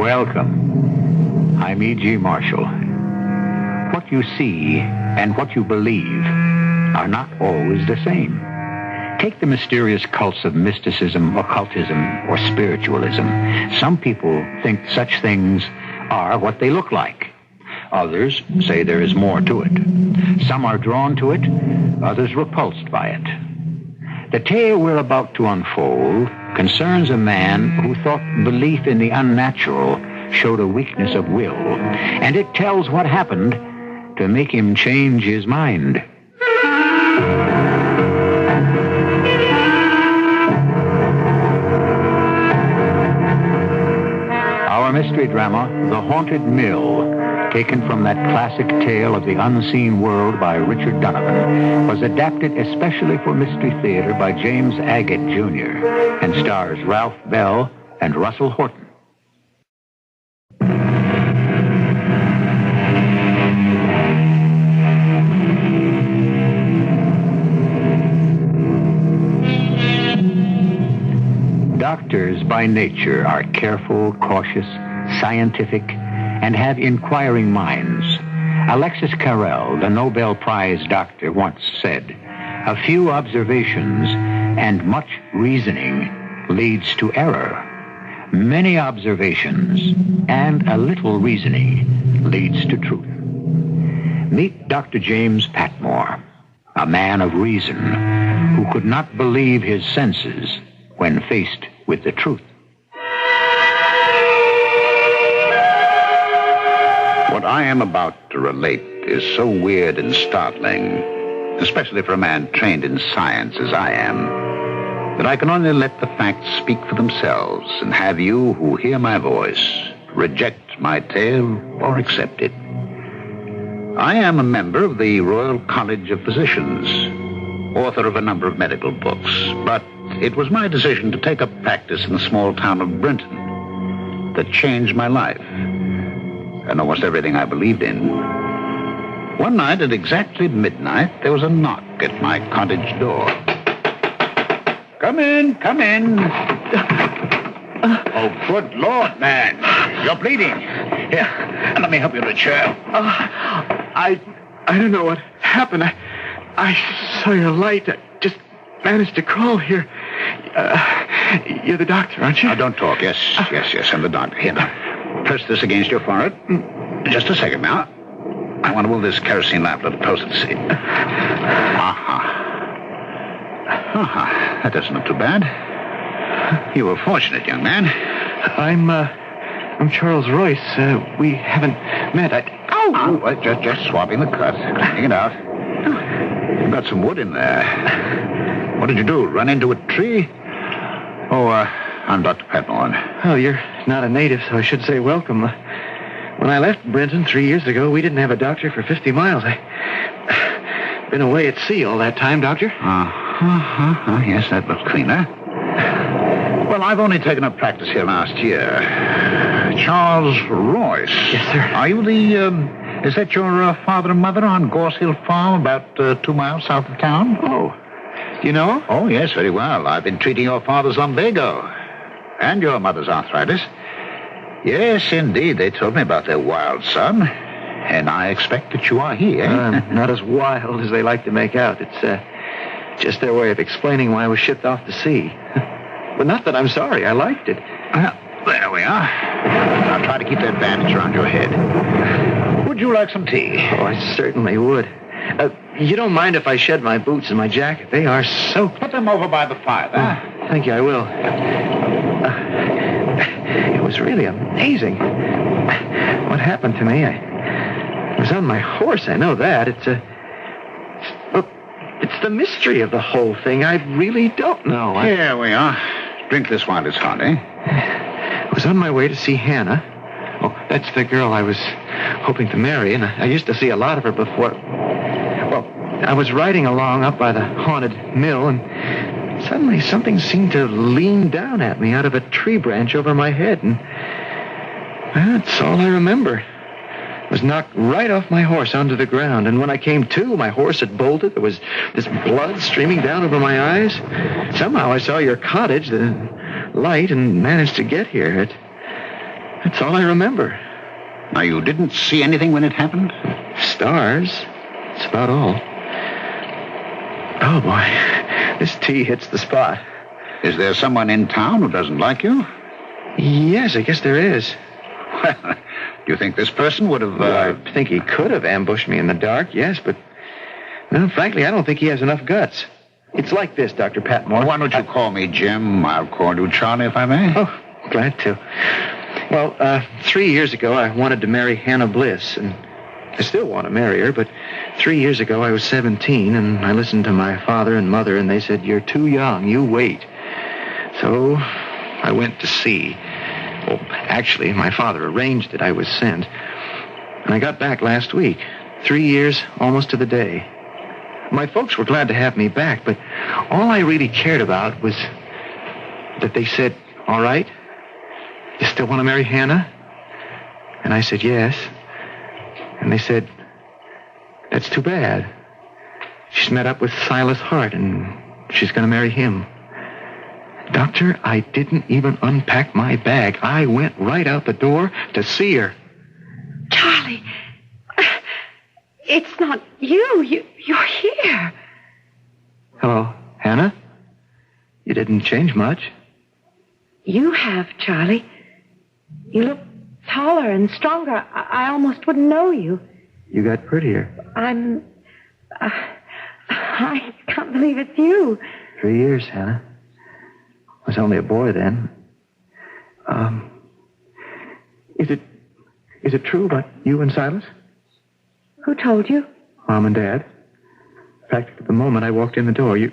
Welcome. I'm E.G. Marshall. What you see and what you believe are not always the same. Take the mysterious cults of mysticism, occultism, or spiritualism. Some people think such things are what they look like. Others say there is more to it. Some are drawn to it, others repulsed by it. The tale we're about to unfold concerns a man who thought belief in the unnatural showed a weakness of will, and it tells what happened to make him change his mind. Our mystery drama, The Haunted Mill, taken from that classic tale of the unseen world by Richard Donovan, was adapted especially for Mystery Theater by James Agate, Jr., and stars Ralph Bell and Russell Horton. Doctors by nature are careful, cautious, scientific, and have inquiring minds. Alexis Carrel, the Nobel Prize doctor, once said, "A few observations and much reasoning leads to error. Many observations and a little reasoning leads to truth." Meet Dr. James Patmore, a man of reason who could not believe his senses when faced with the truth. What I am about to relate is so weird and startling, especially for a man trained in science as I am, that I can only let the facts speak for themselves and have you who hear my voice reject my tale or accept it. I am a member of the Royal College of Physicians, author of a number of medical books, but it was my decision to take up practice in the small town of Brinton that changed my life and almost everything I believed in. One night at exactly midnight, there was a knock at my cottage door. Come in, come in. Oh, good Lord, man. You're bleeding. Here, let me help you to a chair. I don't know what happened. I saw your light. I just managed to crawl here. You're the doctor, aren't you? Now, don't talk. Yes, I'm the doctor. Here, now. Press this against your forehead. Just a second now. I want to move this kerosene lamp a little closer to see. That doesn't look too bad. You were fortunate, young man. I'm Charles Royce. We haven't met. Well, just swabbing the cut, cleaning it out. You've got some wood in there. What did you do? Run into a tree? Oh, I'm Dr. Patmore. Oh, you're not a native, so I should say welcome. When I left Brinton 3 years ago, we didn't have a doctor for 50 miles. I've been away at sea all that time, Doctor. Yes, that looks cleaner. Well, I've only taken up practice here last year. Charles Royce. Yes, sir. Are you is that your father and mother on Gorse Hill Farm, about 2 miles south of town? Oh, do you know? Oh, yes, very well. I've been treating your father's lumbago and your mother's arthritis. Yes, indeed. They told me about their wild son, and I expect that you are here. Not as wild as they like to make out. It's just their way of explaining why I was shipped off to sea. But not that I'm sorry. I liked it. Well, there we are. Now try to keep that bandage around your head. Would you like some tea? Oh, I certainly would. You don't mind if I shed my boots and my jacket? They are soaked. Put them over by the fire, there. Thank you, I will. It was really amazing what happened to me. I was on my horse, I know that. It's the mystery of the whole thing. I really don't know. Here we are. Drink this while it's hot, eh? I was on my way to see Hannah. Oh, that's the girl I was hoping to marry, and I used to see a lot of her before. Well, I was riding along up by the haunted mill, and suddenly something seemed to lean down at me out of a tree branch over my head, and that's all I remember. I was knocked right off my horse onto the ground, and when I came to, my horse had bolted. There was this blood streaming down over my eyes. Somehow I saw your cottage, the light, and managed to get here. That's all I remember. Now, you didn't see anything when it happened? Stars. That's about all. Oh, boy. This tea hits the spot. Is there someone in town who doesn't like you? Yes, I guess there is. Well, do you think this person would have... Well, I think he could have ambushed me in the dark, yes, but... No, frankly, I don't think he has enough guts. It's like this, Dr. Patmore. Well, why don't you call me Jim? I'll call you Charlie, if I may. Oh, glad to. Well, 3 years ago, I wanted to marry Hannah Bliss, and I still want to marry her, but 3 years ago, I was 17, and I listened to my father and mother, and they said, "You're too young, you wait." So I went to sea. Well, actually, my father arranged it. I was sent. And I got back last week. 3 years, almost to the day. My folks were glad to have me back, but all I really cared about was that they said, "All right, you still want to marry Hannah?" And I said, "Yes." And they said, "That's too bad. She's met up with Silas Hart, and she's going to marry him." Doctor, I didn't even unpack my bag. I went right out the door to see her. Charlie, it's not you. You're here. Hello, Hannah? You didn't change much. You have, Charlie. You look taller and stronger. I almost wouldn't know you. You got prettier. I can't believe it's you. 3 years, Hannah. I was only a boy then. Is it true about you and Silas? Who told you? Mom and Dad. In fact, at the moment I walked in the door, you're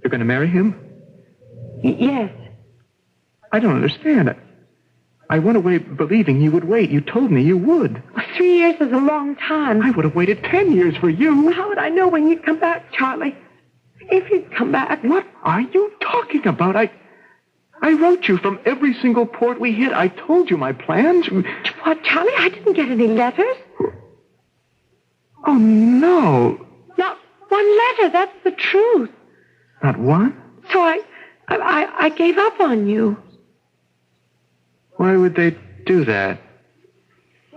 going to marry him? Yes. I don't understand. I went away believing you would wait. You told me you would. 3 years is a long time. I would have waited 10 years for you. How would I know when you'd come back, Charlie? If you'd come back. What are you talking about? I wrote you from every single port we hit. I told you my plans. What, Charlie? I didn't get any letters. Oh, no. Not one letter. That's the truth. Not one? So I gave up on you. Why would they do that?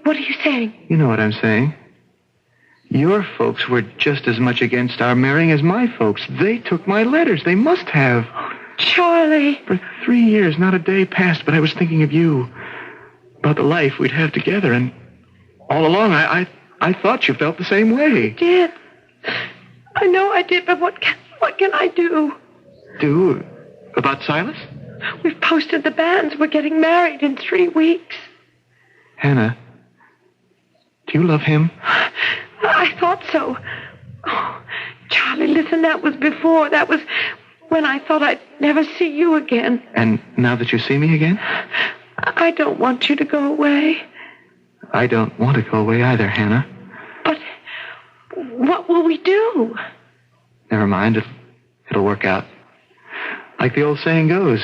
What are you saying? You know what I'm saying. Your folks were just as much against our marrying as my folks. They took my letters. They must have. Oh, Charlie. For 3 years, not a day passed, but I was thinking of you. About the life we'd have together, and all along I thought you felt the same way. I did. I know I did, but what can I do? Do? About Silas? We've posted the banns. We're getting married in 3 weeks. Hannah, do you love him? I thought so. Oh, Charlie, listen, that was before. That was when I thought I'd never see you again. And now that you see me again? I don't want you to go away. I don't want to go away either, Hannah. But what will we do? Never mind. It'll work out. Like the old saying goes,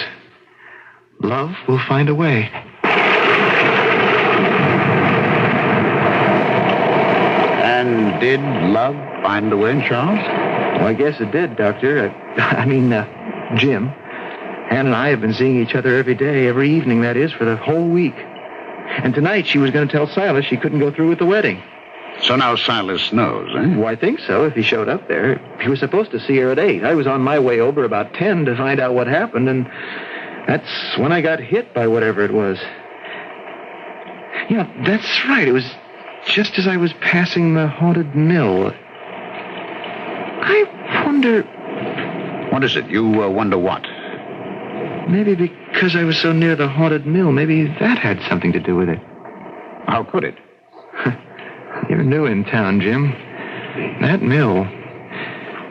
love will find a way. And did love find a way, Charles? Well, I guess it did, Doctor. Jim. Hannah and I have been seeing each other every day, every evening, that is, for the whole week. And tonight she was going to tell Silas she couldn't go through with the wedding. So now Silas knows, eh? Well, I think so, if he showed up there. He was supposed to see her at 8. I was on my way over about 10 to find out what happened, and that's when I got hit by whatever it was. Yeah, that's right. It was just as I was passing the haunted mill. I wonder... What is it? You wonder what? Maybe because I was so near the haunted mill, maybe that had something to do with it. How could it? You're new in town, Jim. That mill.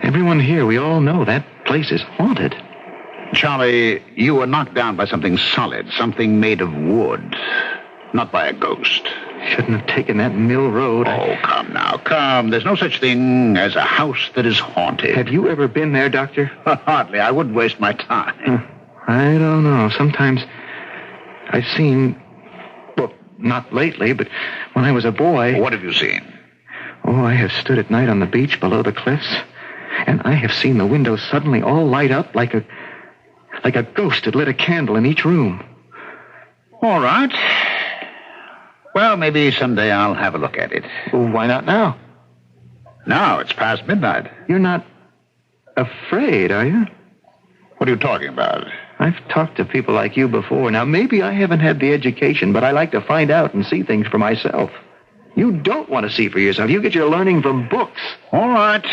Everyone here, we all know that place is haunted. Charlie, you were knocked down by something solid, something made of wood, not by a ghost. Shouldn't have taken that mill road. Oh, come now, come. There's no such thing as a house that is haunted. Have you ever been there, Doctor? Hardly. I wouldn't waste my time. I don't know. Sometimes I've seen... Well, not lately, but when I was a boy... What have you seen? Oh, I have stood at night on the beach below the cliffs, and I have seen the windows suddenly all light up like a ghost had lit a candle in each room. All right. Well, maybe someday I'll have a look at it. Well, why not now? Now, it's past midnight. You're not afraid, are you? What are you talking about? I've talked to people like you before. Now, maybe I haven't had the education, but I like to find out and see things for myself. You don't want to see for yourself. You get your learning from books. All right.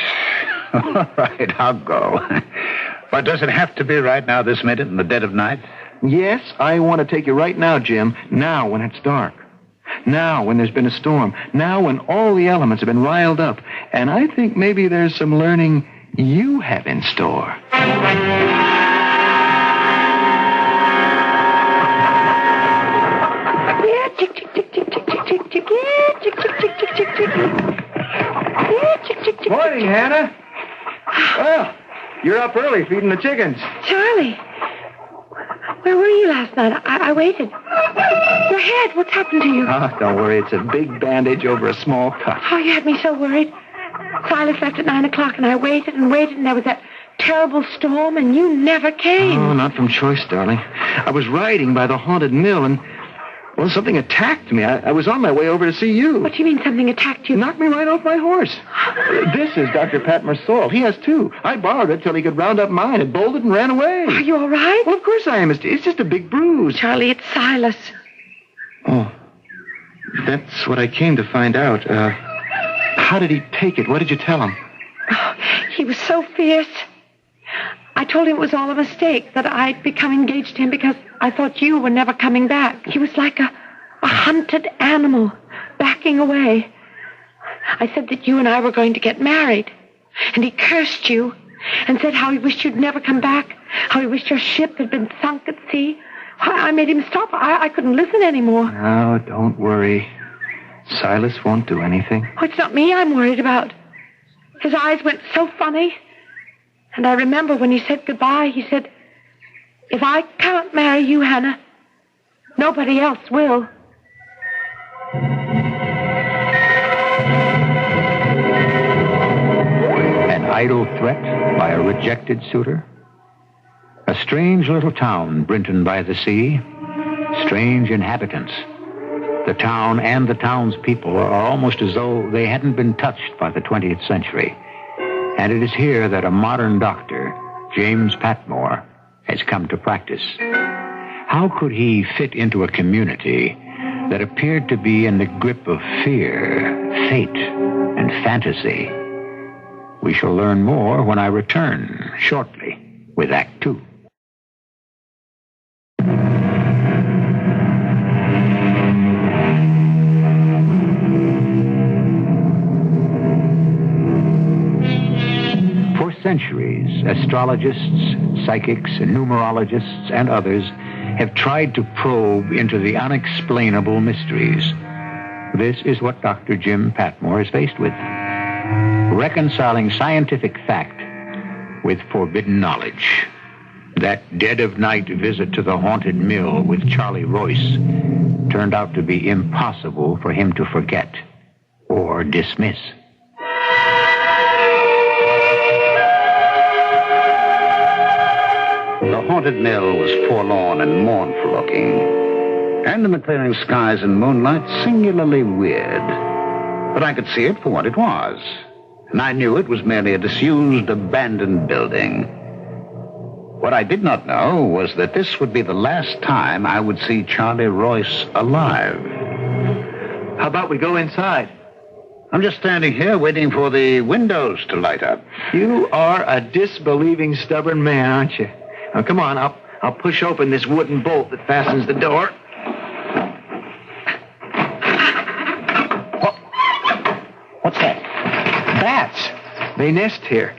All right, I'll go. But does it have to be right now, this minute, in the dead of night? Yes, I want to take you right now, Jim. Now, when it's dark. Now, when there's been a storm. Now, when all the elements have been riled up. And I think maybe there's some learning you have in store. Morning, Hannah. Well, you're up early feeding the chickens. Charlie, where were you last night? I waited. Your head, what's happened to you? Oh, don't worry. It's a big bandage over a small cut. Oh, you had me so worried. Silas left at 9 o'clock, and I waited and waited, and there was that terrible storm, and you never came. Oh, not from choice, darling. I was riding by the haunted mill, and, well, something attacked me. I was on my way over to see you. What do you mean something attacked you? Knocked me right off my horse. This is Dr. Patmore's saw. He has two. I borrowed it till he could round up mine. It bolted and ran away. Are you all right? Well, of course I am. It's just a big bruise. Charlie, it's Silas. Oh, that's what I came to find out. How did he take it? What did you tell him? Oh, he was so fierce. I told him it was all a mistake, that I'd become engaged to him because I thought you were never coming back. He was like a hunted animal, backing away. I said that you and I were going to get married, and he cursed you and said how he wished you'd never come back, how he wished your ship had been sunk at sea. I made him stop. I couldn't listen anymore. Oh, don't worry. Silas won't do anything. Oh, it's not me I'm worried about. His eyes went so funny. And I remember when he said goodbye, he said, if I can't marry you, Hannah, nobody else will. An idle threat by a rejected suitor? A strange little town, Brinton by the sea. Strange inhabitants. The town and the townspeople are almost as though they hadn't been touched by the 20th century. And it is here that a modern doctor, James Patmore, has come to practice. How could he fit into a community that appeared to be in the grip of fear, fate, and fantasy? We shall learn more when I return shortly with Act Two. For centuries, astrologists, psychics, numerologists, and others have tried to probe into the unexplainable mysteries. This is what Dr. Jim Patmore is faced with. Reconciling scientific fact with forbidden knowledge. That dead-of-night visit to the haunted mill with Charlie Royce turned out to be impossible for him to forget or dismiss. The haunted mill was forlorn and mournful looking, and in the clearing skies and moonlight, singularly weird. But I could see it for what it was, and I knew it was merely a disused, abandoned building. What I did not know was that this would be the last time I would see Charlie Royce alive. How about we go inside? I'm just standing here waiting for the windows to light up. You are a disbelieving, stubborn man, aren't you? Now, come on, I'll push open this wooden bolt that fastens the door. What's that? Bats. They nest here.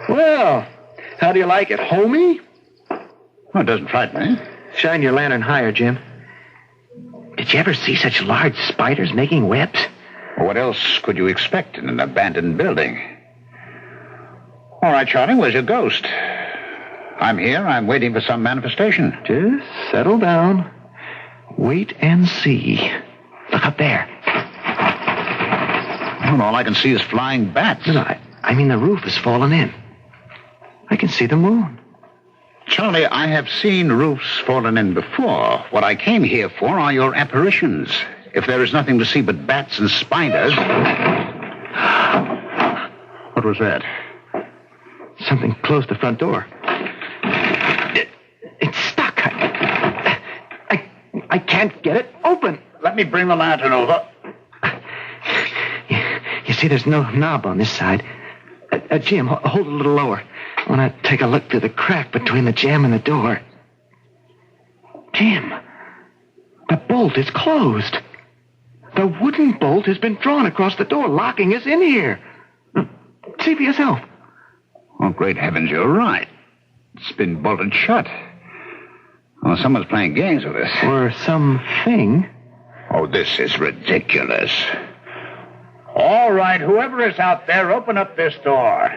Well, how do you like it, homie? Well, it doesn't frighten me. Shine your lantern higher, Jim. Did you ever see such large spiders making webs? Well, what else could you expect in an abandoned building? All right, Charlie, where's your ghost? I'm here. I'm waiting for some manifestation. Just settle down. Wait and see. Look up there. Well, all I can see is flying bats. No, I mean the roof has fallen in. I can see the moon. Charlie, I have seen roofs fallen in before. What I came here for are your apparitions. If there is nothing to see but bats and spiders... What was that? Something closed the front door. It's stuck. I can't get it open. Let me bring the lantern over. You see, there's no knob on this side. Jim, hold it a little lower. I want to take a look through the crack between the jamb and the door. Jim, the bolt is closed. The wooden bolt has been drawn across the door, locking us in here. See for yourself. Oh, great heavens, you're right. It's been bolted shut. Oh, someone's playing games with us. Or something. Oh, this is ridiculous. All right, whoever is out there, open up this door.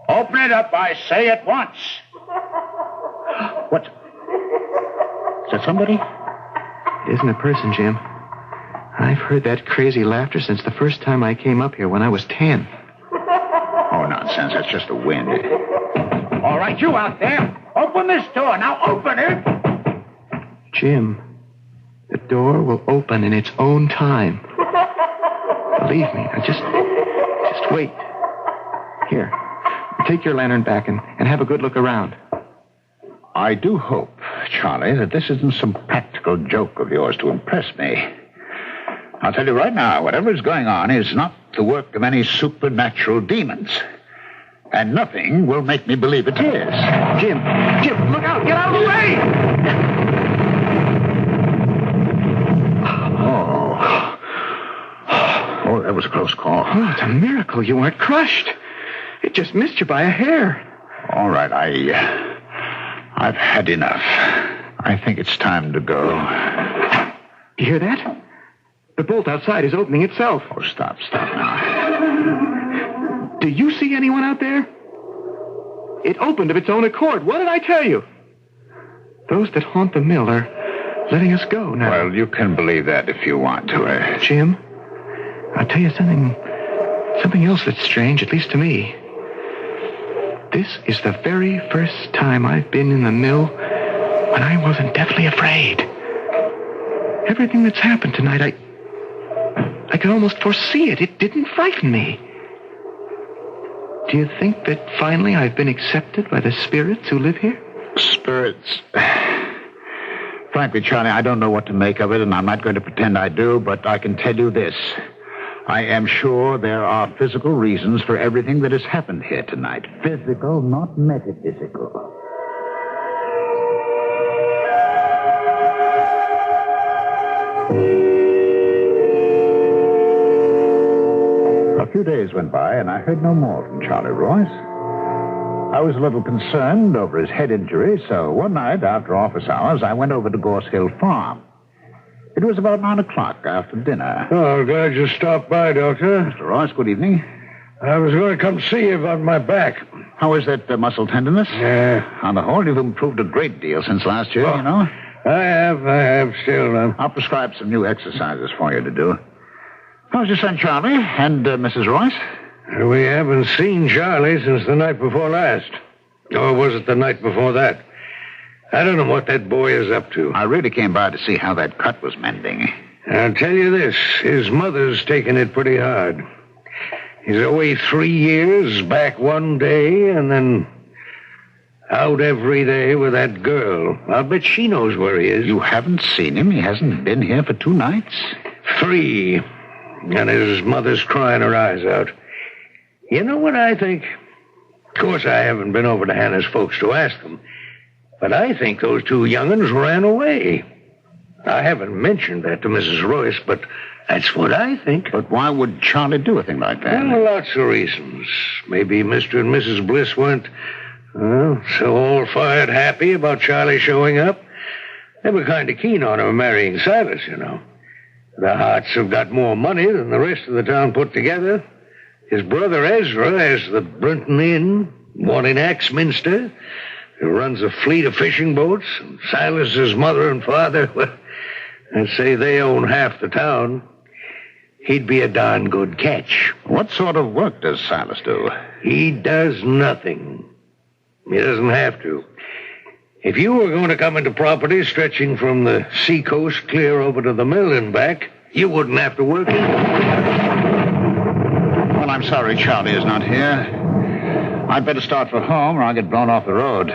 Open it up, I say, at once. What? Is that somebody? It isn't a person, Jim. I've heard that crazy laughter since the first time I came up here when I was 10. Oh, nonsense. That's just the wind. All right, you out there. Open this door. Now open it. Jim, the door will open in its own time. Believe me. Now just wait. Here, take your lantern back and have a good look around. I do hope, Charlie, that this isn't some practical joke of yours to impress me. I'll tell you right now, whatever is going on is not the work of any supernatural demons. And nothing will make me believe it is. Jim, look out! Get out of the way! Oh, that was a close call. Oh, it's a miracle you weren't crushed. It just missed you by a hair. All right, I've had enough. I think it's time to go. You hear that? The bolt outside is opening itself. Oh, stop now. Do you see anyone out there? It opened of its own accord. What did I tell you? Those that haunt the mill are letting us go now. Well, you can believe that if you want to. Jim, I'll tell you something else that's strange, at least to me. This is the very first time I've been in the mill when I wasn't deathly afraid. Everything that's happened tonight, I could almost foresee it. It didn't frighten me. Do you think that finally I've been accepted by the spirits who live here? Spirits? Frankly, Charlie, I don't know what to make of it, and I'm not going to pretend I do, but I can tell you this. I am sure there are physical reasons for everything that has happened here tonight. Physical, not metaphysical. A few days went by, and I heard no more from Charlie Royce. I was a little concerned over his head injury, so one night after office hours, I went over to Gorse Hill Farm. It was about 9 o'clock after dinner. Oh, glad you stopped by, Doctor. Mr. Royce, good evening. I was going to come see you about my back. How is that muscle tenderness? Yeah. On the whole, you've improved a great deal since last year, you know. I have still. I'll prescribe some new exercises for you to do. How's your son, Charlie, and Mrs. Royce? We haven't seen Charlie since the night before last. Or was it the night before that? I don't know what that boy is up to. I really came by to see how that cut was mending. I'll tell you this. His mother's taking it pretty hard. He's away 3 years, back one day, and then out every day with that girl. I'll bet she knows where he is. You haven't seen him? He hasn't been here for 2 nights? 3. And his mother's crying her eyes out. You know what I think? Of course, I haven't been over to Hannah's folks to ask them. But I think those 2 young'uns ran away. I haven't mentioned that to Mrs. Royce, but that's what I think. But why would Charlie do a thing like that? Well, lots of reasons. Maybe Mr. and Mrs. Bliss weren't, so all-fired happy about Charlie showing up. They were kind of keen on him marrying Silas, you know. The Harts have got more money than the rest of the town put together. His brother Ezra has the Brunton Inn, one in Axminster, who runs a fleet of fishing boats. And Silas's mother and father, well, I'd say they own half the town. He'd be a darn good catch. What sort of work does Silas do? He does nothing. He doesn't have to. If you were going to come into property stretching from the seacoast clear over to the mill and back, you wouldn't have to work it. Well, I'm sorry Charlie is not here. I'd better start for home or I'll get blown off the road.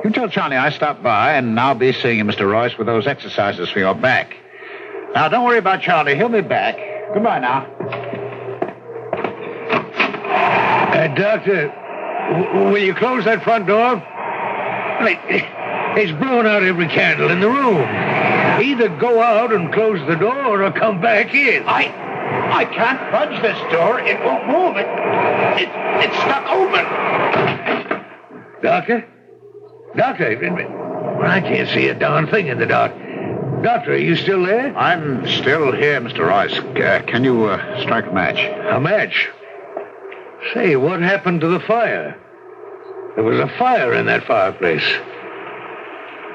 You tell Charlie I stopped by, and I'll be seeing you, Mr. Royce, with those exercises for your back. Now, don't worry about Charlie. He'll be back. Goodbye now. Doctor, will you close that front door? It's blown out every candle in the room. Either go out and close the door or come back in. I can't budge this door. It won't move. It's stuck open. Doctor? Doctor, I can't see a darn thing in the dark. Doctor, are you still there? I'm still here, Mr. Royce. Can you strike a match? A match? Say, what happened to the fire? There was a fire in that fireplace.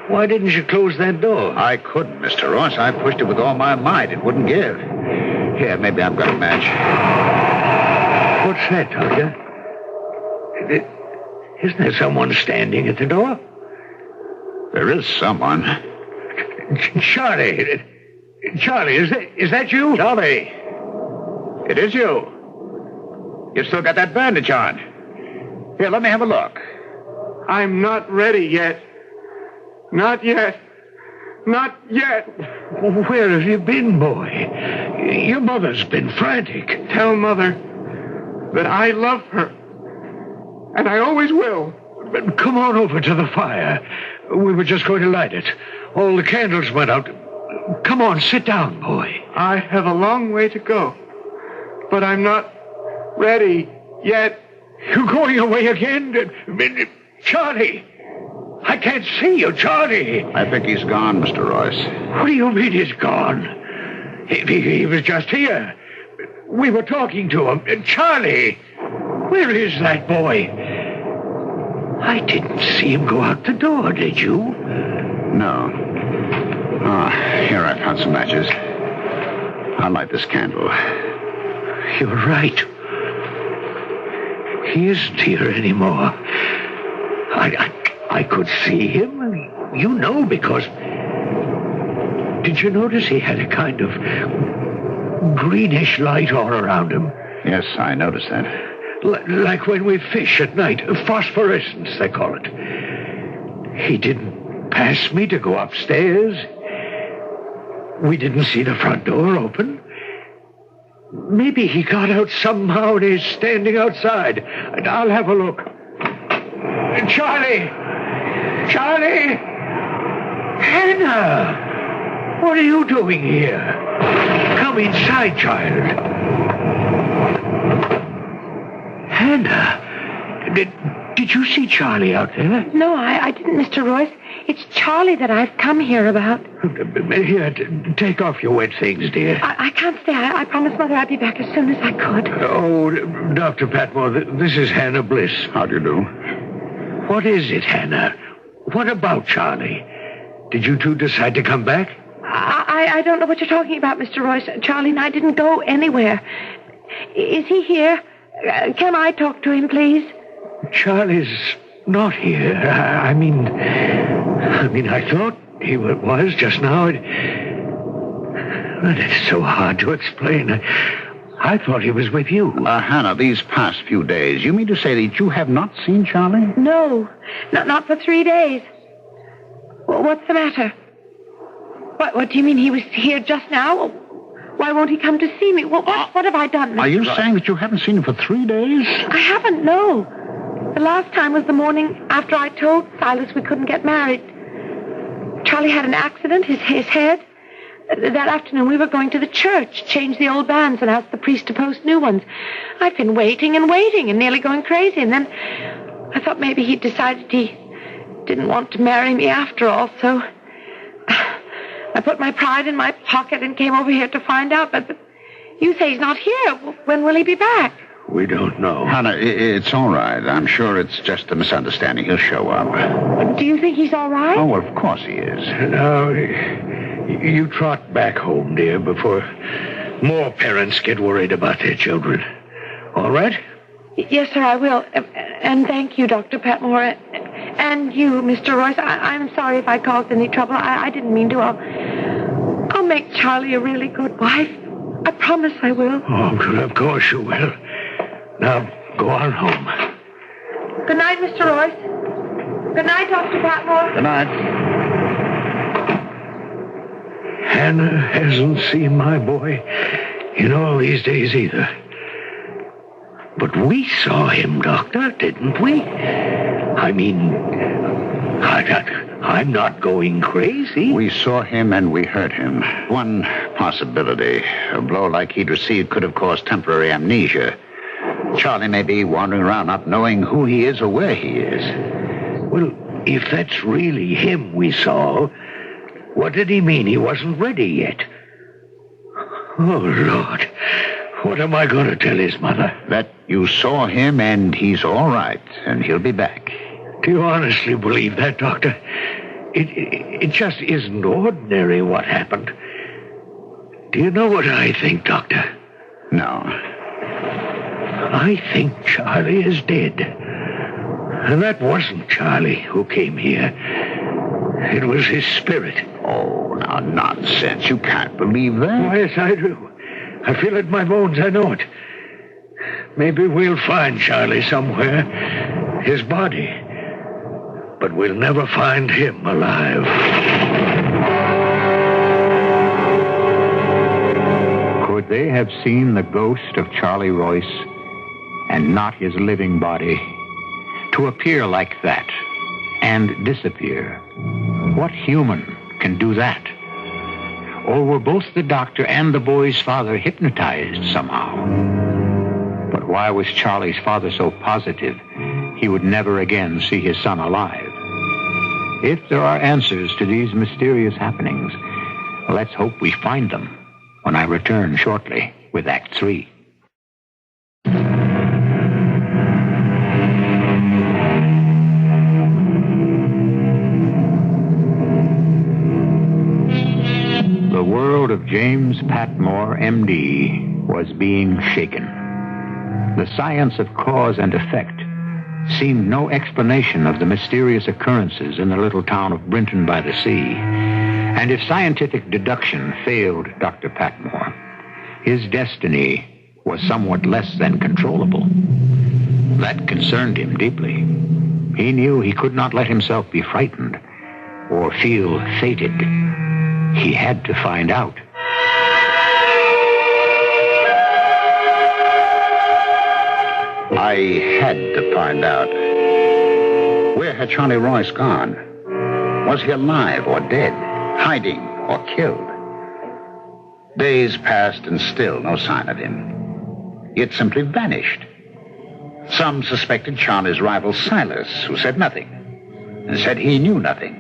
Why didn't you close that door? I couldn't, Mr. Royce. I pushed it with all my might. It wouldn't give. Here, maybe I've got a match. What's that, Doctor? Isn't there someone standing at the door? There is someone. Charlie. Charlie, is that you? Charlie. It is you. You still got that bandage on. Here, let me have a look. I'm not ready yet. Not yet. Not yet. Where have you been, boy? Your mother's been frantic. Tell Mother that I love her. And I always will. Come on over to the fire. We were just going to light it. All the candles went out. Come on, sit down, boy. I have a long way to go. But I'm not ready yet. You going away again? Charlie! I can't see you, Charlie! I think he's gone, Mr. Royce. What do you mean he's gone? He was just here. We were talking to him. Charlie! Where is that boy? I didn't see him go out the door, did you? No. Here, I found some matches. I'll light this candle. You're right. He isn't here anymore. I could see him, you know, because... Did you notice he had a kind of greenish light all around him? Yes, I noticed that. Like when we fish at night. Phosphorescence, they call it. He didn't pass me to go upstairs. We didn't see the front door open. Maybe he got out somehow and he's standing outside. I'll have a look. Charlie! Charlie! Hannah! What are you doing here? Come inside, child. Hannah, did you see Charlie out there? No, I didn't, Mr. Royce. It's Charlie that I've come here about. Here, take off your wet things, dear. I can't stay. I promised Mother I'd be back as soon as I could. Oh, Dr. Patmore, this is Hannah Bliss. How do you do? What is it, Hannah? What about Charlie? Did you two decide to come back? I don't know what you're talking about, Mr. Royce. Charlie and I didn't go anywhere. Is he here? Can I talk to him, please? Charlie's not here. I mean, I thought he was just now. It's so hard to explain. I thought he was with you. Hannah, these past few days, you mean to say that you have not seen Charlie? No, not for 3 days. What's the matter? What do you mean he was here just now? Why won't he come to see me? What have I done, Mr. Are you Royce? saying that you haven't seen him for 3 days? I haven't, no. The last time was the morning after I told Silas we couldn't get married. Charlie had an accident, his head. That afternoon we were going to the church, change the old banns and ask the priest to post new ones. I've been waiting and waiting and nearly going crazy. And then I thought maybe he'd decided he didn't want to marry me after all, so I put my pride in my pocket and came over here to find out. But you say he's not here. When will he be back? We don't know. Hannah, it's all right. I'm sure it's just a misunderstanding. He'll show up. Do you think he's all right? Oh, well, of course he is. Now, you trot back home, dear, before more parents get worried about their children. All right? Yes, sir, I will. And thank you, Dr. Patmore. And you, Mr. Royce, I'm sorry if I caused any trouble. I didn't mean to. I'll make Charlie a really good wife. I promise I will. Oh, of course you will. Now, go on home. Good night, Mr. Royce. Good night, Dr. Patmore. Good night. Hannah hasn't seen my boy in all these days either. But we saw him, Doctor, didn't we? I mean, I'm not going crazy. We saw him and we heard him. One possibility. A blow like he'd received could have caused temporary amnesia. Charlie may be wandering around not knowing who he is or where he is. Well, if that's really him we saw, what did he mean he wasn't ready yet? Oh, Lord. What am I going to tell his mother? That you saw him and he's all right, and he'll be back. Do you honestly believe that, Doctor? It just isn't ordinary what happened. Do you know what I think, Doctor? No. I think Charlie is dead. And that wasn't Charlie who came here. It was his spirit. Oh, now, nonsense. You can't believe that. Yes, I do. I feel it in my bones. I know it. Maybe we'll find Charlie somewhere. His body. But we'll never find him alive. Could they have seen the ghost of Charlie Royce and not his living body? To appear like that and disappear. What human can do that? Or were both the doctor and the boy's father hypnotized somehow? But why was Charlie's father so positive he would never again see his son alive? If there are answers to these mysterious happenings, let's hope we find them when I return shortly with Act 3. The world of James Patmore, M.D., was being shaken. The science of cause and effect seemed no explanation of the mysterious occurrences in the little town of Brinton by the Sea. And if scientific deduction failed Dr. Patmore, his destiny was somewhat less than controllable. That concerned him deeply. He knew he could not let himself be frightened or feel fated. He had to find out. I had to find out. Where had Charlie Royce gone? Was he alive or dead? Hiding or killed? Days passed and still no sign of him. He had simply vanished. Some suspected Charlie's rival Silas, who said nothing, and said he knew nothing.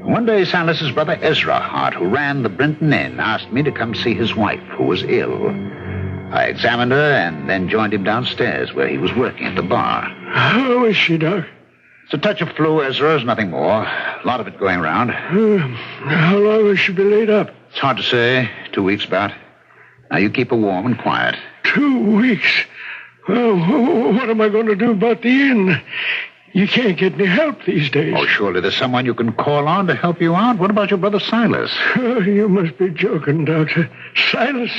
One day, Silas's brother Ezra Hart, who ran the Brinton Inn, asked me to come see his wife, who was ill. I examined her and then joined him downstairs, where he was working at the bar. How is she, Doc? It's a touch of flu, Ezra. There's nothing more. A lot of it going around. How long will she be laid up? It's hard to say. 2 weeks, about. Now, you keep her warm and quiet. 2 weeks? Well, what am I going to do about the inn? You can't get any help these days. Oh, surely there's someone you can call on to help you out. What about your brother Silas? Oh, you must be joking, Doctor. Silas?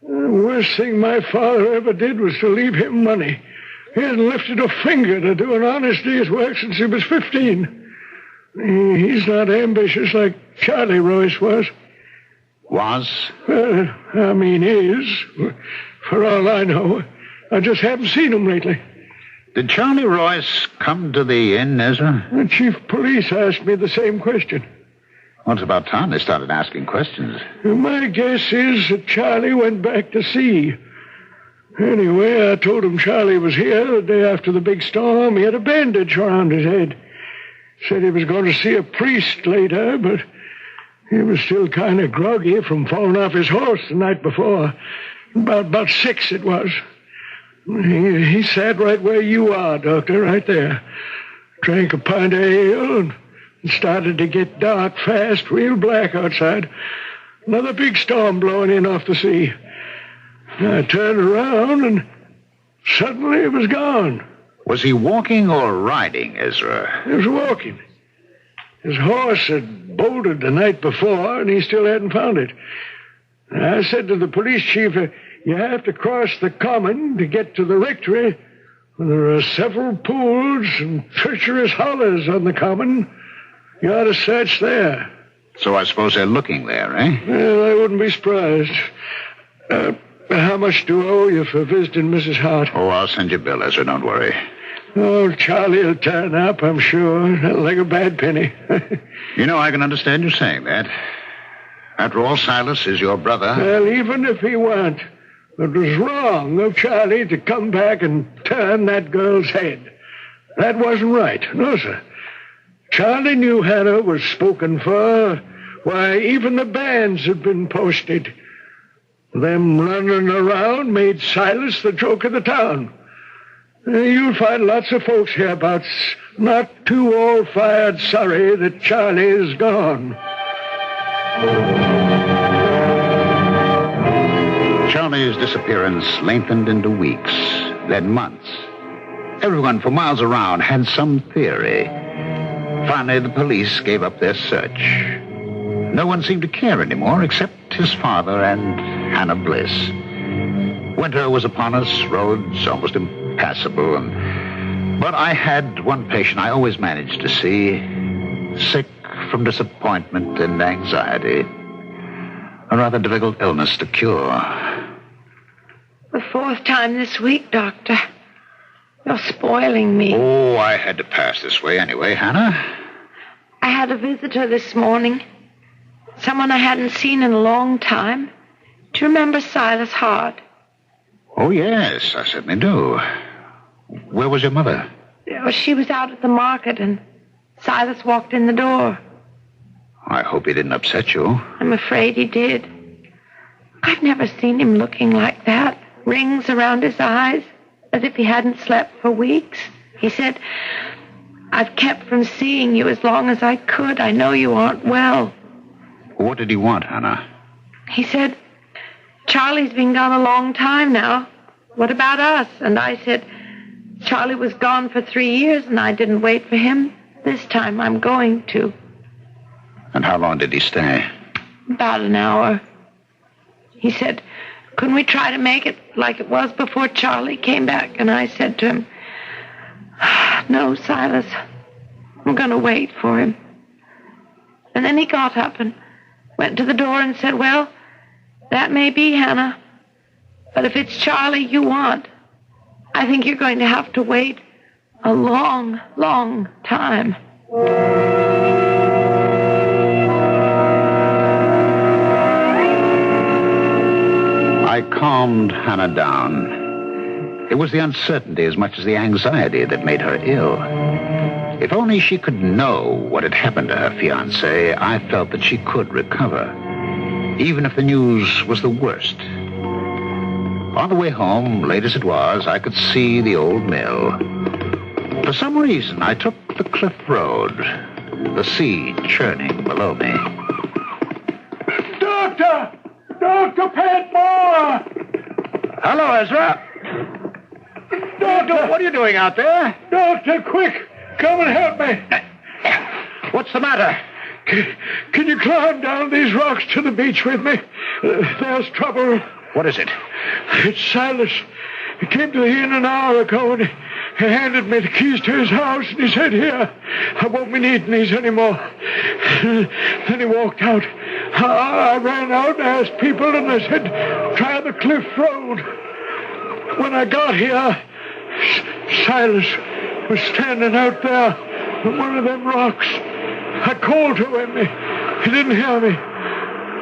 The worst thing my father ever did was to leave him money. He hasn't lifted a finger to do an honest day's work since he was 15. He's not ambitious like Charlie Royce was. Was? I mean, is. For all I know. I just haven't seen him lately. Did Charlie Royce come to the inn, Ezra? The chief of police asked me the same question. Well, it's about time they started asking questions. My guess is that Charlie went back to sea. Anyway, I told him Charlie was here the day after the big storm. He had a bandage around his head. Said he was going to see a priest later, but he was still kind of groggy from falling off his horse the night before. About 6 it was. He sat right where you are, Doctor, right there. Drank a pint of ale and started to get dark fast, real black outside. Another big storm blowing in off the sea. I turned around and suddenly it was gone. Was he walking or riding, Ezra? He was walking. His horse had bolted the night before, and he still hadn't found it. I said to the police chief, you have to cross the common to get to the rectory. There are several pools and treacherous hollows on the common. You ought to search there. So I suppose they're looking there, eh? Well, I wouldn't be surprised. How much do I owe you for visiting Mrs. Hart? Oh, I'll send you a bill, Ezra. Don't worry. Oh, Charlie will turn up, I'm sure. Like a bad penny. You know, I can understand you saying that. After all, Silas is your brother. Well, even if he weren't, it was wrong of Charlie to come back and turn that girl's head. That wasn't right. No, sir. Charlie knew Hannah was spoken for. Why, even the bands had been posted. Them running around made Silas the joke of the town. You'll find lots of folks hereabouts not too all-fired sorry that Charlie is gone. Charlie's disappearance lengthened into weeks, then months. Everyone for miles around had some theory. Finally, the police gave up their search. No one seemed to care anymore except his father and Hannah Bliss. Winter was upon us, roads almost impassable, but I had one patient I always managed to see, sick from disappointment and anxiety. A rather difficult illness to cure. The fourth time this week, Doctor. You're spoiling me. Oh, I had to pass this way anyway, Hannah. I had a visitor this morning. Someone I hadn't seen in a long time. Do you remember Silas Hart? Oh, yes, I certainly do. Where was your mother? She was out at the market, and Silas walked in the door. I hope he didn't upset you. I'm afraid he did. I've never seen him looking like that. Rings around his eyes, as if he hadn't slept for weeks. He said, I've kept from seeing you as long as I could. I know you aren't well. What did he want, Hannah? He said, Charlie's been gone a long time now. What about us? And I said, Charlie was gone for 3 years, and I didn't wait for him. This time I'm going to. And how long did he stay? About an hour. He said, couldn't we try to make it like it was before Charlie came back? And I said to him, no, Silas, I'm going to wait for him. And then he got up and went to the door and said, well, that may be, Hannah, but if it's Charlie you want, I think you're going to have to wait a long, long time. I calmed Hannah down. It was the uncertainty as much as the anxiety that made her ill. If only she could know what had happened to her fiancé, I felt that she could recover, even if the news was the worst. On the way home, late as it was, I could see the old mill. For some reason, I took the cliff road, the sea churning below me. Doctor! Dr. Patmore! Hello, Ezra. Doctor! What are you doing out there? Doctor, quick! Come and help me! What's the matter? Can you climb down these rocks to the beach with me? There's trouble. What is it? It's Silas. He came to the inn an hour ago, and he handed me the keys to his house, and he said, here, I won't be needing these anymore. Then he walked out. I ran out and asked people, and they said, try the cliff road. When I got here, Silas was standing out there on one of them rocks. I called to him. He didn't hear me.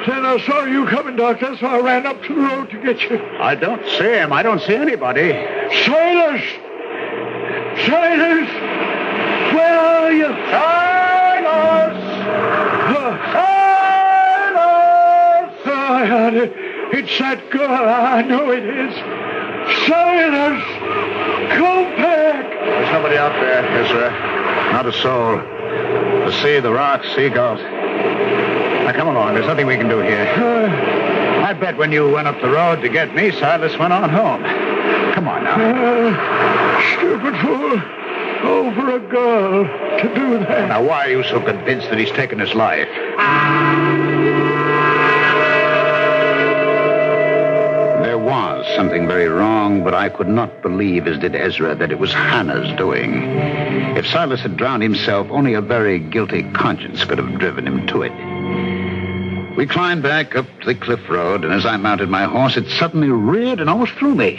Then I saw you coming, Doctor, so I ran up to the road to get you. I don't see him. I don't see anybody. Silas! Silas! Where are you? Silas! Silas! It's that girl. I know it is. Silas! Come back! There's nobody out there, Ezra. Not a soul. The sea, the rocks, seagulls. Now, come along. There's nothing we can do here. I bet when you went up the road to get me, Silas went on home. Come on. on now. Stupid fool. Oh, for a girl to do that. Now, why are you so convinced that he's taken his life? There was something very wrong, but I could not believe, as did Ezra, that it was Hannah's doing. If Silas had drowned himself, only a very guilty conscience could have driven him to it. We climbed back up the cliff road, and as I mounted my horse, it suddenly reared and almost threw me.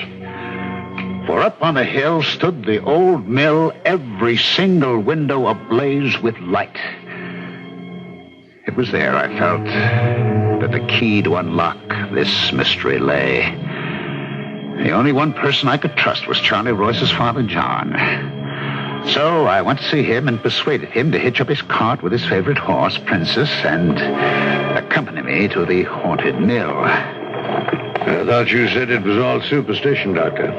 For up on the hill stood the old mill, every single window ablaze with light. It was there, I felt, that the key to unlock this mystery lay. The only one person I could trust was Charlie Royce's father, John. So I went to see him and persuaded him to hitch up his cart with his favorite horse, Princess, and accompany me to the haunted mill. I thought you said it was all superstition, Doctor.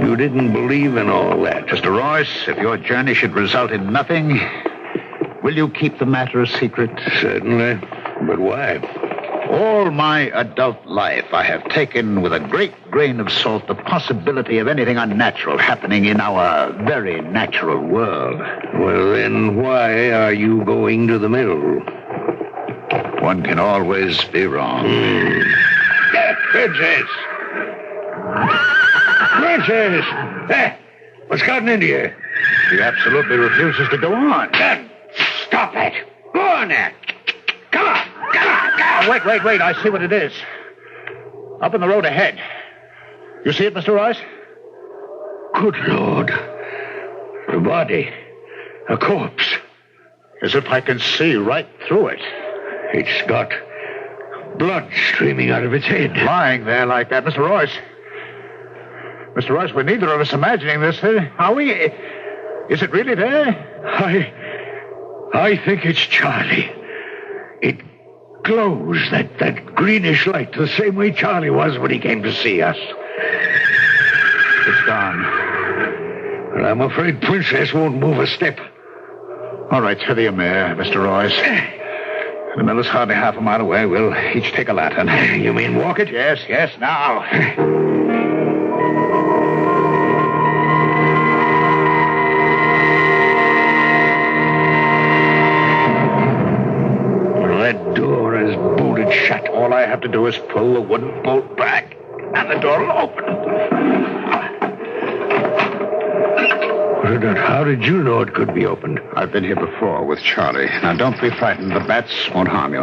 You didn't believe in all that. Mr. Royce, if your journey should result in nothing, will you keep the matter a secret? Certainly. But why? All my adult life, I have taken with a great grain of salt the possibility of anything unnatural happening in our very natural world. Well, then why are you going to the mill? One can always be wrong. Princess! Princess! What's gotten into you? She absolutely refuses to go on. Stop it! Go on there! Come on! Wait. I see what it is. Up in the road ahead. You see it, Mr. Royce? Good Lord. A body. A corpse. As if I can see right through it. It's got blood streaming out of its head. Lying there like that, Mr. Royce. Mr. Royce, we're neither of us imagining this, are we? Is it really there? I think it's Charlie. It glows, that greenish light, the same way Charlie was when he came to see us. It's gone. Well, I'm afraid Princess won't move a step. All right, tether your mare, Mr. Royce. The mill is hardly half a mile away. We'll each take a lantern. You mean walk it? Yes, now. That door is bolted shut. All I have to do is pull the wooden bolt back, and the door will open. How did you know it could be opened? I've been here before with Charlie. Now, don't be frightened. The bats won't harm you.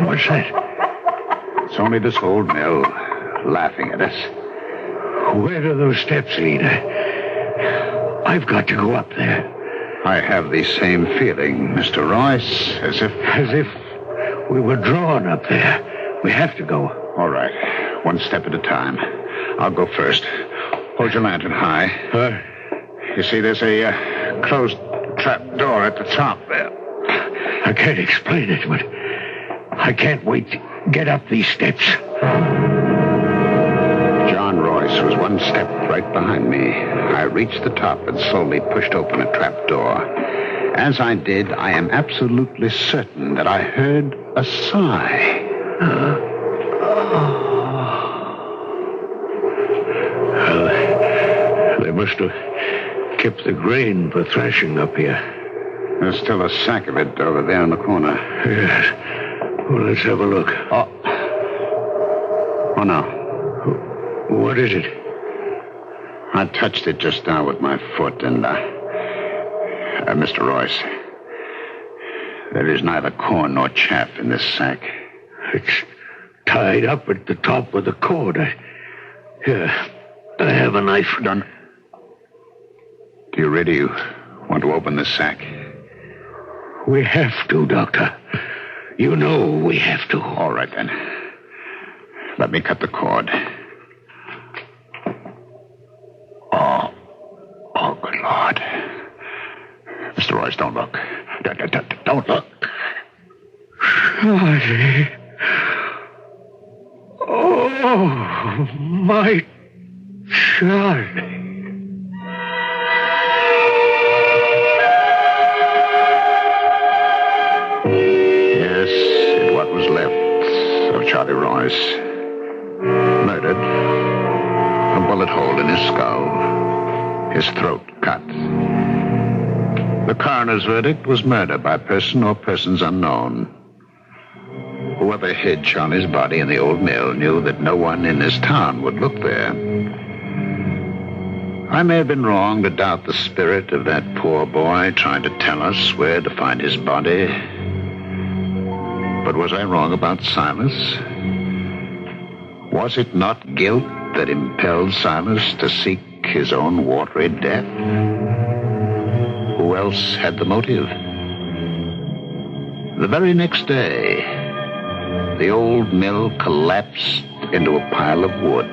What's that? It's only this old mill laughing at us. Where do those steps lead? I've got to go up there. I have the same feeling, Mr. Royce, as if we were drawn up there. We have to go. All right. One step at a time. I'll go first. Hold your lantern high. You see, there's a closed trap door at the top there. I can't explain it, but I can't wait to get up these steps. John Royce was one step right behind me. I reached the top and slowly pushed open a trap door. As I did, I am absolutely certain that I heard a sigh. They must have kept the grain for thrashing up here. There's still a sack of it over there in the corner. Yes. Well, let's have a look. Oh, no. What is it? I touched it just now with my foot, and, Mr. Royce, there is neither corn nor chaff in this sack. It's tied up at the top with a cord. Here, I have a knife. Done. Do you really want to open this sack? We have to, Doctor. You know we have to. All right, then. Let me cut the cord. Oh, good Lord. Mr. Royce, don't look. Don't look. Charlie. Oh, my Charlie. Yes, in what was left of Charlie Royce. Murdered his skull, his throat cut. The coroner's verdict was murder by person or persons unknown. Whoever hid Charlie's body in the old mill knew that no one in this town would look there. I may have been wrong to doubt the spirit of that poor boy trying to tell us where to find his body. But was I wrong about Silas? Was it not guilt that impelled Silas to seek his own watery death? Who else had the motive? The very next day, the old mill collapsed into a pile of wood.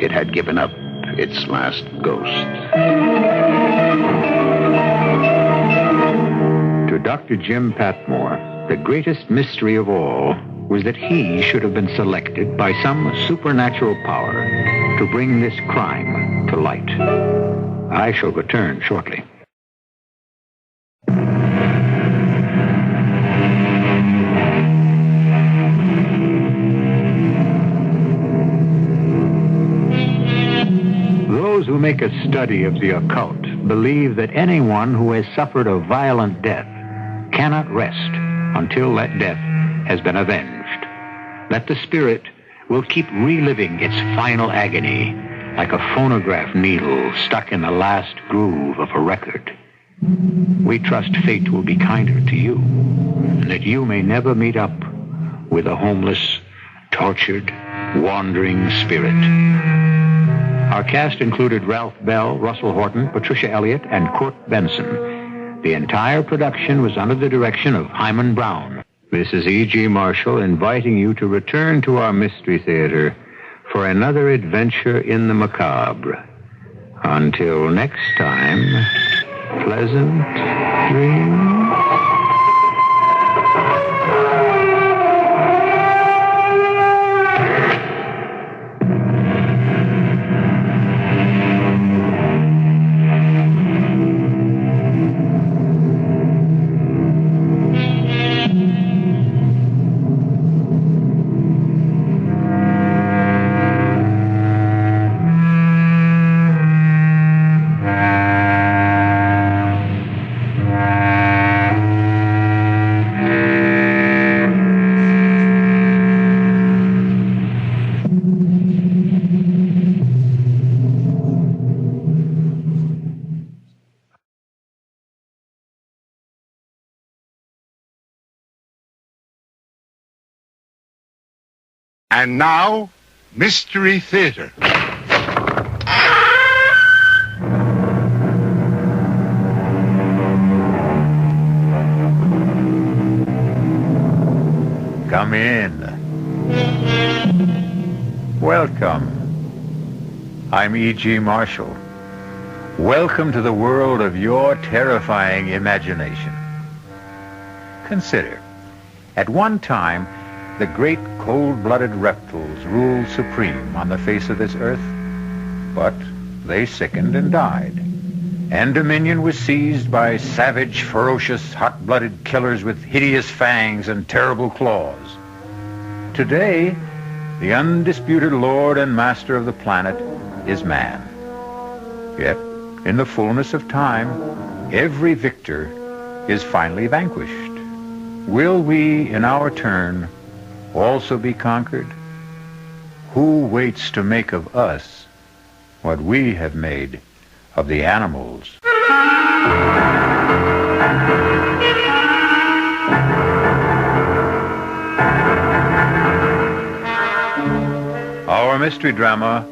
It had given up its last ghost. To Dr. Jim Patmore, the greatest mystery of all was that he should have been selected by some supernatural power to bring this crime to light. I shall return shortly. Those who make a study of the occult believe that anyone who has suffered a violent death cannot rest until that death has been avenged. That the spirit will keep reliving its final agony like a phonograph needle stuck in the last groove of a record. We trust fate will be kinder to you, and that you may never meet up with a homeless, tortured, wandering spirit. Our cast included Ralph Bell, Russell Horton, Patricia Elliott, and Kurt Benson. The entire production was under the direction of Hyman Brown. This is E.G. Marshall inviting you to return to our Mystery Theater for another adventure in the macabre. Until next time, pleasant dreams. And now, Mystery Theater. Come in. Welcome. I'm E.G. Marshall. Welcome to the world of your terrifying imagination. Consider, at one time, the great cold-blooded reptiles ruled supreme on the face of this earth, but they sickened and died, and dominion was seized by savage, ferocious, hot-blooded killers with hideous fangs and terrible claws. Today, the undisputed lord and master of the planet is man. Yet, in the fullness of time, every victor is finally vanquished. Will we, in our turn, also be conquered? Who waits to make of us what we have made of the animals? Our mystery drama,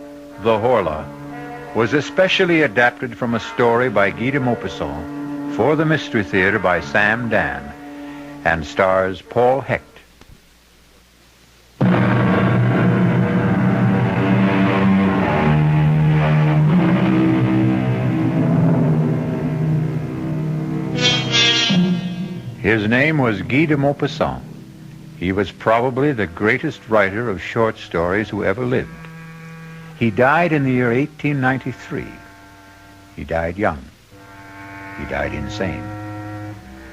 The Horla, was especially adapted from a story by Guy de Maupassant for the Mystery Theater by Sam Dan, and stars Paul Hecht. His name was Guy de Maupassant. He was probably the greatest writer of short stories who ever lived. He died in the year 1893. He died young. He died insane.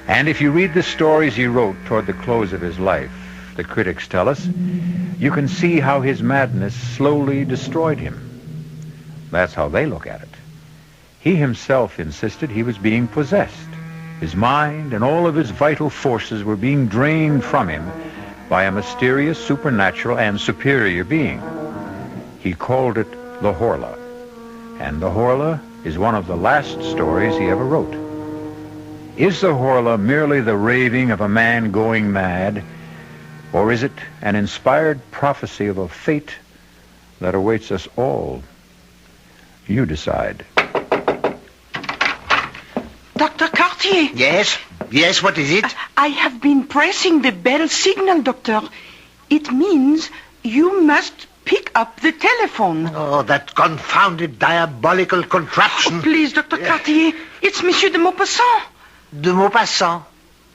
And if you read the stories he wrote toward the close of his life, the critics tell us, you can see how his madness slowly destroyed him. That's how they look at it. He himself insisted he was being possessed. His mind and all of his vital forces were being drained from him by a mysterious, supernatural, and superior being. He called it the Horla. And the Horla is one of the last stories he ever wrote. Is the Horla merely the raving of a man going mad, or is it an inspired prophecy of a fate that awaits us all? You decide. Dr. Cartier. Yes? Yes, what is it? I have been pressing the bell signal, Doctor. It means you must pick up the telephone. Oh, that confounded diabolical contraption. Oh, please, Dr. Cartier. It's Monsieur de Maupassant. De Maupassant?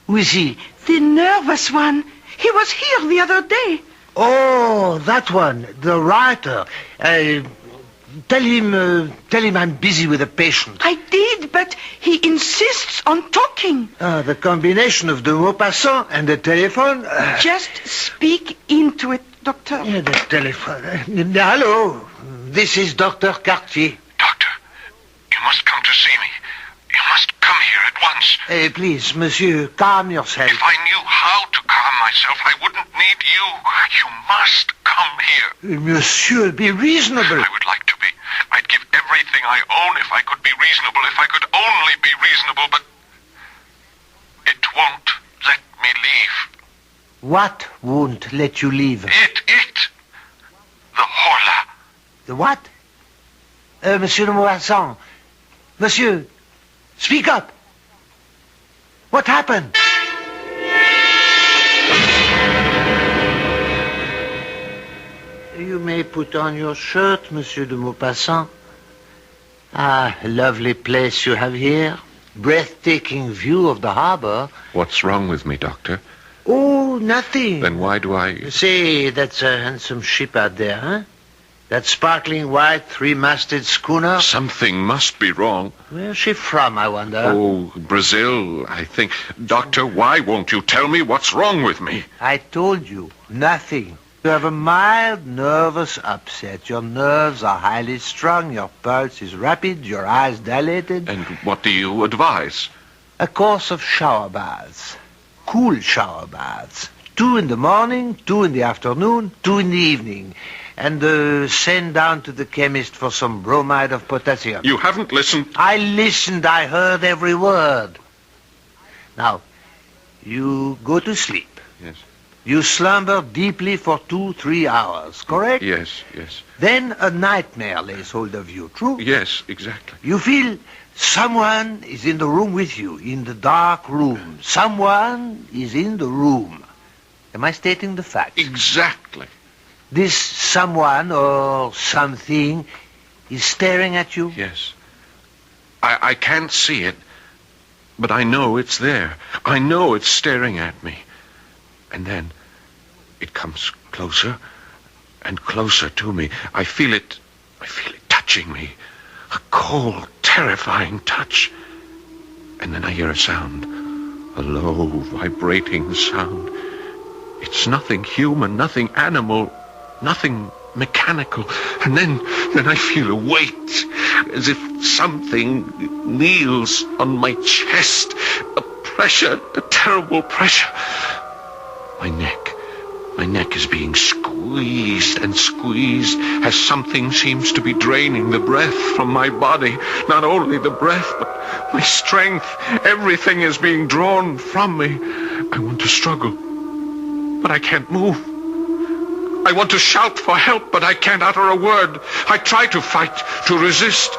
Who is he? The nervous one. He was here the other day. Oh, that one, the writer. Tell him I'm busy with a patient. I did, but he insists on talking. The combination of de Maupassant and the telephone. Just speak into it, Doctor. Yeah, the telephone. Hello, this is Dr. Cartier. Doctor, you must come to see me. You must come here at once. Please, monsieur, calm yourself. If I knew how to calm myself, I wouldn't need you. You must come here. Monsieur, be reasonable. I would like to be. I'd give everything I own if I could be reasonable, if I could only be reasonable, but it won't let me leave. What won't let you leave? It. The Horla. The what? Monsieur de Maupassant. Monsieur, speak up. What happened? You may put on your shirt, Monsieur de Maupassant. Ah, lovely place you have here. Breathtaking view of the harbor. What's wrong with me, Doctor? Oh, nothing. Then why do I... Say, that's a handsome ship out there, huh? That sparkling white three-masted schooner. Something must be wrong. Where's she from, I wonder? Oh, Brazil, I think. Doctor, why won't you tell me what's wrong with me? I told you, nothing. You have a mild nervous upset. Your nerves are highly strung, your pulse is rapid, your eyes dilated. And what do you advise? A course of shower baths. Cool shower baths. 2 in the morning, 2 in the afternoon, 2 in the evening. And send down to the chemist for some bromide of potassium. You haven't listened. I listened. I heard every word. Now, you go to sleep. Yes. You slumber deeply for 2-3 hours, correct? Yes. Then a nightmare lays hold of you, true? Yes, exactly. You feel someone is in the room with you, in the dark room. Someone is in the room. Am I stating the facts? Exactly. This someone or something is staring at you? Yes. I can't see it, but I know it's there. I know it's staring at me. And then it comes closer and closer to me. I feel it touching me. A cold, terrifying touch. And then I hear a sound. A low, vibrating sound. It's nothing human, nothing animal, nothing mechanical. And then I feel a weight, as if something kneels on my chest. A pressure, a terrible pressure. My neck is being squeezed and squeezed as something seems to be draining the breath from my body. Not only the breath, but my strength. Everything is being drawn from me. I want to struggle, but I can't move. I want to shout for help, but I can't utter a word. I try to fight, to resist,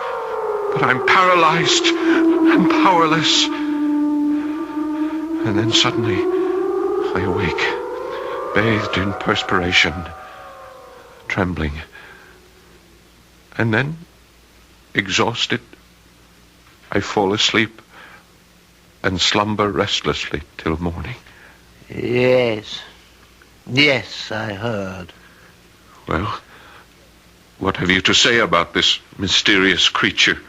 but I'm paralyzed and powerless. And then suddenly, I awake, bathed in perspiration, trembling. And then, exhausted, I fall asleep and slumber restlessly till morning. Yes, I heard. Well, what have you to say about this mysterious creature?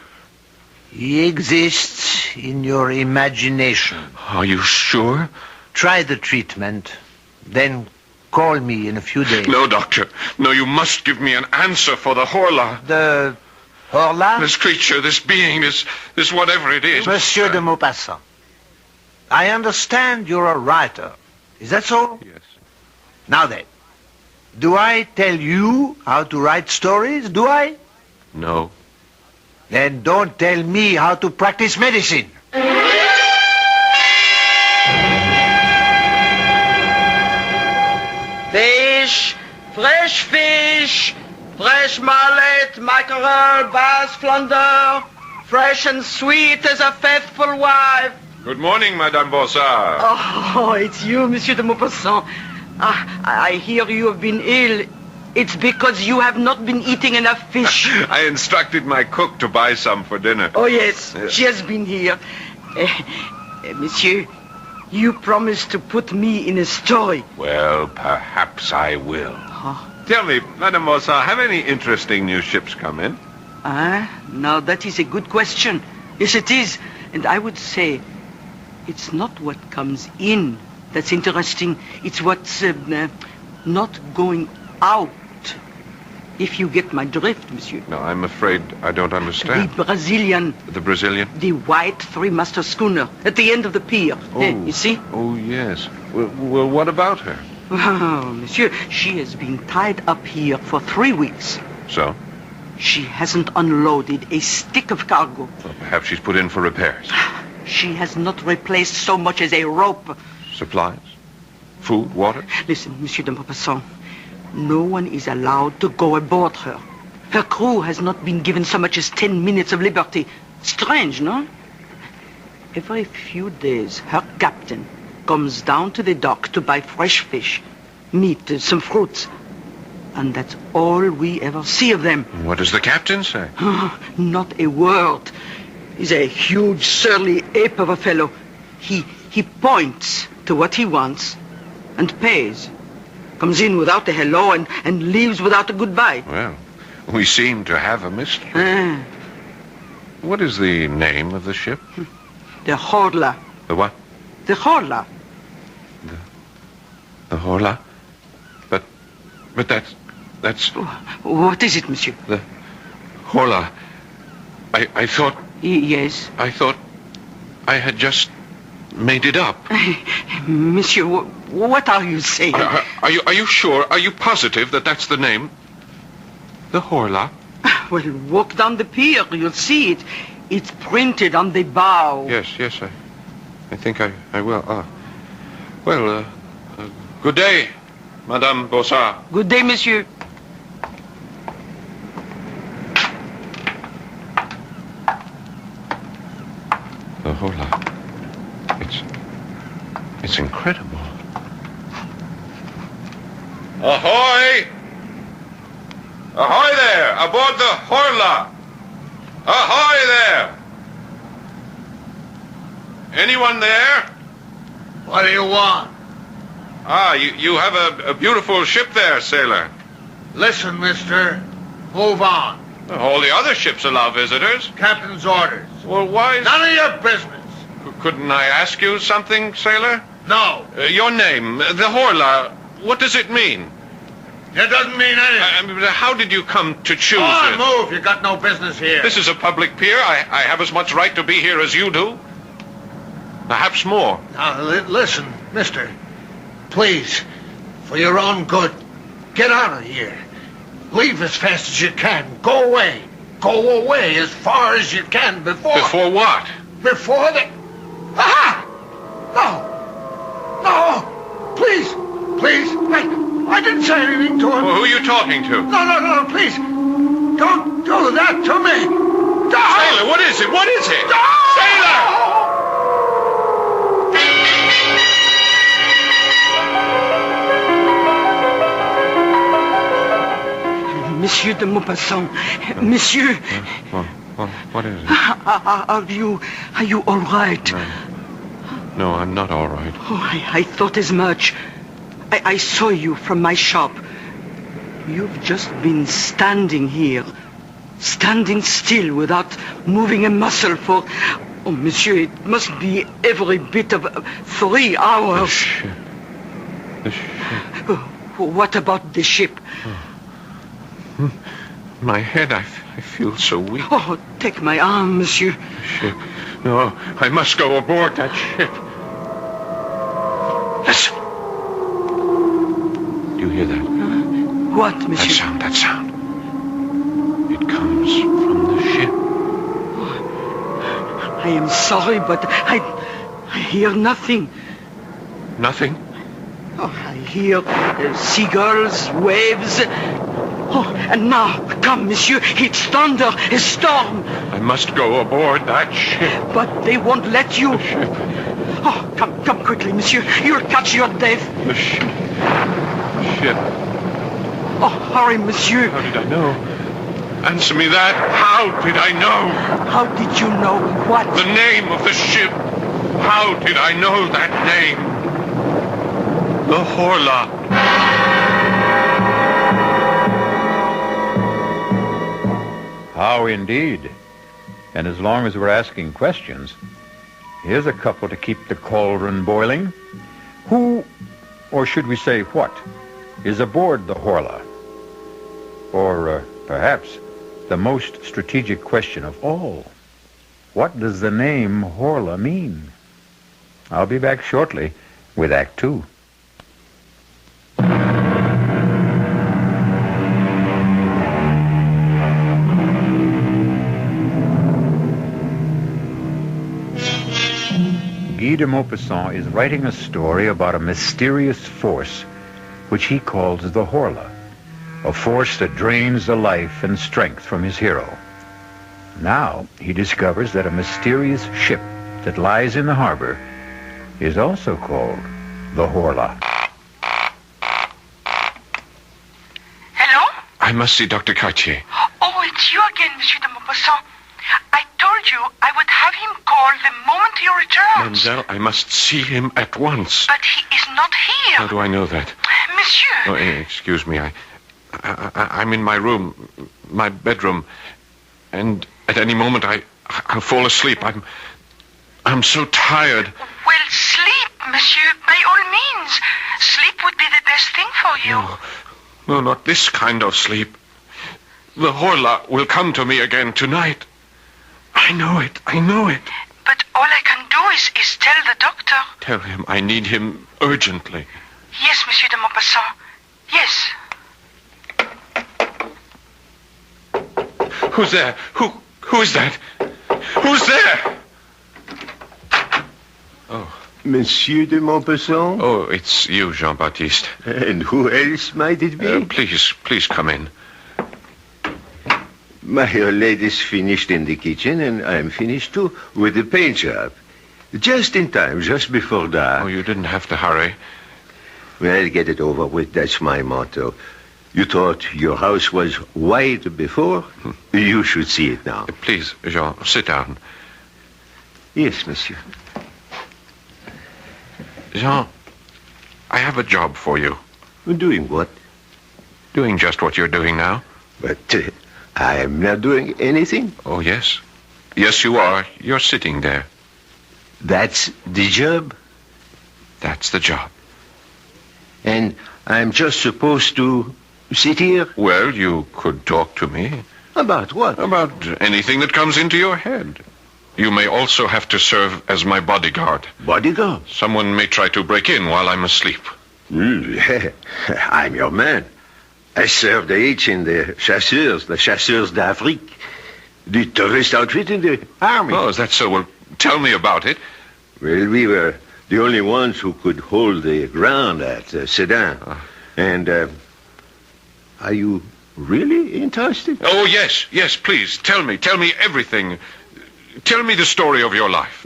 He exists in your imagination. Are you sure? Try the treatment, then call me in a few days. No, Doctor. No, you must give me an answer for the Horla. The Horla? This creature, this being, this whatever it is. Monsieur de Maupassant, I understand you're a writer. Is that so? Yes. Now then, do I tell you how to write stories, do I? No. Then don't tell me how to practice medicine. Fish, fresh fish, fresh mullet, mackerel, bass, flounder, fresh and sweet as a faithful wife. Good morning, Madame Bossard. Oh, it's you, Monsieur de Maupassant. I hear you have been ill. It's because you have not been eating enough fish. I instructed my cook to buy some for dinner. Oh, yes, she has been here. Monsieur, you promised to put me in a story. Well, perhaps I will. Huh? Tell me, Madame Bossard, have any interesting new ships come in? Now that is a good question. Yes, it is. And I would say it's not what comes in that's interesting. It's what's not going out. If you get my drift, monsieur. No, I'm afraid I don't understand. The Brazilian. The Brazilian? The white three-master schooner at the end of the pier. You see? Oh, yes. Well, what about her? Oh, monsieur, she has been tied up here for 3 weeks. So? She hasn't unloaded a stick of cargo. Well, perhaps she's put in for repairs. She has not replaced so much as a rope. Supplies? Food? Water? Listen, Monsieur de Maupassant. No one is allowed to go aboard her. Her crew has not been given so much as 10 minutes of liberty. Strange, no? Every few days, her captain comes down to the dock to buy fresh fish, meat, some fruits. And that's all we ever see of them. What does the captain say? Not a word. He's a huge, surly ape of a fellow. He points to what he wants and pays. Comes in without a hello and leaves without a goodbye. Well, we seem to have a mystery. What is the name of the ship? The Horla. The what? The Horla. The Horla? But that's... What is it, monsieur? The Horla. I thought... Yes? I thought I had just made it up. Monsieur, what are you saying? Are you sure? Are you positive that that's the name? The Horla? Well, walk down the pier. You'll see it. It's printed on the bow. Yes, I think I will. Good day, Madame Bossard. Good day, monsieur. The Horla. It's incredible. Ahoy! Ahoy there! Aboard the Horla! Ahoy there! Anyone there? What do you want? You have a beautiful ship there, sailor. Listen, mister. Move on. All the other ships allow visitors. Captain's orders. Well, why... None of your business. Couldn't I ask you something, sailor? No. Your name, the Horla, what does it mean? It doesn't mean anything. How did you come to choose Go on, it? move. You got no business here. This is a public pier. I have as much right to be here as you do. Perhaps more. Now, listen, mister. Please, for your own good, get out of here. Leave as fast as you can. Go away. Go away as far as you can before... Before what? Before the... Aha! No! Please! I didn't say anything to him. Well, who are you talking to? No, please. Don't do that to me. No! Sailor, what is it? What is it? No! Sailor! Monsieur de Maupassant. Monsieur. What is it? Are you all right? No, I'm not all right. Oh, I thought as much. I saw you from my shop. You've just been standing here. Standing still without moving a muscle for... Oh, monsieur, it must be every bit of 3 hours. The ship. What about the ship? My head, I I feel so weak. Oh, take my arm, monsieur. Ship. No, I must go aboard that ship. Listen. Do you hear that? What, monsieur? That sound. It comes from the ship. I am sorry, but I hear nothing. Nothing? Oh, I hear seagulls, waves. Oh, and now, come, monsieur, it's thunder, a storm. I must go aboard that ship. But they won't let you. The ship. Oh, come quickly, monsieur. You'll catch your death. The ship. Ship. Oh, hurry, monsieur. How did I know? Answer me that. How did I know? How did you know what? The name of the ship. How did I know that name? The Horla. How indeed. And as long as we're asking questions, here's a couple to keep the cauldron boiling. Who, or should we say what, is aboard the Horla? Or perhaps the most strategic question of all, what does the name Horla mean? I'll be back shortly with Act 2. Guy de Maupassant is writing a story about a mysterious force which he calls the Horla, a force that drains the life and strength from his hero. Now he discovers that a mysterious ship that lies in the harbor is also called the Horla. Hello? I must see Dr. Cartier. Oh, it's you again, Monsieur de Maupassant. I told you I would have him call the moment he returns. Mademoiselle, I must see him at once. But he is not here. How do I know that? Monsieur. Oh, excuse me. I'm in my room, my bedroom, and at any moment I'll fall asleep. I'm so tired. Well, sleep, Monsieur, by all means. Sleep would be the best thing for you. No, not this kind of sleep. The Horla will come to me again tonight. I know it. But all I can do is tell the doctor. Tell him I need him urgently. Yes, Monsieur de Maupassant. Yes. Who's there? Who is that? Who's there? Oh. Monsieur de Maupassant? Oh, it's you, Jean-Baptiste. And who else might it be? Please come in. My lady's finished in the kitchen, and I'm finished too with the paint job. Just in time, just before dark. Oh, you didn't have to hurry. Well, get it over with. That's my motto. You thought your house was white before? You should see it now. Please, Jean, sit down. Yes, monsieur. Jean, I have a job for you. Doing what? Doing just what you're doing now. But I am not doing anything. Oh, yes. Yes, you are. You're sitting there. That's the job? That's the job. And I'm just supposed to sit here? Well, you could talk to me. About what? About anything that comes into your head. You may also have to serve as my bodyguard. Bodyguard? Someone may try to break in while I'm asleep. I'm your man. I served each in the Chasseurs d'Afrique, the tourist outfit in the army. Oh, is that so? Well, tell me about it. Well, we were the only ones who could hold the ground at Sedan. And are you really interested? Oh, yes, please. Tell me everything. Tell me the story of your life.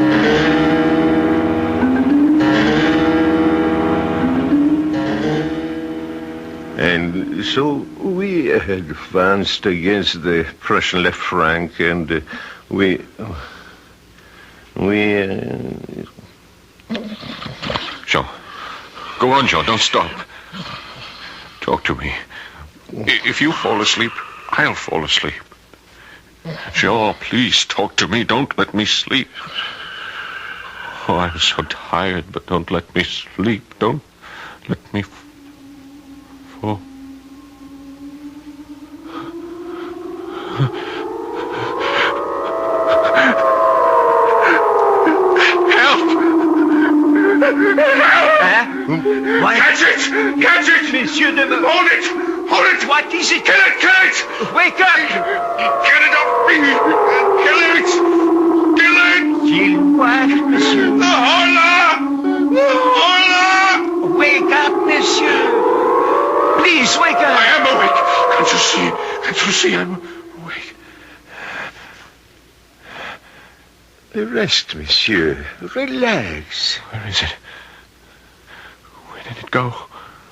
And so we advanced against the Prussian left flank, and we... Jean. Go on, Jean. Don't stop. Talk to me. If you fall asleep, I'll fall asleep. Jean, please talk to me. Don't let me sleep. Oh, I'm so tired, but don't let me sleep. Don't let me fall. What? Catch it! Catch it! Monsieur de... Hold it! Hold it! What is it? Kill it! Kill it! Wake up! Get it up! Kill it! Kill it! Kill what, monsieur? The Horla! The Horla! Wake up, monsieur! Please, wake up! I am awake. Can't you see? Can't you see I'm awake? Rest, monsieur. Relax. Where is it? Where did it go?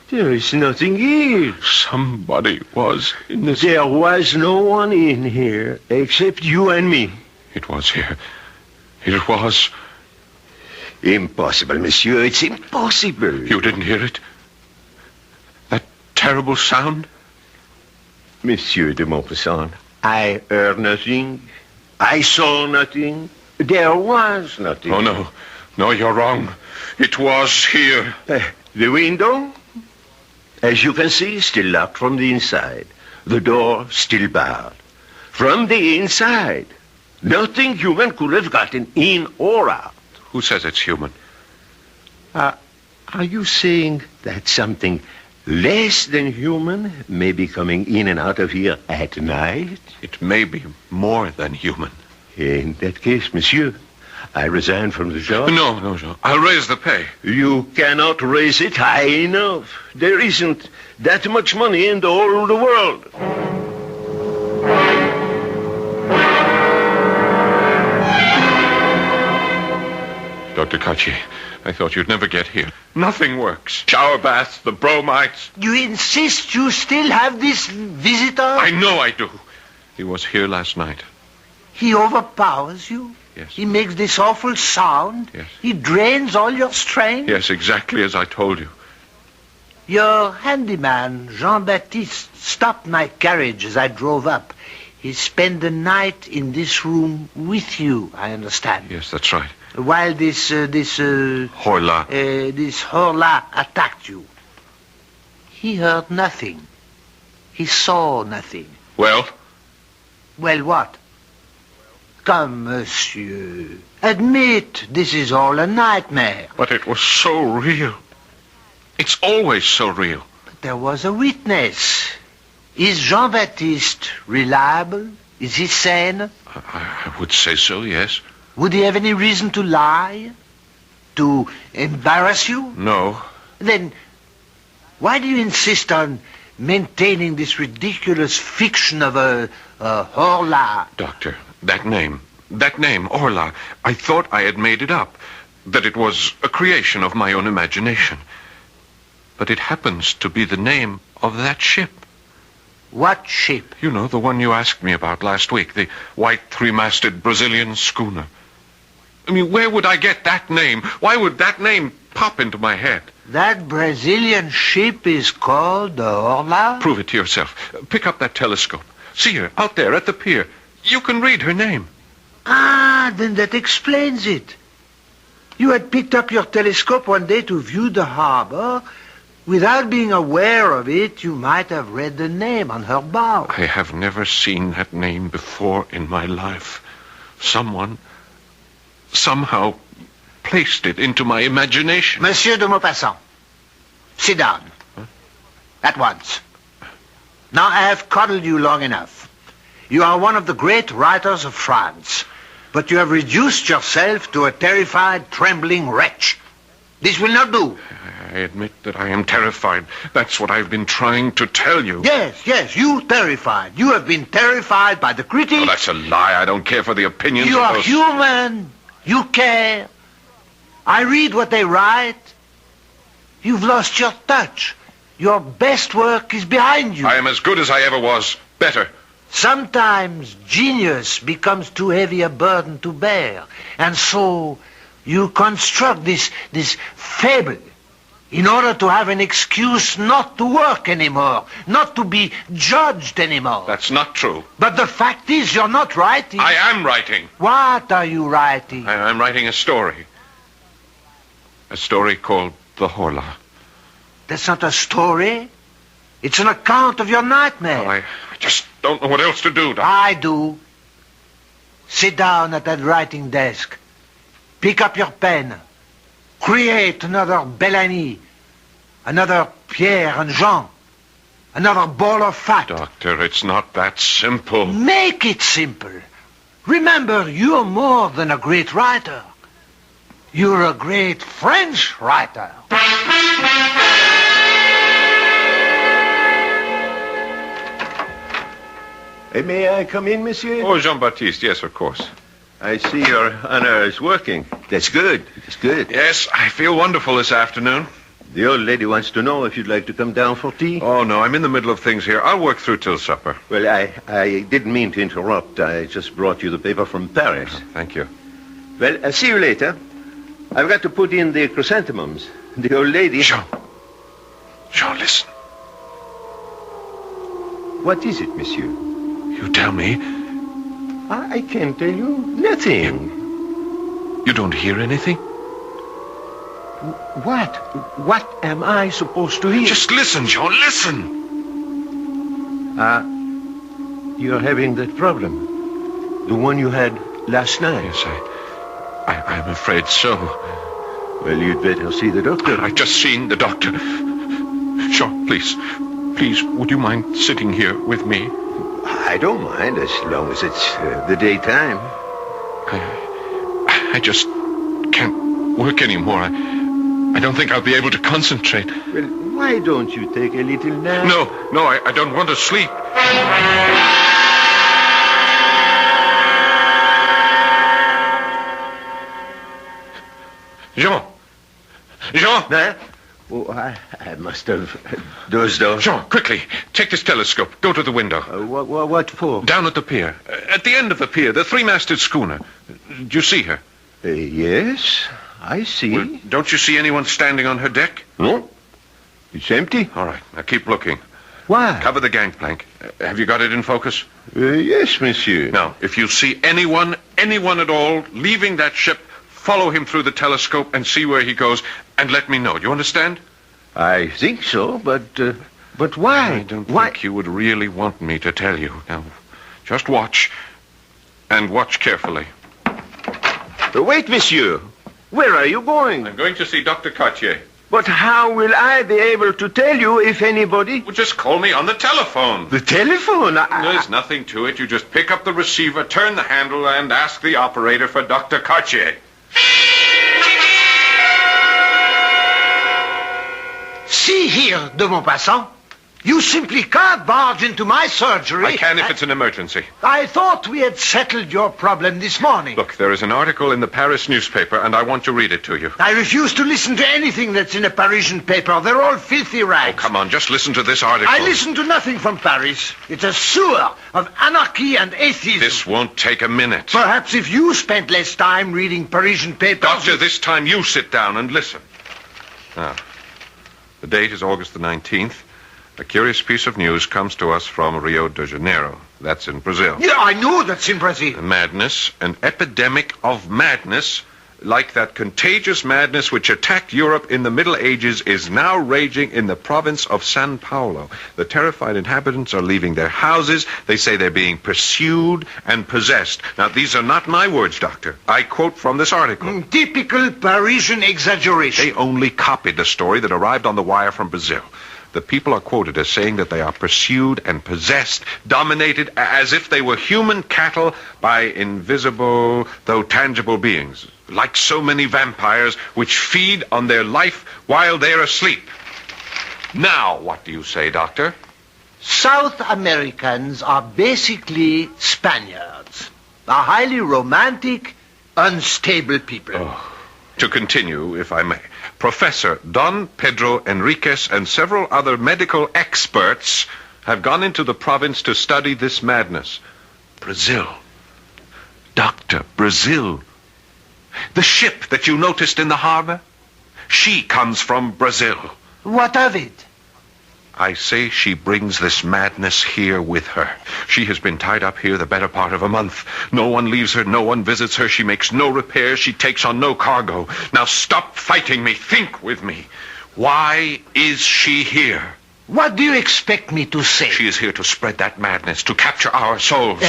There is nothing here. Somebody was in this... There was no one in here except you and me. It was here. It was. Impossible, monsieur. It's impossible. You didn't hear it? That terrible sound? Monsieur de Maupassant, I heard nothing. I saw nothing. There was nothing. Oh, no. No, you're wrong. It was here. The window? As you can see, still locked from the inside. The door still barred. From the inside. Nothing human could have gotten in or out. Who says it's human? Are you saying that something less than human may be coming in and out of here at night? It may be more than human. In that case, monsieur, I resign from the job. No, Jean. I'll raise the pay. You cannot raise it high enough. There isn't that much money in the whole of the world. Dr. Kachi, I thought you'd never get here. Nothing works. Shower baths, the bromides. You insist you still have this visitor? I know I do. He was here last night. He overpowers you? Yes. He makes this awful sound? Yes. He drains all your strength? Yes, exactly as I told you. Your handyman, Jean-Baptiste, stopped my carriage as I drove up. He spent the night in this room with you, I understand. Yes, that's right. While this Horla. This Horla attacked you. He heard nothing. He saw nothing. Well? Well, what? Come, monsieur. Admit this is all a nightmare. But it was so real. It's always so real. But there was a witness. Is Jean-Baptiste reliable? Is he sane? I would say so, yes. Would he have any reason to lie? To embarrass you? No. Then why do you insist on maintaining this ridiculous fiction of a Horla? Doctor, that name, Horla, I thought I had made it up, that it was a creation of my own imagination. But it happens to be the name of that ship. What ship? You know, the one you asked me about last week, the white three-masted Brazilian schooner. I mean, where would I get that name? Why would that name pop into my head? That Brazilian ship is called the Horla? Prove it to yourself. Pick up that telescope. See her out there at the pier. You can read her name. Ah, then that explains it. You had picked up your telescope one day to view the harbor. Without being aware of it, you might have read the name on her bow. I have never seen that name before in my life. Someone, somehow, placed it into my imagination. Monsieur de Maupassant, sit down. Huh? At once. Now I have coddled you long enough. You are one of the great writers of France, but you have reduced yourself to a terrified, trembling wretch. This will not do. I admit that I am terrified. That's what I've been trying to tell you. Yes, you terrified. You have been terrified by the critics. Oh, that's a lie. I don't care for the opinions You of are those... human. You care. I read what they write. You've lost your touch. Your best work is behind you. I am as good as I ever was. Better. Sometimes genius becomes too heavy a burden to bear. And so you construct this fable in order to have an excuse not to work anymore, not to be judged anymore. That's not true. But the fact is you're not writing. I am writing. What are you writing? I'm writing a story. A story called The Horla. That's not a story. It's an account of your nightmare. Well, I just don't know what else to do, Doctor. I do. Sit down at that writing desk. Pick up your pen. create another Bellamy, another Pierre and Jean, another ball of fat. Doctor, it's not that simple. Make it simple. Remember, you're more than a great writer. You're a great French writer. May I come in, monsieur? Oh, Jean-Baptiste, yes, of course. I see your honor is working. That's good. That's good. Yes, I feel wonderful this afternoon. The old lady wants to know if you'd like to come down for tea. Oh, no, I'm in the middle of things here. I'll work through till supper. Well, I didn't mean to interrupt. I just brought you the paper from Paris. Oh, thank you. Well, I'll see you later. I've got to put in the chrysanthemums. The old lady... Jean, listen. What is it, monsieur? You tell me. I can't tell you nothing. You don't hear anything? What? What am I supposed to hear? Just listen, Jean, listen. You're having that problem. The one you had last night. Yes, I'm afraid so. Well, you'd better see the doctor. I've just seen the doctor. Jean, please, would you mind sitting here with me? I don't mind, as long as it's the daytime. I just can't work anymore. I don't think I'll be able to concentrate. Well, why don't you take a little nap? No, I don't want to sleep. Jean! Huh? Oh, I must have dozed off. Jean, quickly, take this telescope. Go to the window. What for? Down at the pier. At the end of the pier, the three-masted schooner. Do you see her? Yes, I see. Well, don't you see anyone standing on her deck? No. It's empty. All right, now keep looking. Why? Cover the gangplank. Have you got it in focus? Yes, monsieur. Now, if you see anyone at all, leaving that ship, follow him through the telescope and see where he goes, and let me know. Do you understand? I think so, but why? I don't think you would really want me to tell you. Now, just watch, and watch carefully. Wait, monsieur. Where are you going? I'm going to see Dr. Cartier. But how will I be able to tell you if anybody... Well, just call me on the telephone. The telephone? There's nothing to it. You just pick up the receiver, turn the handle, and ask the operator for Dr. Cartier. See here, de Maupassant. You simply can't barge into my surgery. I can if it's an emergency. I thought we had settled your problem this morning. Look, there is an article in the Paris newspaper, and I want to read it to you. I refuse to listen to anything that's in a Parisian paper. They're all filthy rags. Oh, come on, just listen to this article. I listen to nothing from Paris. It's a sewer of anarchy and atheism. This won't take a minute. Perhaps if you spent less time reading Parisian papers... Doctor, this time you sit down and listen. Now, the date is August the 19th. A curious piece of news comes to us from Rio de Janeiro. That's in Brazil. Yeah, I know that's in Brazil. Madness, an epidemic of madness, like that contagious madness which attacked Europe in the Middle Ages, is now raging in the province of São Paulo. The terrified inhabitants are leaving their houses. They say they're being pursued and possessed. Now, these are not my words, Doctor. I quote from this article. Typical Parisian exaggeration. They only copied the story that arrived on the wire from Brazil. The people are quoted as saying that they are pursued and possessed, dominated as if they were human cattle by invisible, though tangible beings, like so many vampires which feed on their life while they're asleep. Now, what do you say, Doctor? South Americans are basically Spaniards. A highly romantic, unstable people. Oh. To continue, if I may, Professor Don Pedro Enriquez and several other medical experts have gone into the province to study this madness. Brazil. Doctor, Brazil. The ship that you noticed in the harbor, she comes from Brazil. What of it? I say she brings this madness here with her. She has been tied up here the better part of a month. No one leaves her, no one visits her. She makes no repairs, she takes on no cargo. Now stop fighting me. Think with me. Why is she here? What do you expect me to say? She is here to spread that madness, to capture our souls.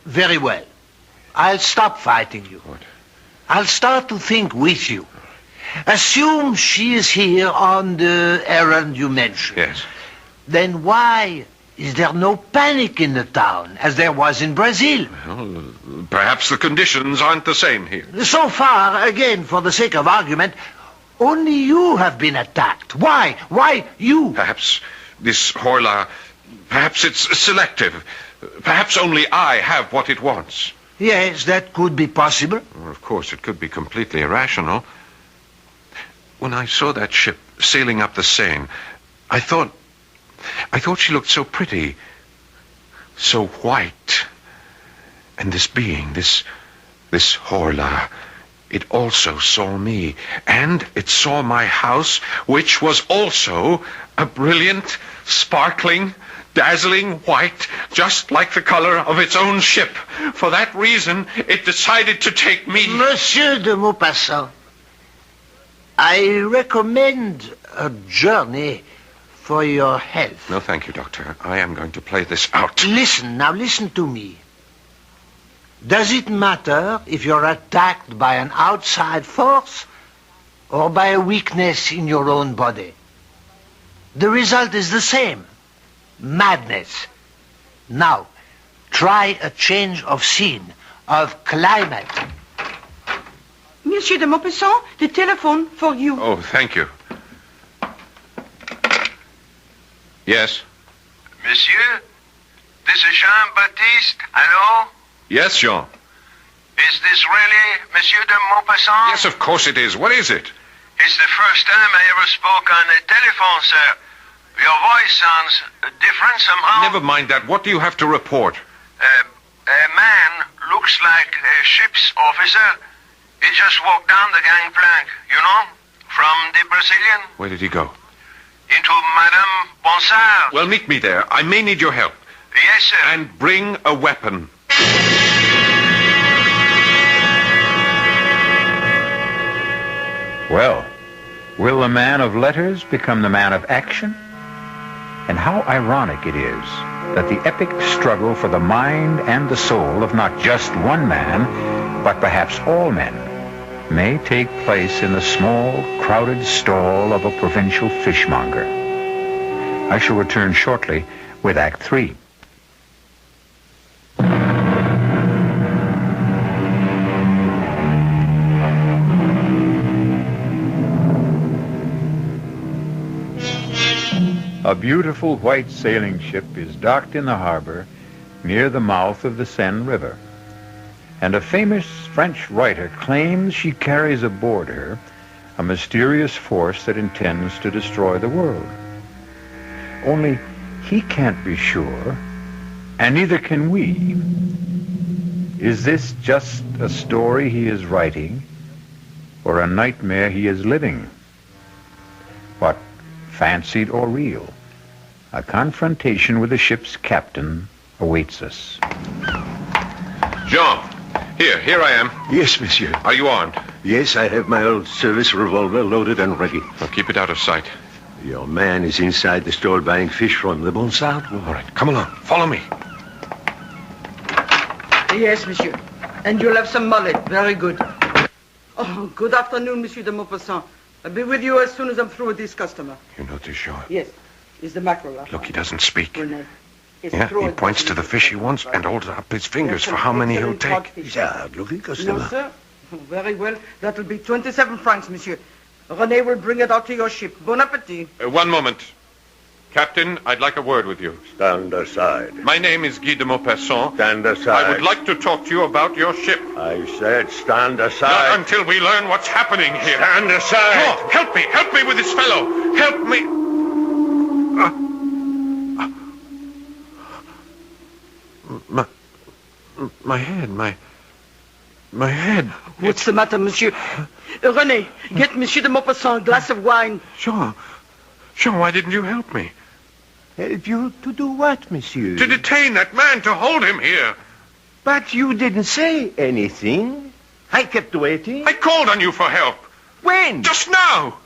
Very well. I'll stop fighting you. What? I'll start to think with you. Assume she is here on the errand you mentioned. Yes. Then why is there no panic in the town, as there was in Brazil? Well, perhaps the conditions aren't the same here. So far, again, for the sake of argument, only you have been attacked. Why? Why you? Perhaps this Horla, perhaps it's selective. Perhaps only I have what it wants. Yes, that could be possible. Well, of course, it could be completely irrational. When I saw that ship sailing up the Seine, I thought she looked so pretty, so white. And this being, this Horla, it also saw me, and it saw my house, which was also a brilliant, sparkling, dazzling white, just like the color of its own ship. For that reason, it decided to take me. Monsieur de Maupassant, I recommend a journey for your health. No, thank you, Doctor. I am going to play this out. Listen to me. Does it matter if you're attacked by an outside force or by a weakness in your own body? The result is the same. Madness. Now, try a change of scene, of climate. Monsieur de Maupassant, the telephone for you. Oh, thank you. Yes? Monsieur, this is Jean-Baptiste. Hello? Yes, Jean. Is this really Monsieur de Maupassant? Yes, of course it is. What is it? It's the first time I ever spoke on the telephone, sir. Your voice sounds different somehow. Never mind that. What do you have to report? A man looks like a ship's officer. He just walked down the gangplank, you know, from the Brazilian. Where did he go? Into Madame Bonsard. Well, meet me there. I may need your help. Yes, sir. And bring a weapon. Well, will the man of letters become the man of action? And how ironic it is that the epic struggle for the mind and the soul of not just one man, but perhaps all men, may take place in the small, crowded stall of a provincial fishmonger. I shall return shortly with Act 3. A beautiful white sailing ship is docked in the harbor near the mouth of the Seine River. And a famous French writer claims she carries aboard her a mysterious force that intends to destroy the world. Only he can't be sure, and neither can we. Is this just a story he is writing, or a nightmare he is living? What, fancied or real? A confrontation with the ship's captain awaits us. Jean, here I am. Yes, monsieur. Are you armed? Yes, I have my old service revolver loaded and ready. Well, keep it out of sight. Your man is inside the store buying fish from the Bonsard. All right, come along. Follow me. Yes, monsieur. And you'll have some mullet. Very good. Oh, good afternoon, Monsieur de Maupassant. I'll be with you as soon as I'm through with this customer. You notice, Jean? Yes. It's the mackerel. Look, he doesn't speak. Yes, Yeah, he points to the fish he wants and holds up his fingers for how many he'll take. He's a hard-looking customer. No, sir. Very well. That'll be 27 francs, monsieur. René will bring it out to your ship. Bon appetit. One moment. Captain, I'd like a word with you. Stand aside. My name is Guy de Maupassant. Stand aside. I would like to talk to you about your ship. I said stand aside. Not until we learn what's happening here. Stand aside. Oh, help me. Help me with this fellow. Help me. My head. What's the matter, monsieur? René, get Monsieur de Maupassant a glass of wine. Jean, why didn't you help me? Help you to do what, monsieur? To detain that man, to hold him here. But you didn't say anything. I kept waiting. I called on you for help. When? Just now.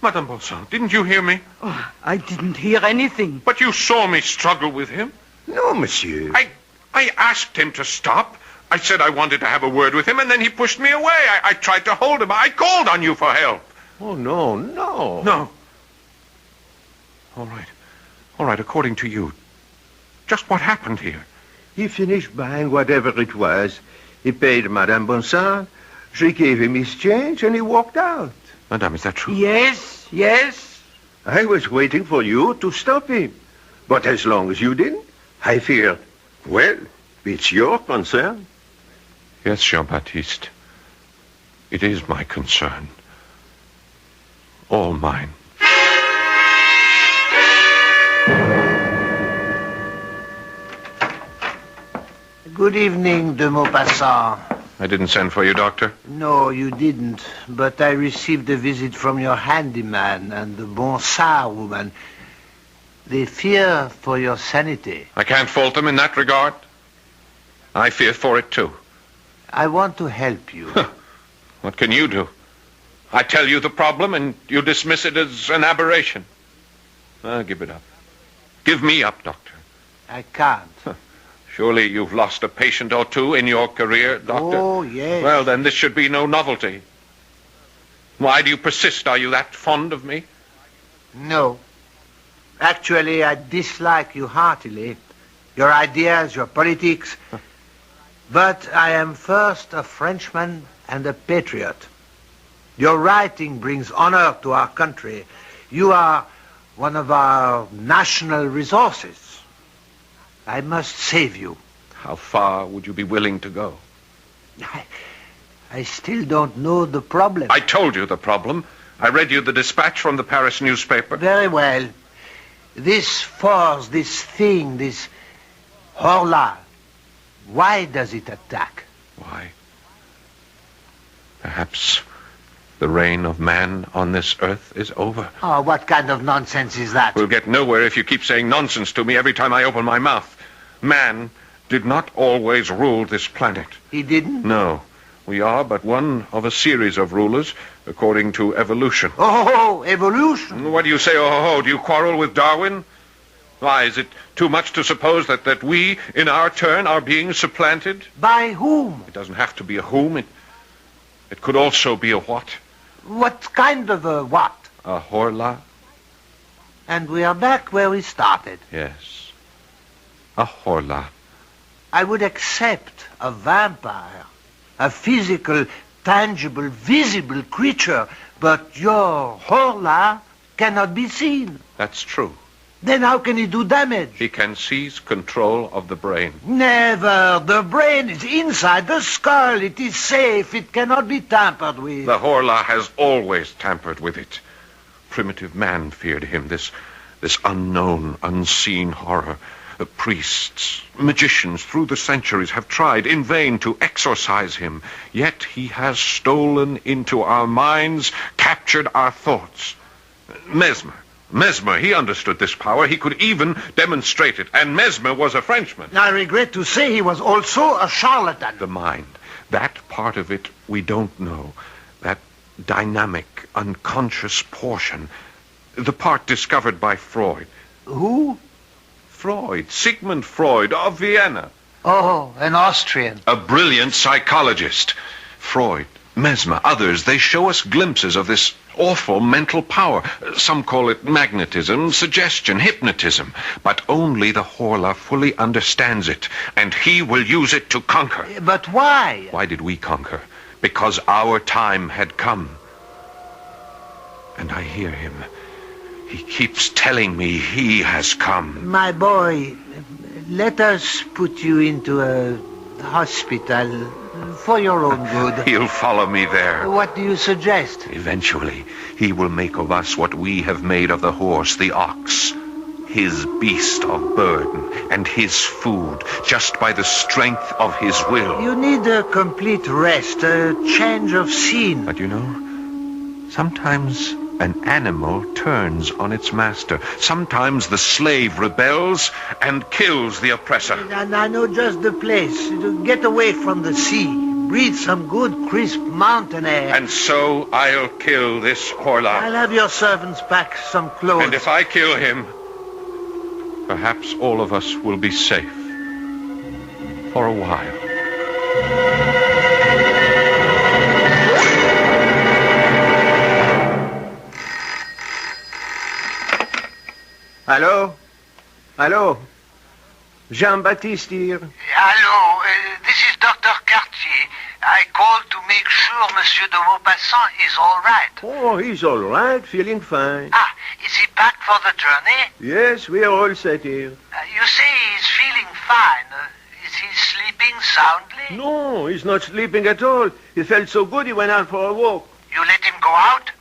Madame Bonsard, didn't you hear me? Oh, I didn't hear anything. But you saw me struggle with him. No, monsieur. I asked him to stop. I said I wanted to have a word with him, and then he pushed me away. I tried to hold him. I called on you for help. Oh, no, no. No. All right, according to you, just what happened here? He finished buying whatever it was. He paid Madame Bonsard. She gave him his change, and he walked out. Madame, is that true? Yes, yes. I was waiting for you to stop him. But as long as you didn't, I feared, well, it's your concern. Yes, Jean-Baptiste. It is my concern. All mine. Good evening, de Maupassant. I didn't send for you, Doctor. No, you didn't. But I received a visit from your handyman and the Bonsard woman. They fear for your sanity. I can't fault them in that regard. I fear for it, too. I want to help you. What can you do? I tell you the problem, and you dismiss it as an aberration. Give it up. Give me up, Doctor. I can't. Surely you've lost a patient or two in your career, Doctor? Oh, yes. Well, then this should be no novelty. Why do you persist? Are you that fond of me? No. Actually, I dislike you heartily. Your ideas, your politics. But I am first a Frenchman and a patriot. Your writing brings honor to our country. You are one of our national resources. I must save you. How far would you be willing to go? I still don't know the problem. I told you the problem. I read you the dispatch from the Paris newspaper. Very well. This force, this thing, this Horla, why does it attack? Why? Perhaps the reign of man on this earth is over. Oh, what kind of nonsense is that? We'll get nowhere if you keep saying nonsense to me every time I open my mouth. Man did not always rule this planet. He didn't? No. We are but one of a series of rulers, according to evolution. Oh, evolution? What do you say, oh? Do you quarrel with Darwin? Why, is it too much to suppose that we, in our turn, are being supplanted? By whom? It doesn't have to be a whom. It could also be a what. What kind of a what? A Horla. And we are back where we started. Yes. A Horla. I would accept a vampire, a physical, tangible, visible creature, but your Horla cannot be seen. That's true. Then how can he do damage? He can seize control of the brain. Never. The brain is inside the skull. It is safe. It cannot be tampered with. The Horla has always tampered with it. Primitive man feared him, this unknown, unseen horror. The priests, magicians through the centuries have tried in vain to exorcise him. Yet he has stolen into our minds, captured our thoughts. Mesmer, he understood this power. He could even demonstrate it. And Mesmer was a Frenchman. I regret to say he was also a charlatan. The mind, that part of it we don't know. That dynamic, unconscious portion. The part discovered by Freud. Who? Freud, Sigmund Freud of Vienna. Oh, an Austrian. A brilliant psychologist. Freud, Mesmer, others, they show us glimpses of this awful mental power. Some call it magnetism, suggestion, hypnotism. But only the Horla fully understands it, and he will use it to conquer. But why? Why did we conquer? Because our time had come. And I hear him. He keeps telling me he has come. My boy, let us put you into a hospital for your own good. He'll follow me there. What do you suggest? Eventually, he will make of us what we have made of the horse, the ox. His beast of burden and his food, just by the strength of his will. You need a complete rest, a change of scene. But you know, sometimes an animal turns on its master. Sometimes the slave rebels and kills the oppressor. And I know just the place. Get away from the sea. Breathe some good, crisp mountain air. And so I'll kill this Horla. I'll have your servants pack some clothes. And if I kill him, perhaps all of us will be safe. For a while. Hello? Hello? Jean-Baptiste here. Hello, this is Dr. Cartier. I called to make sure Monsieur de Maupassant is all right. Oh, he's all right, feeling fine. Ah, is he packed for the journey? Yes, we are all set here. You say he's feeling fine. Is he sleeping soundly? No, he's not sleeping at all. He felt so good he went out for a walk. You let him go out?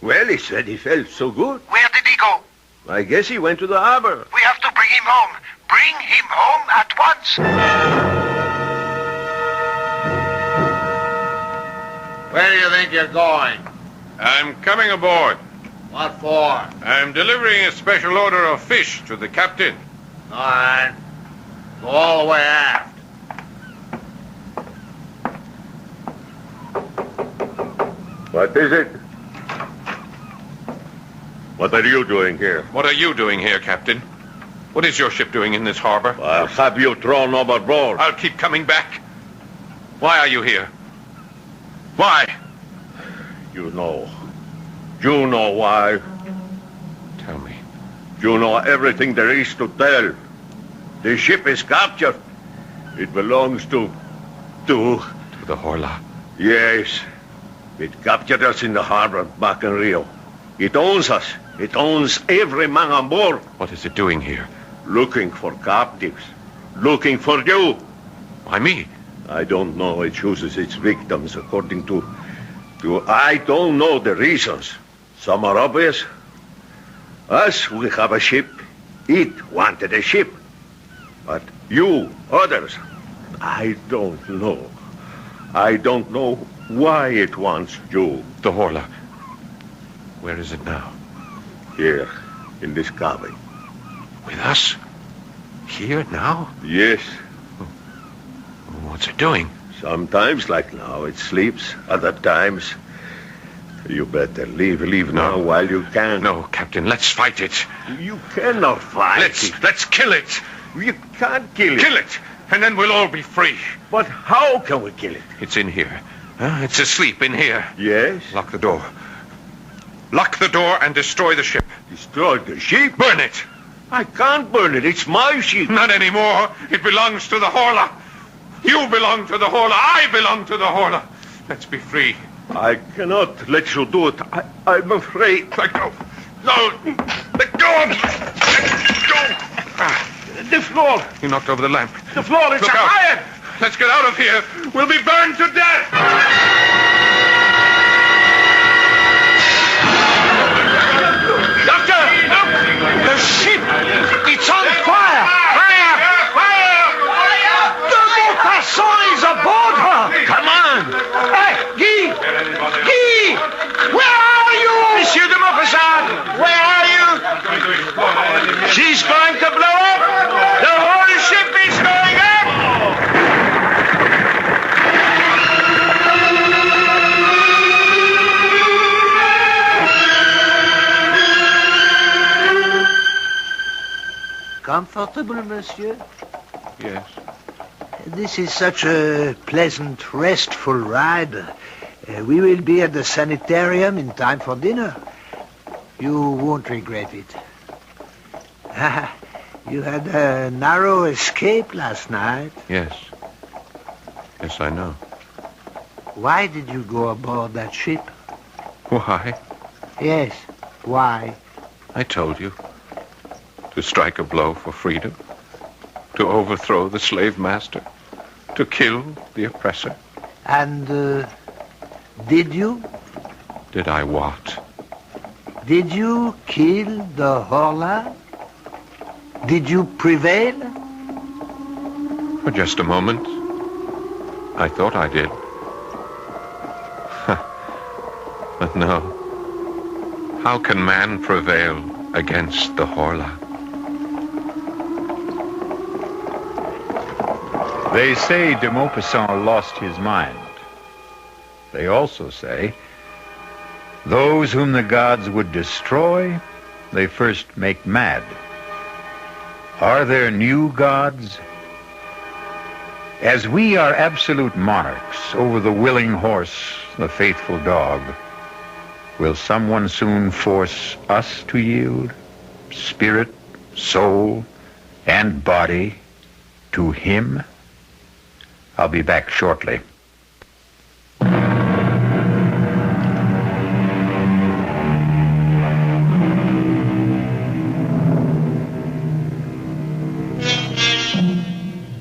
Well, he said he felt so good. Where did he go? I guess he went to the harbor. We have to bring him home. Bring him home at once. Where do you think you're going? I'm coming aboard. What for? I'm delivering a special order of fish to the captain. All right. Go all the way aft. What is it? What are you doing here? What are you doing here, Captain? What is your ship doing in this harbor? I'll have you thrown overboard. I'll keep coming back. Why are you here? Why? You know. You know why. Tell me. You know everything there is to tell. The ship is captured. It belongs to the Horla. Yes. It captured us in the harbor back in Rio. It owns us. It owns every man on board. What is it doing here? Looking for captives. Looking for you. Why me? I don't know. It chooses its victims according to... I don't know the reasons. Some are obvious. Us, we have a ship. It wanted a ship. But you, others, I don't know. I don't know why it wants you. The Horla. Where is it now? Here, in this cabin. With us? Here, now? Yes. What's it doing? Sometimes, like now, it sleeps. Other times... You better leave now while you can. No, Captain, let's fight it. You cannot fight it. Let's kill it. You can't kill it. Kill it, and then we'll all be free. But how can we kill it? It's in here. It's asleep in here. Yes? Lock the door. Lock the door and destroy the ship. Destroy the ship? Burn it. I can't burn it. It's my ship. Not anymore. It belongs to the Horla. You belong to the Horla. I belong to the Horla. Let's be free. I cannot let you do it. I'm afraid. Let go. No. Let go of me. Let go. The floor. You knocked over the lamp. The floor is iron. Let's get out of here. We'll be burned to death. Doctor! Look! The ship! It's on fire! Fire! Fire! The Maupassant is aboard her! Come on! Hey, Guy! Guy! Where are you? Monsieur de Maupassant! Where are you? She's going to blow up! The whole ship is going up! Comfortable, monsieur? Yes. This is such a pleasant, restful ride. We will be at the sanitarium in time for dinner. You won't regret it. You had a narrow escape last night. Yes. Yes, I know. Why did you go aboard that ship? Why? Yes, why? I told you. To strike a blow for freedom. To overthrow the slave master. To kill the oppressor. And, did you? Did I what? Did you kill the Horla? Did you prevail? For just a moment. I thought I did. But no. How can man prevail against the Horla? They say de Maupassant lost his mind. They also say, those whom the gods would destroy, they first make mad. Are there new gods? As we are absolute monarchs over the willing horse, the faithful dog, will someone soon force us to yield? spirit, soul, and body to him? I'll be back shortly.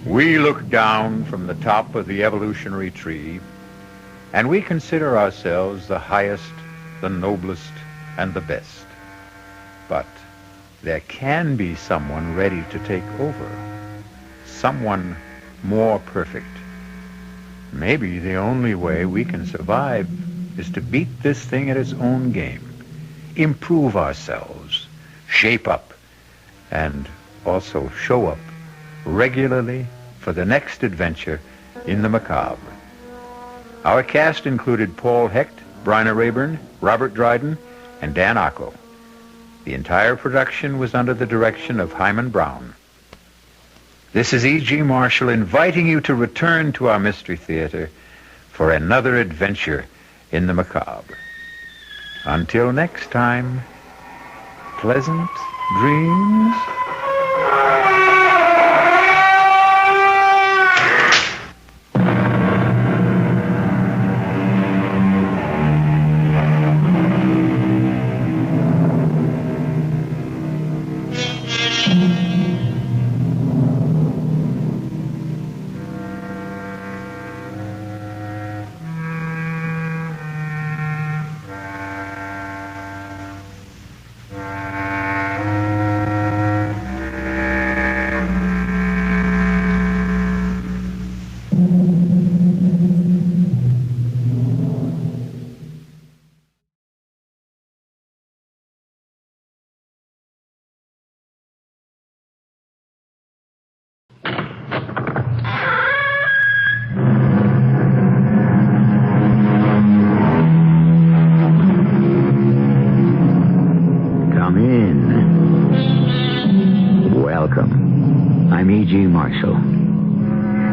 We look down from the top of the evolutionary tree, and we consider ourselves the highest, the noblest, and the best. But there can be someone ready to take over, someone more perfect. Maybe the only way we can survive is to beat this thing at its own game, improve ourselves, shape up, and also show up regularly for the next adventure in the macabre. Our cast included Paul Hecht, Bryna Rayburn, Robert Dryden, and Dan Acco. The entire production was under the direction of Hyman Brown. This is E.G. Marshall inviting you to return to our Mystery Theater for another adventure in the macabre. Until next time, pleasant dreams.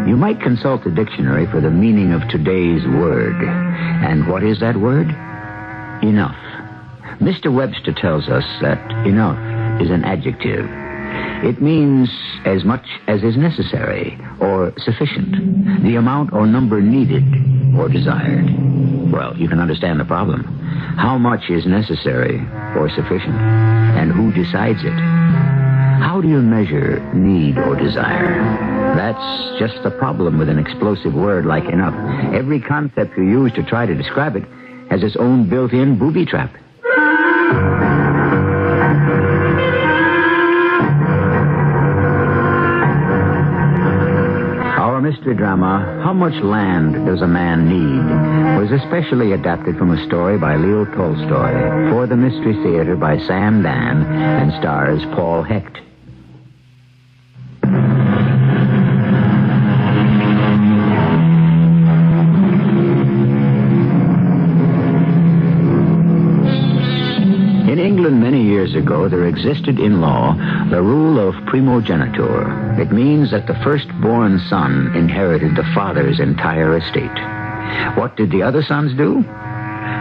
You might consult the dictionary for the meaning of today's word. And what is that word? Enough. Mr. Webster tells us that enough is an adjective. It means as much as is necessary or sufficient, the amount or number needed or desired. Well, you can understand the problem. How much is necessary or sufficient? And who decides it? How do you measure need or desire? That's just the problem with an explosive word like enough. Every concept you use to try to describe it has its own built-in booby trap. Our mystery drama, How Much Land Does a Man Need, was especially adapted from a story by Leo Tolstoy for the Mystery Theater by Sam Dan and stars Paul Hecht. Many years ago, there existed in law the rule of primogeniture. It means that the firstborn son inherited the father's entire estate. What did the other sons do?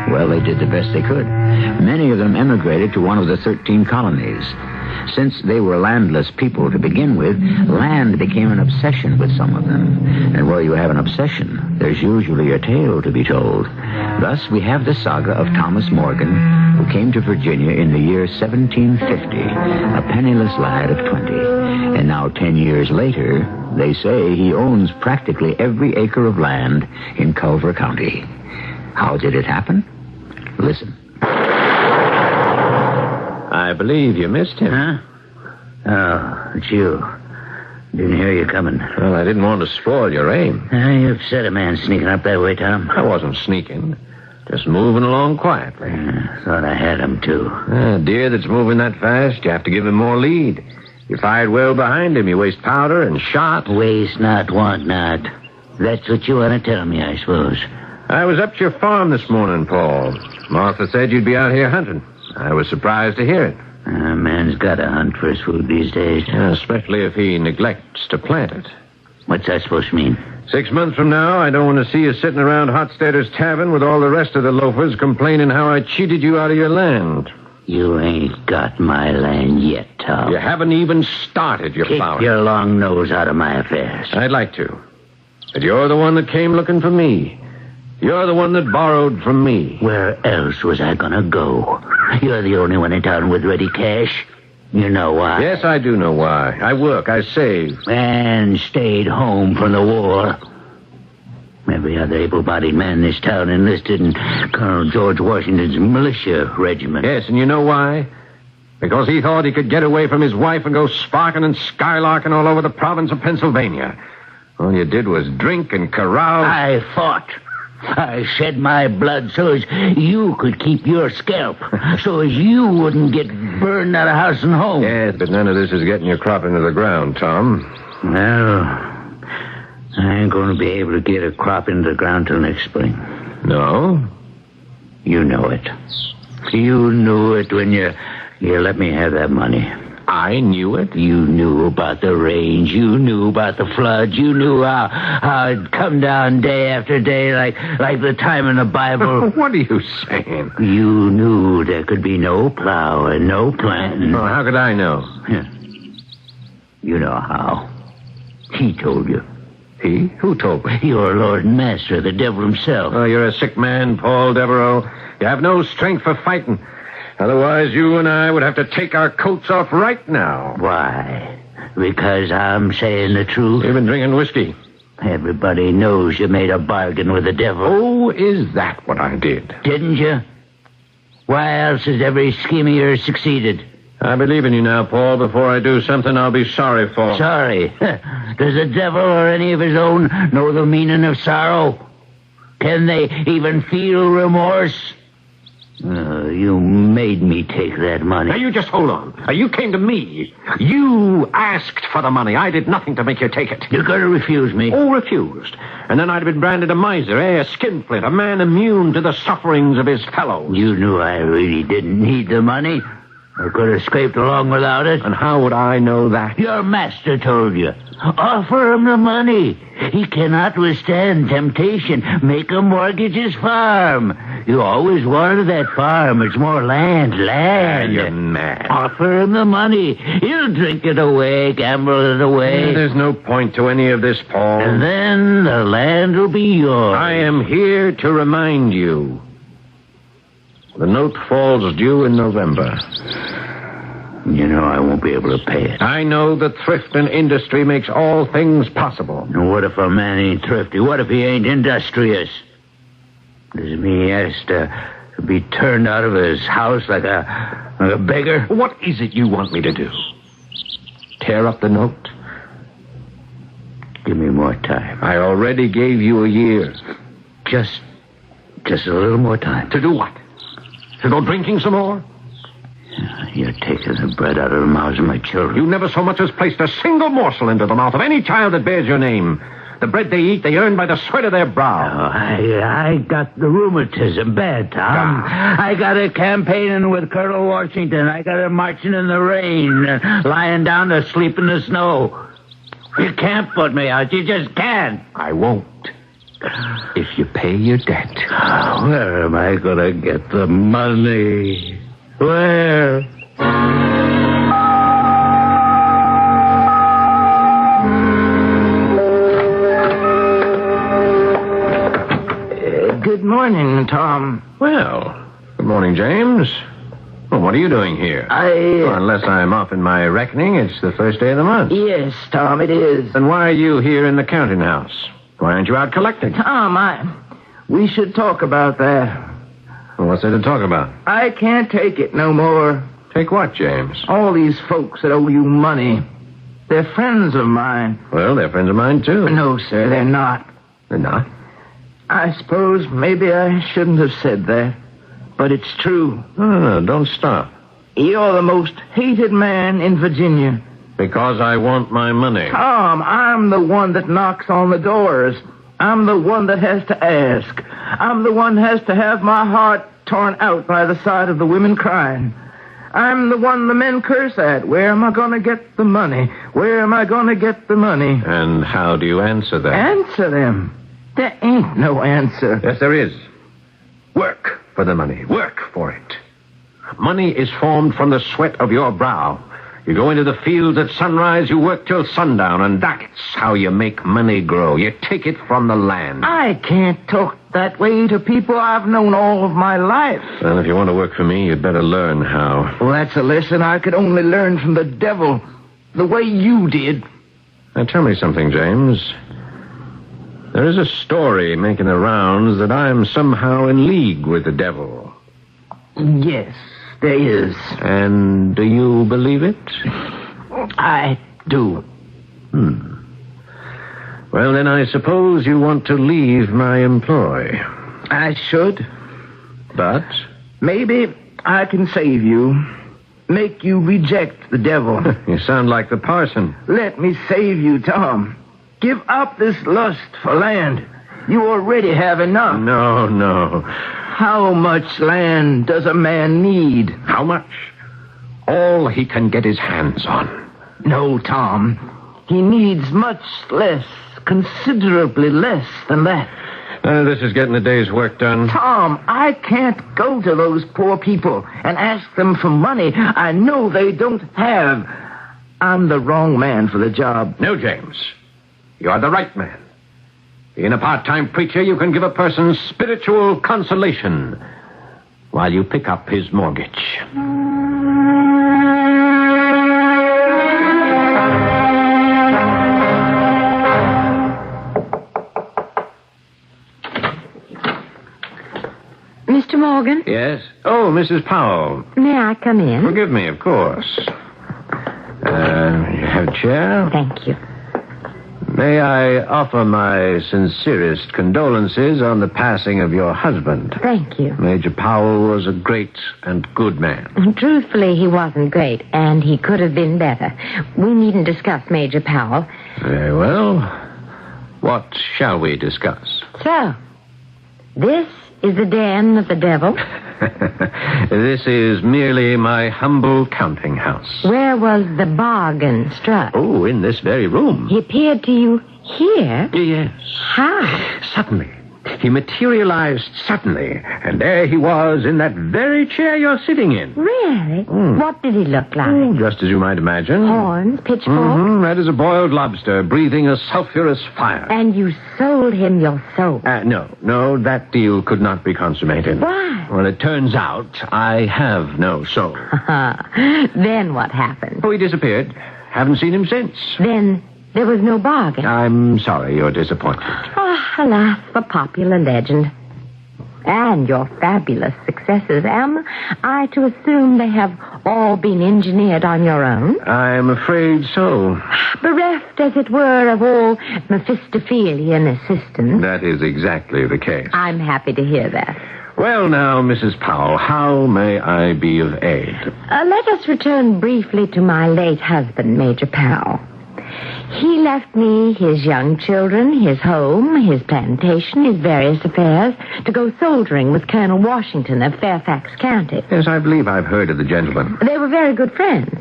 Well, they did the best they could. Many of them emigrated to one of the 13 colonies. Since they were landless people to begin with, land became an obsession with some of them. And where you have an obsession, there's usually a tale to be told. Thus, we have the saga of Thomas Morgan, who came to Virginia in the year 1750, a penniless lad of 20. And now, 10 years later, they say he owns practically every acre of land in Culver County. How did it happen? Listen. I believe you missed him. Huh? Oh, it's you. Didn't hear you coming. Well, I didn't want to spoil your aim. You upset a man sneaking up that way, Tom. I wasn't sneaking. Just moving along quietly. Thought I had him, too. A deer that's moving that fast, you have to give him more lead. You fired well behind him. You waste powder and shot. Waste not, want not. That's what you want to tell me, I suppose. I was up to your farm this morning, Paul. Martha said you'd be out here hunting. I was surprised to hear it. A man's got to hunt for his food these days. Yeah, especially if he neglects to plant it. What's that supposed to mean? 6 months from now, I don't want to see you sitting around Hotstadter's Tavern with all the rest of the loafers complaining how I cheated you out of your land. You ain't got my land yet, Tom. You haven't even started your flowering. Keep your long nose out of my affairs. I'd like to. But you're the one that came looking for me. You're the one that borrowed from me. Where else was I gonna go? You're the only one in town with ready cash. You know why? Yes, I do know why. I work, I save. And stayed home from the war. Every other able-bodied man in this town enlisted in Colonel George Washington's militia regiment. Yes, and you know why? Because he thought he could get away from his wife and go sparking and skylarking all over the province of Pennsylvania. All you did was drink and carouse. I fought. I shed my blood so as you could keep your scalp. So as you wouldn't get burned out of house and home. Yes, but none of this is getting your crop into the ground, Tom. Well, I ain't going to be able to get a crop into the ground till next spring. No? You know it. You knew it when you let me have that money. I knew it? You knew about the rains. You knew about the floods. You knew how it'd come down day after day like the time in the Bible. What are you saying? You knew there could be no plow and no planting. Oh, how could I know? You know how. He told you. He? Who told me? Your Lord and Master, the devil himself. Oh, you're a sick man, Paul Devereaux. You have no strength for fighting. Otherwise, you and I would have to take our coats off right now. Why? Because I'm saying the truth? You've been drinking whiskey. Everybody knows you made a bargain with the devil. Oh, is that what I did? Didn't you? Why else has every scheme of yours succeeded? I believe in you now, Paul. Before I do something I'll be sorry for. Sorry? Does the devil or any of his own know the meaning of sorrow? Can they even feel remorse? You made me take that money. Now, you just hold on. You came to me. You asked for the money. I did nothing to make you take it. You're going to refuse me? Oh, refused. And then I'd have been branded a miser, a skinflint, a man immune to the sufferings of his fellows. You knew I really didn't need the money. I could have scraped along without it. And how would I know that? Your master told you. Offer him the money. He cannot withstand temptation. Make him mortgage his farm. You always wanted that farm. It's more land. You're mad. Offer him the money. He'll drink it away, gamble it away. There's no point to any of this, Paul. And then the land will be yours. I am here to remind you. The note falls due in November. You know I won't be able to pay it. I know that thrift and industry makes all things possible. And what if a man ain't thrifty? What if he ain't industrious? Does it mean he has to be turned out of his house like a beggar? What is it you want me to do? Tear up the note? Give me more time. I already gave you a year. Just a little more time. To do what? To go drinking some more? You're taking the bread out of the mouths of my children. You never so much as placed a single morsel into the mouth of any child that bears your name. The bread they eat, they earn by the sweat of their brow. Oh, I got the rheumatism bad, Tom. I got it campaigning with Colonel Washington. I got it marching in the rain, lying down to sleep in the snow. You can't put me out. You just can't. I won't. If you pay your debt. Where am I going to get the money? Where? Good morning, Tom. Well, good morning, James. Well, what are you doing here? Unless I'm off in my reckoning, it's the first day of the month. Yes, Tom, it is. Then why are you here in the counting house? Why aren't you out collecting? Tom, we should talk about that. Well, what's there to talk about? I can't take it no more. Take what, James? All these folks that owe you money. They're friends of mine. Well, they're friends of mine, too. No, sir, they're not. They're not? I suppose maybe I shouldn't have said that, but it's true. No, don't stop. You're the most hated man in Virginia. Because I want my money. Tom, I'm the one that knocks on the doors. I'm the one that has to ask. I'm the one that has to have my heart torn out by the sight of the women crying. I'm the one the men curse at. Where am I going to get the money? Where am I going to get the money? And how do you answer that? Answer them? There ain't no answer. Yes, there is. Work for the money. Work for it. Money is formed from the sweat of your brow. You go into the fields at sunrise, you work till sundown, and that's how you make money grow. You take it from the land. I can't talk that way to people I've known all of my life. Well, if you want to work for me, you'd better learn how. Well, that's a lesson I could only learn from the devil, the way you did. Now, tell me something, James. There is a story making the rounds that I'm somehow in league with the devil. Yes, there is. And do you believe it? I do. Well, then I suppose you want to leave my employ. I should. But? Maybe I can save you. Make you reject the devil. You sound like the parson. Let me save you, Tom. Give up this lust for land. You already have enough. No. How much land does a man need? How much? All he can get his hands on. No, Tom. He needs much less, considerably less than that. This is getting the day's work done. Tom, I can't go to those poor people and ask them for money I know they don't have. I'm the wrong man for the job. No, James. You are the right man. Being a part-time preacher, you can give a person spiritual consolation while you pick up his mortgage. Mr. Morgan? Yes? Oh, Mrs. Powell. May I come in? Forgive me, of course. You have a chair? Thank you. May I offer my sincerest condolences on the passing of your husband. Thank you. Major Powell was a great and good man. Truthfully, he wasn't great, and he could have been better. We needn't discuss Major Powell. Very well. What shall we discuss? So, this is the den of the devil? This is merely my humble counting house. Where was the bargain struck? Oh, in this very room. He appeared to you here? Yes. How? Suddenly. He materialized suddenly, and there he was in that very chair you're sitting in. Really? What did he look like? Oh, just as you might imagine. Horns, pitchfork? Red as a boiled lobster, breathing a sulphurous fire. And you sold him your soul? No, that deal could not be consummated. Why? Well, it turns out I have no soul. Then what happened? Oh, he disappeared. Haven't seen him since. Then there was no bargain? I'm sorry you're disappointed. Oh, alas, for popular legend. And your fabulous successes. Am I to assume they have all been engineered on your own? I'm afraid so. Bereft, as it were, of all Mephistophelian assistance. That is exactly the case. I'm happy to hear that. Well, now, Mrs. Powell, how may I be of aid? Let us return briefly to my late husband, Major Powell. He left me his young children, his home, his plantation, his various affairs, to go soldiering with Colonel Washington of Fairfax County. Yes, I believe I've heard of the gentleman. They were very good friends.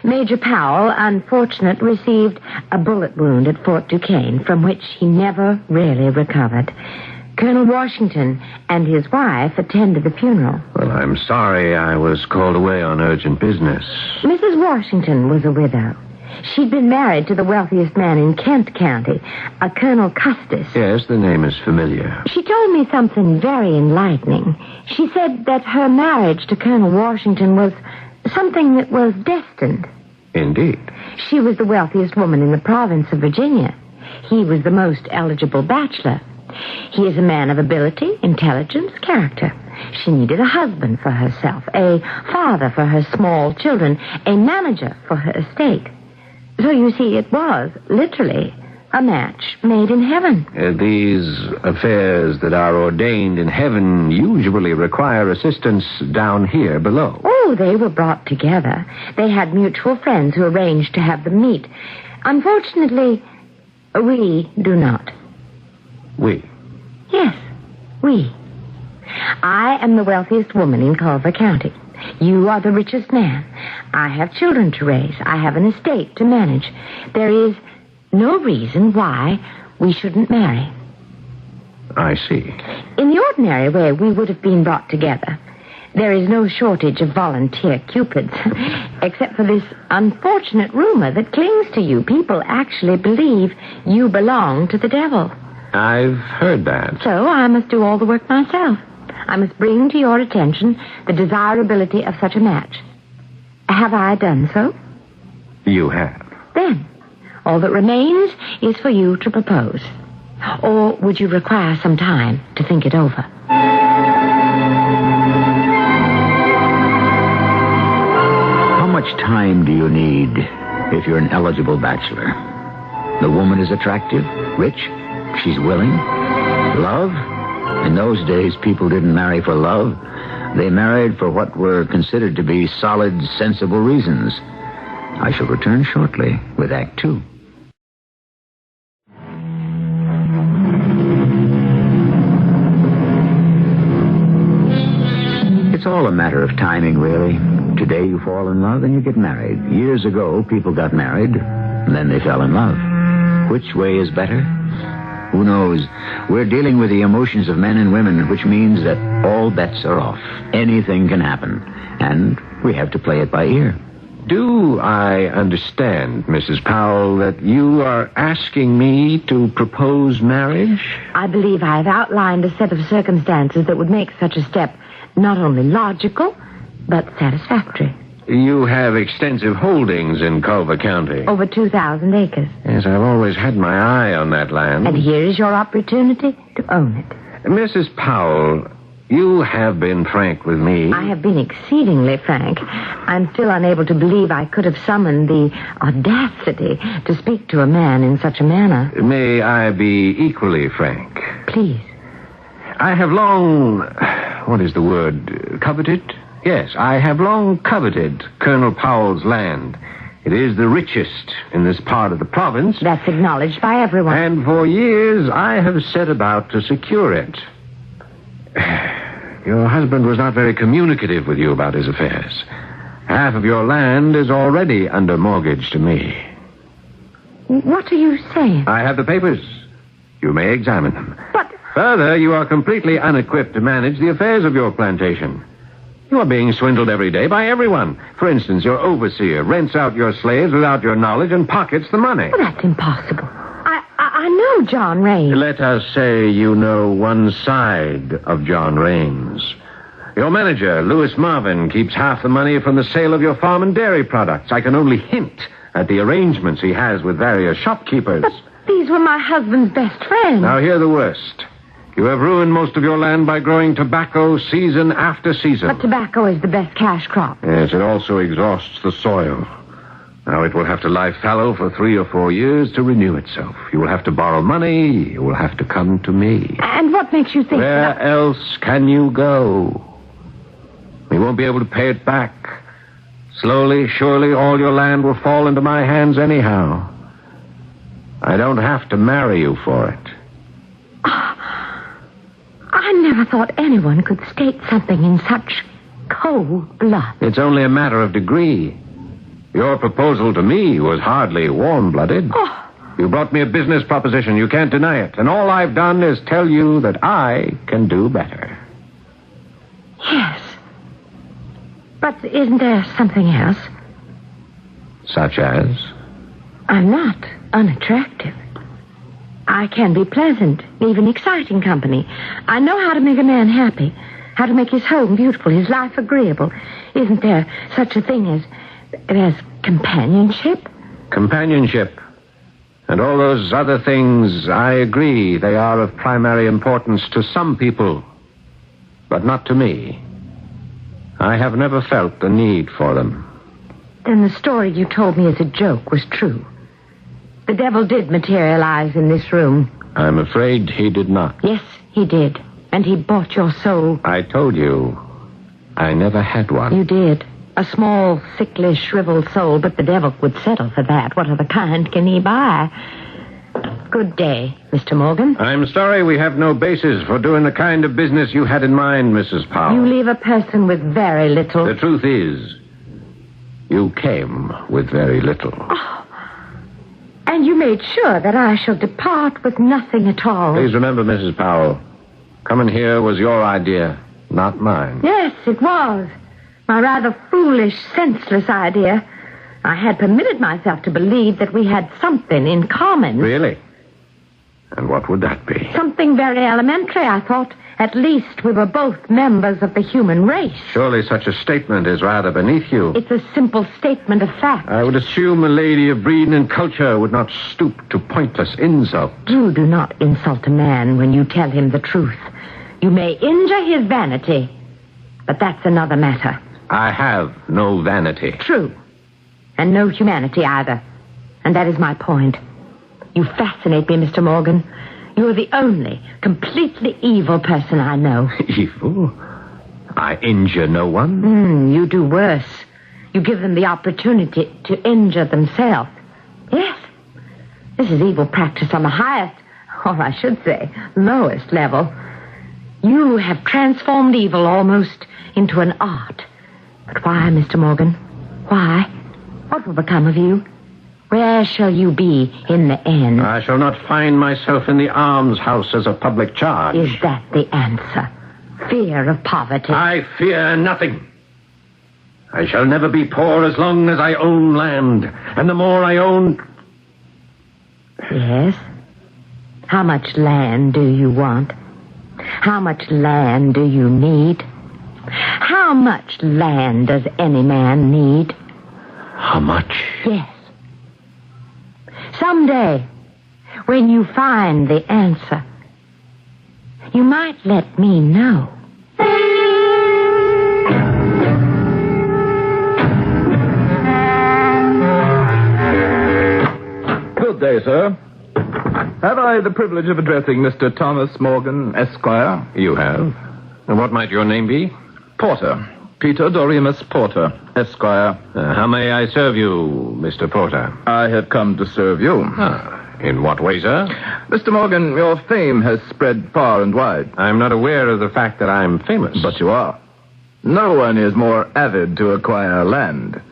Major Powell, unfortunately, received a bullet wound at Fort Duquesne, from which he never really recovered. Colonel Washington and his wife attended the funeral. Well, I'm sorry I was called away on urgent business. Mrs. Washington was a widow. She'd been married to the wealthiest man in Kent County, a Colonel Custis. Yes, the name is familiar. She told me something very enlightening. She said that her marriage to Colonel Washington was something that was destined. Indeed. She was the wealthiest woman in the province of Virginia. He was the most eligible bachelor. He is a man of ability, intelligence, character. She needed a husband for herself, a father for her small children, a manager for her estate. So you see, it was literally a match made in heaven. These affairs that are ordained in heaven usually require assistance down here below. Oh, they were brought together. They had mutual friends who arranged to have them meet. Unfortunately, we do not. We? Yes, we. I am the wealthiest woman in Culver County. You are the richest man. I have children to raise. I have an estate to manage. There is no reason why we shouldn't marry. I see. In the ordinary way, we would have been brought together. There is no shortage of volunteer cupids, except for this unfortunate rumor that clings to you. People actually believe you belong to the devil. I've heard that. So I must do all the work myself. I must bring to your attention the desirability of such a match. Have I done so? You have. Then, all that remains is for you to propose. Or would you require some time to think it over? How much time do you need if you're an eligible bachelor? The woman is attractive, rich, she's willing. Love? In those days, people didn't marry for love. They married for what were considered to be solid, sensible reasons. I shall return shortly with Act 2. It's all a matter of timing, really. Today you fall in love and you get married. Years ago, people got married, and then they fell in love. Which way is better? Who knows? We're dealing with the emotions of men and women, which means that all bets are off. Anything can happen, and we have to play it by ear. Do I understand, Mrs. Powell, that you are asking me to propose marriage? I believe I have outlined a set of circumstances that would make such a step not only logical, but satisfactory. You have extensive holdings in Culver County. Over 2,000 acres. Yes, I've always had my eye on that land. And here is your opportunity to own it. Mrs. Powell, you have been frank with me. I have been exceedingly frank. I'm still unable to believe I could have summoned the audacity to speak to a man in such a manner. May I be equally frank? Please. I have long... what is the word? Coveted? Yes, I have long coveted Colonel Powell's land. It is the richest in this part of the province. That's acknowledged by everyone. And for years, I have set about to secure it. Your husband was not very communicative with you about his affairs. Half of your land is already under mortgage to me. What are you saying? I have the papers. You may examine them. But... Further, you are completely unequipped to manage the affairs of your plantation. You are being swindled every day by everyone. For instance, your overseer rents out your slaves without your knowledge and pockets the money. Well, that's impossible. I know John Raines. Let us say you know one side of John Raines. Your manager, Louis Marvin, keeps half the money from the sale of your farm and dairy products. I can only hint at the arrangements he has with various shopkeepers. But these were my husband's best friends. Now, hear the worst. You have ruined most of your land by growing tobacco season after season. But tobacco is the best cash crop. Yes, it also exhausts the soil. Now it will have to lie fallow for 3 or 4 years to renew itself. You will have to borrow money. You will have to come to me. And what makes you think Where else can you go? We won't be able to pay it back. Slowly, surely, all your land will fall into my hands anyhow. I don't have to marry you for it. I never thought anyone could state something in such cold blood. It's only a matter of degree. Your proposal to me was hardly warm-blooded. Oh. You brought me a business proposition. You can't deny it. And all I've done is tell you that I can do better. Yes. But isn't there something else? Such as? I'm not unattractive. I can be pleasant, even exciting company. I know how to make a man happy, how to make his home beautiful, his life agreeable. Isn't there such a thing as companionship? Companionship. And all those other things, I agree, they are of primary importance to some people, but not to me. I have never felt the need for them. Then the story you told me as a joke was true. The devil did materialize in this room. I'm afraid he did not. Yes, he did. And he bought your soul. I told you, I never had one. You did. A small, sickly, shriveled soul, but the devil would settle for that. What other kind can he buy? Good day, Mr. Morgan. I'm sorry we have no basis for doing the kind of business you had in mind, Mrs. Powell. You leave a person with very little. The truth is, you came with very little. Oh. And you made sure that I shall depart with nothing at all. Please remember, Mrs. Powell, coming here was your idea. not mine. Yes, it was. My rather foolish, senseless idea. I had permitted myself to believe that we had something in common. Really? And what would that be? Something very elementary, I thought. At least we were both members of the human race. Surely such a statement is rather beneath you. It's a simple statement of fact. I would assume a lady of breeding and culture would not stoop to pointless insult. You do not insult a man when you tell him the truth. You may injure his vanity, but that's another matter. I have no vanity. True. And no humanity either. And that is my point. You fascinate me, Mr. Morgan. You're the only completely evil person I know. Evil? I injure no one? You do worse. You give them the opportunity to injure themselves. Yes. This is evil practice on the highest, or I should say, lowest level. You have transformed evil almost into an art. But why, Mr. Morgan? Why? What will become of you? Where shall you be in the end? I shall not find myself in the almshouse as a public charge. Is that the answer? Fear of poverty? I fear nothing. I shall never be poor as long as I own land. And the more I own... Yes? How much land do you want? How much land do you need? How much land does any man need? How much? Yes. Someday, when you find the answer, you might let me know. Good day, sir. Have I the privilege of addressing Mr. Thomas Morgan, Esquire? You have. And what might your name be? Porter. Peter Doremus Porter, Esquire. How may I serve you, Mr. Porter? I have come to serve you. In what way, sir? Mr. Morgan, your fame has spread far and wide. I'm not aware of the fact that I'm famous. But you are. No one is more avid to acquire land.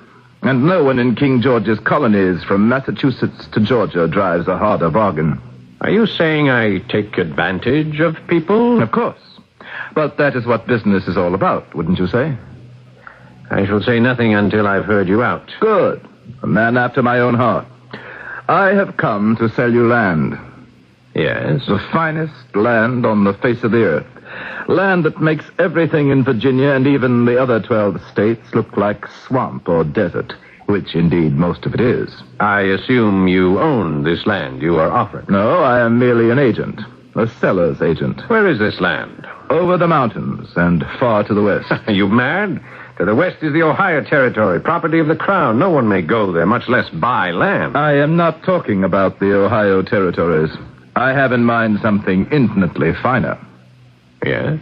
And no one in King George's colonies from Massachusetts to Georgia drives a harder bargain. Are you saying I take advantage of people? Of course. But that is what business is all about, wouldn't you say? I shall say nothing until I've heard you out. Good. A man after my own heart. I have come to sell you land. Yes? The finest land on the face of the earth. Land that makes everything in Virginia and even the other 12 states look like swamp or desert, which indeed most of it is. I assume you own this land you are offering. No, I am merely an agent. A seller's agent. Where is this land? Over the mountains and far to the west. Are you mad? To the west is the Ohio Territory, property of the Crown. No one may go there, much less buy land. I am not talking about the Ohio Territories. I have in mind something infinitely finer. Yes?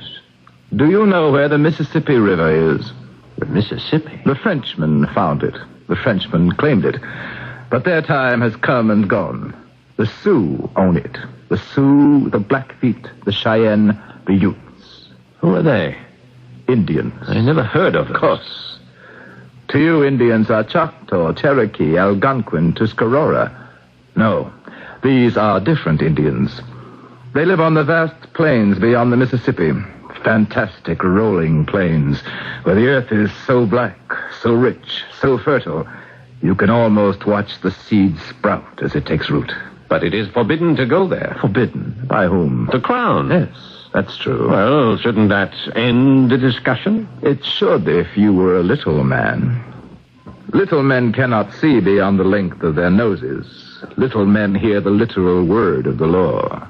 Do you know where the Mississippi River is? The Mississippi? The Frenchmen found it. The Frenchmen claimed it. But their time has come and gone. The Sioux own it. The Sioux, the Blackfeet, the Cheyenne, the Utes. Who are they? Indians. I never heard of them. Of course. To you, Indians are Choctaw, Cherokee, Algonquin, Tuscarora. No, these are different Indians. They live on the vast plains beyond the Mississippi. Fantastic rolling plains, where the earth is so black, so rich, so fertile, you can almost watch the seeds sprout as it takes root. But it is forbidden to go there. Forbidden? By whom? The Crown. Yes, that's true. Well, shouldn't that end the discussion? It should if you were a little man. Little men cannot see beyond the length of their noses. Little men hear the literal word of the law.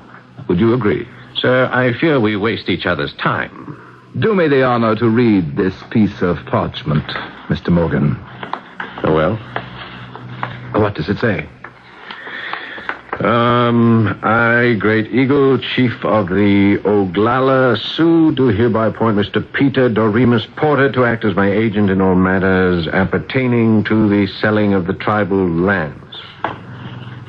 Would you agree? Sir, I fear we waste each other's time. Do me the honor to read this piece of parchment, Mr. Morgan. Oh, well? What does it say? I, Great Eagle, Chief of the Oglala Sioux, do hereby appoint Mr. Peter Doremus Porter to act as my agent in all matters appertaining to the selling of the tribal lands.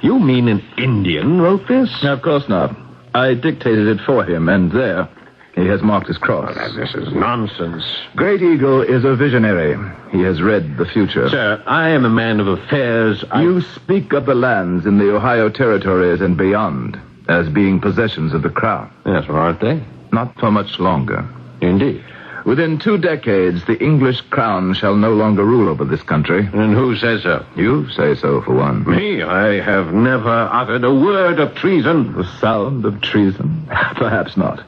You mean an Indian wrote this? Of course not. I dictated it for him, and there, he has marked his cross. Oh, this is nonsense. Great Eagle is a visionary. He has read the future. Sir, I am a man of affairs. You speak of the lands in the Ohio Territories and beyond as being possessions of the Crown. Yes, well, aren't they? Not for much longer. Indeed. Within 2 decades, the English crown shall no longer rule over this country. And who says so? You say so, for one. Me? I have never uttered a word of treason. The sound of treason? Perhaps not.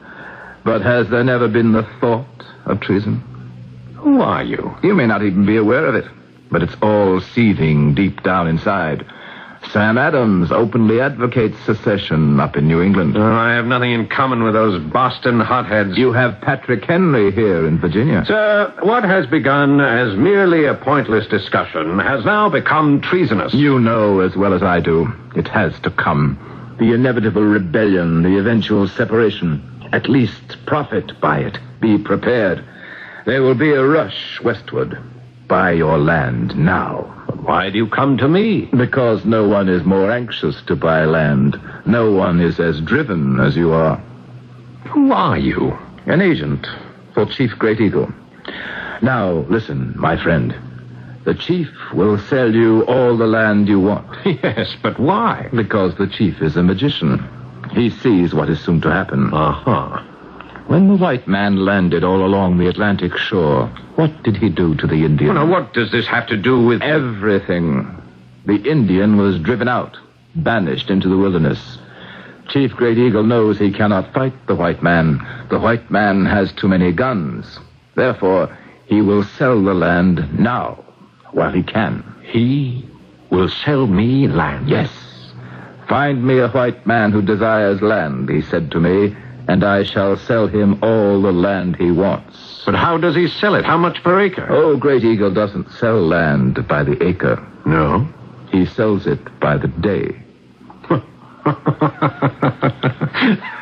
But has there never been the thought of treason? Who are you? You may not even be aware of it, but it's all seething deep down inside. Sam Adams openly advocates secession up in New England. I have nothing in common with those Boston hotheads. You have Patrick Henry here in Virginia. Sir, what has begun as merely a pointless discussion has now become treasonous. You know as well as I do. It has to come. The inevitable rebellion, the eventual separation. At least profit by it. Be prepared. There will be a rush westward. Buy your land now. But why do you come to me? Because no one is more anxious to buy land. No one is as driven as you are. Who are you? An agent for Chief Great Eagle. Now, listen, my friend. The chief will sell you all the land you want. Yes, but why? Because the chief is a magician. He sees what is soon to happen. Uh-huh. When the white man landed all along the Atlantic shore, what did he do to the Indian? Well, now, what does this have to do with... Everything. The Indian was driven out, banished into the wilderness. Chief Great Eagle knows he cannot fight the white man. The white man has too many guns. Therefore, he will sell the land now, while he can. He will sell me land? Yes. Find me a white man who desires land, he said to me, and I shall sell him all the land he wants. But how does he sell it? How much per acre? Oh, Great Eagle doesn't sell land by the acre. No? He sells it by the day.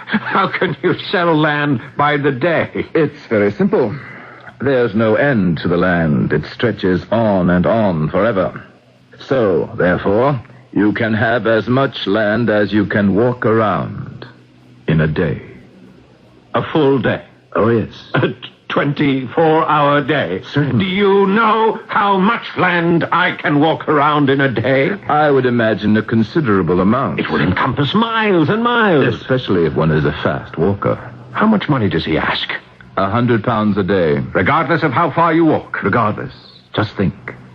How can you sell land by the day? It's very simple. There's no end to the land. It stretches on and on forever. So, therefore, you can have as much land as you can walk around in a day. A full day? Oh, yes. A 24-hour day? Certainly. Do you know how much land I can walk around in a day? I would imagine a considerable amount. It would encompass miles and miles. Especially if one is a fast walker. How much money does he ask? £100 a day. Regardless of how far you walk? Regardless. Just think.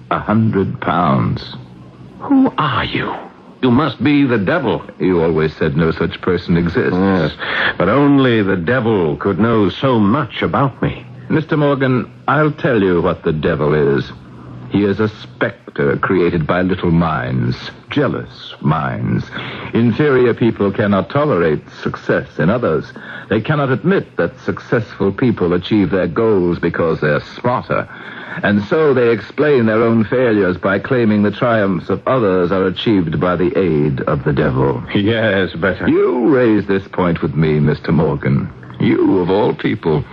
£100. Who are you? You must be the devil. You always said no such person exists. Yes, but only the devil could know so much about me. Mr. Morgan, I'll tell you what the devil is. He is a specter created by little minds, jealous minds. Inferior people cannot tolerate success in others. They cannot admit that successful people achieve their goals because they're smarter. And so they explain their own failures by claiming the triumphs of others are achieved by the aid of the devil. Yes, better. You raise this point with me, Mr. Morgan. You, of all people.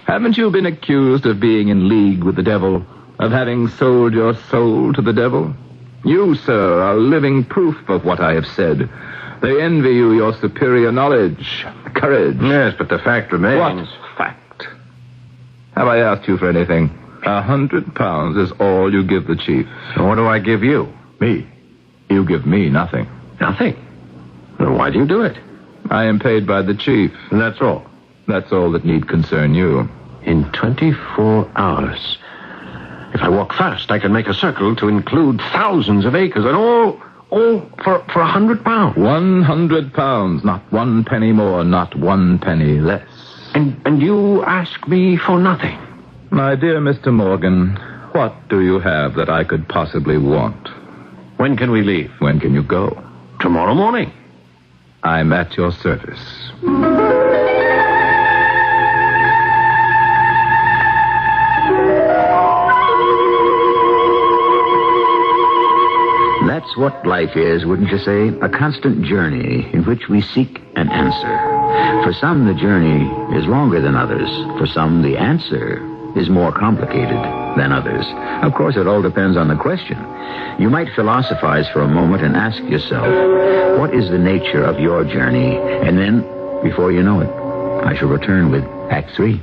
Haven't you been accused of being in league with the devil? Of having sold your soul to the devil? You, sir, are living proof of what I have said. They envy you your superior knowledge, courage. Yes, but the fact remains. What fact? Have I asked you for anything? £100 is all you give the chief. So what do I give you? Me. You give me nothing. Nothing? Then why do you do it? I am paid by the chief. And that's all? That's all that need concern you. In 24 hours. If I walk fast, I can make a circle to include thousands of acres, and all for £100. £100, not 1 penny more, not 1 penny less. And you ask me for nothing? My dear Mr. Morgan, what do you have that I could possibly want? When can we leave? When can you go? Tomorrow morning. I'm at your service. That's what life is, wouldn't you say? A constant journey in which we seek an answer. For some, the journey is longer than others. For some, the answer is more complicated than others. Of course, it all depends on the question. You might philosophize for a moment and ask yourself, what is the nature of your journey? And then, before you know it, I shall return with Act 3.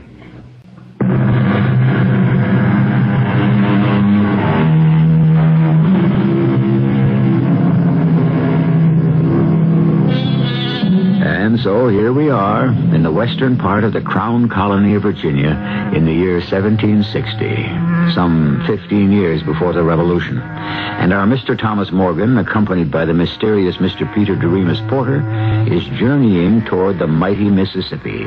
And And so here we are in the western part of the Crown Colony of Virginia in the year 1760, some 15 years before the Revolution. And our Mr. Thomas Morgan, accompanied by the mysterious Mr. Peter Doremus Porter, is journeying toward the mighty Mississippi.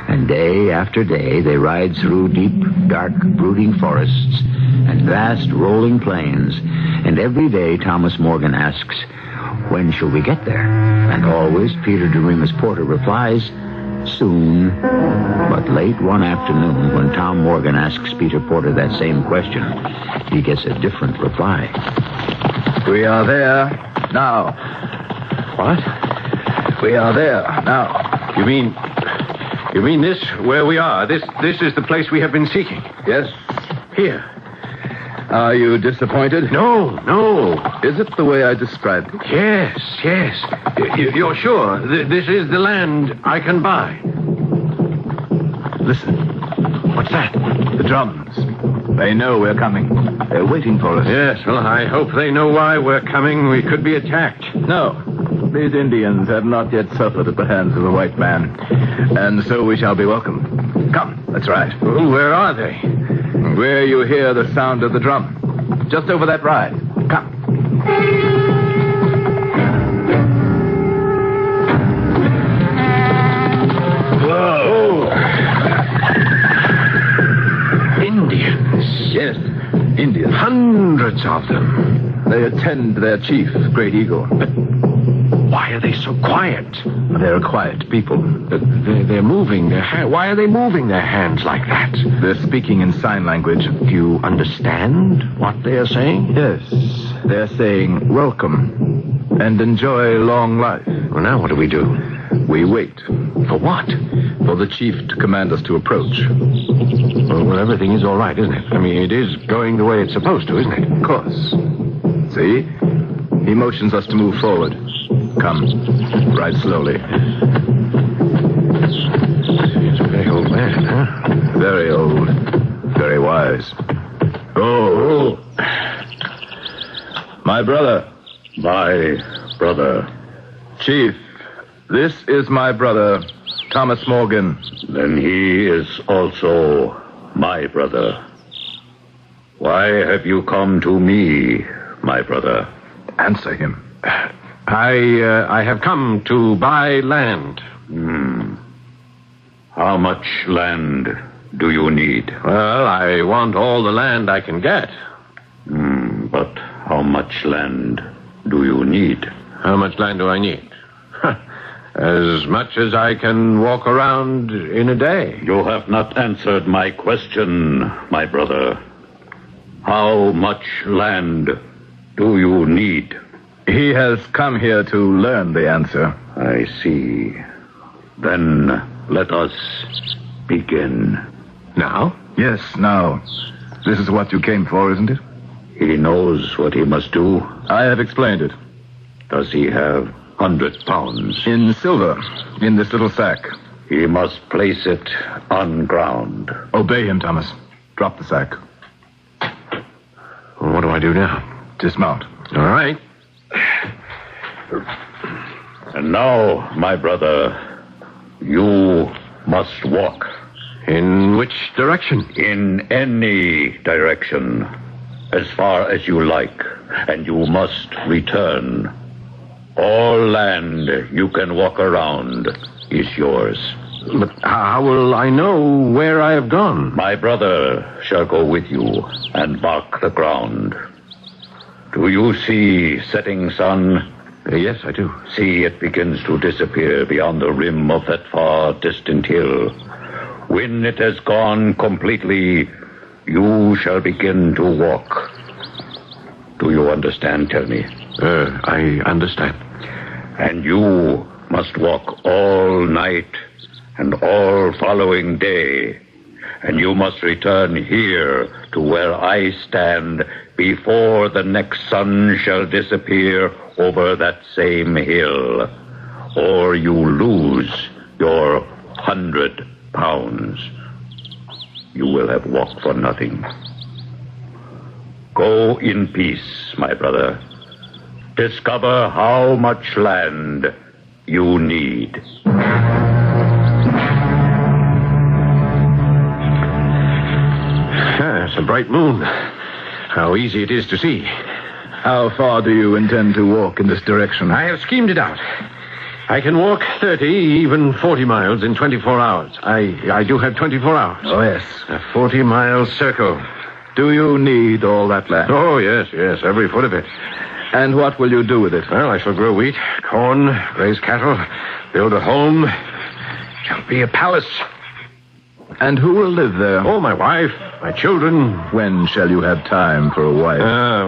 And day after day they ride through deep, dark, brooding forests and vast rolling plains. And every day Thomas Morgan asks, "When shall we get there?" And always Peter Doremus Porter replies, "Soon." But late one afternoon, when Tom Morgan asks Peter Porter that same question, he gets a different reply. We are there now. What? We are there now. You mean this, where we are? This is the place we have been seeking? Yes. Here. Are you disappointed? No. Is it the way I described it? Yes. You're sure this is the land I can buy? Listen. What's that? The drums. They know we're coming. They're waiting for us. Yes, well, I hope they know why we're coming. We could be attacked. No. These Indians have not yet suffered at the hands of a white man. And so we shall be welcome. Come, let's ride. Oh, where are they? Where you hear the sound of the drum. Just over that ride. Come. Whoa. Indians. Yes, Indians. Hundreds of them. They attend their chief, Great Eagle. But why are they so quiet? They're quiet people. They're moving their hands. Why are they moving their hands like that? They're speaking in sign language. Do you understand what they are saying? Yes. They're saying, welcome, and enjoy long life. Well, now what do? We wait. For what? For the chief to command us to approach. Well, everything is all right, isn't it? I mean, it is going the way it's supposed to, isn't it? Of course. See? He motions us to move forward. Come, ride slowly. He's a very old man, huh? Very old. Very wise. Oh. My brother. My brother. Chief, this is my brother, Thomas Morgan. Then he is also my brother. Why have you come to me, my brother? Answer him. I have come to buy land. How much land do you need? Well, I want all the land I can get. But how much land do you need? How much land do I need? As much as I can walk around in a day. You have not answered my question, my brother. How much land do you need? He has come here to learn the answer. I see. Then let us begin. Now? Yes, now. This is what you came for, isn't it? He knows what he must do. I have explained it. Does he have 100 pounds? In silver, in this little sack. He must place it on ground. Obey him, Thomas. Drop the sack. What do I do now? Dismount. All right. And now, my brother, you must walk. In which direction? In any direction. As far as you like. And you must return. All land you can walk around is yours. But how will I know where I have gone? My brother shall go with you and mark the ground. Do you see setting sun? Yes, I do. See, it begins to disappear beyond the rim of that far distant hill. When it has gone completely, you shall begin to walk. Do you understand? Tell me. I understand. And you must walk all night and all following day. And you must return here to where I stand before the next sun shall disappear over that same hill. Or you lose your 100 pounds. You will have walked for nothing. Go in peace, my brother. Discover how much land you need. It's a bright moon. How easy it is to see. How far do you intend to walk in this direction? I have schemed it out. I can walk 30, even 40 miles in 24 hours. I do have 24 hours. Oh, yes. A 40-mile circle. Do you need all that land? Oh, yes, every foot of it. And what will you do with it? Well, I shall grow wheat, corn, raise cattle, build a home. It shall be a palace. And who will live there? Oh, my wife, my children. When shall you have time for a wife?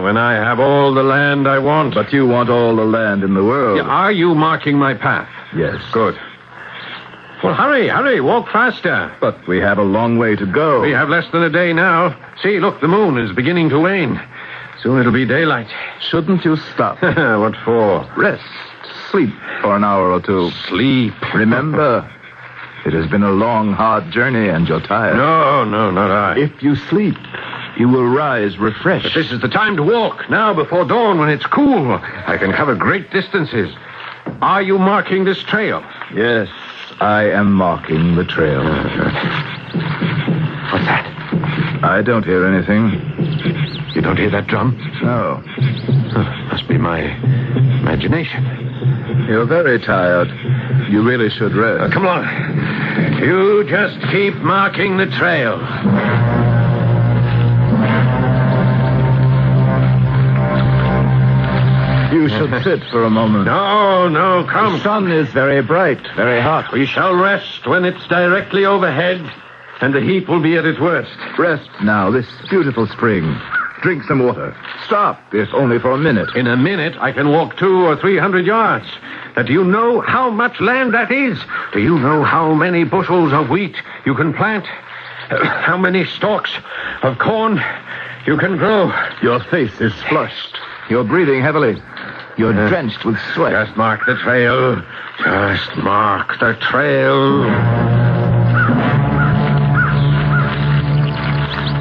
When I have all the land I want. But you want all the land in the world. Yeah, are you marking my path? Yes. Good. Well, hurry, walk faster. But we have a long way to go. We have less than a day now. See, look, the moon is beginning to wane. Soon it'll be daylight. Shouldn't you stop? What for? Rest. Sleep for an hour or two. Sleep. Remember, it has been a long, hard journey and you're tired. No, not I. If you sleep, you will rise refreshed. But this is the time to walk. Now, before dawn, when it's cool. I can cover great distances. Are you marking this trail? Yes, I am marking the trail. What's that? I don't hear anything. You don't hear that drum? No. Must be my imagination. You're very tired. You really should rest. Come on. You just keep marking the trail. You should sit for a moment. No, come. The sun is very bright, very hot. We shall rest when it's directly overhead, and the heat will be at its worst. Rest now, this beautiful spring. Drink some water. Stop, if only for a minute. In a minute, I can walk 200 or 300 yards. Now, do you know how much land that is? Do you know how many bushels of wheat you can plant? How many stalks of corn you can grow? Your face is flushed. You're breathing heavily. You're drenched with sweat. Just mark the trail. Just mark the trail.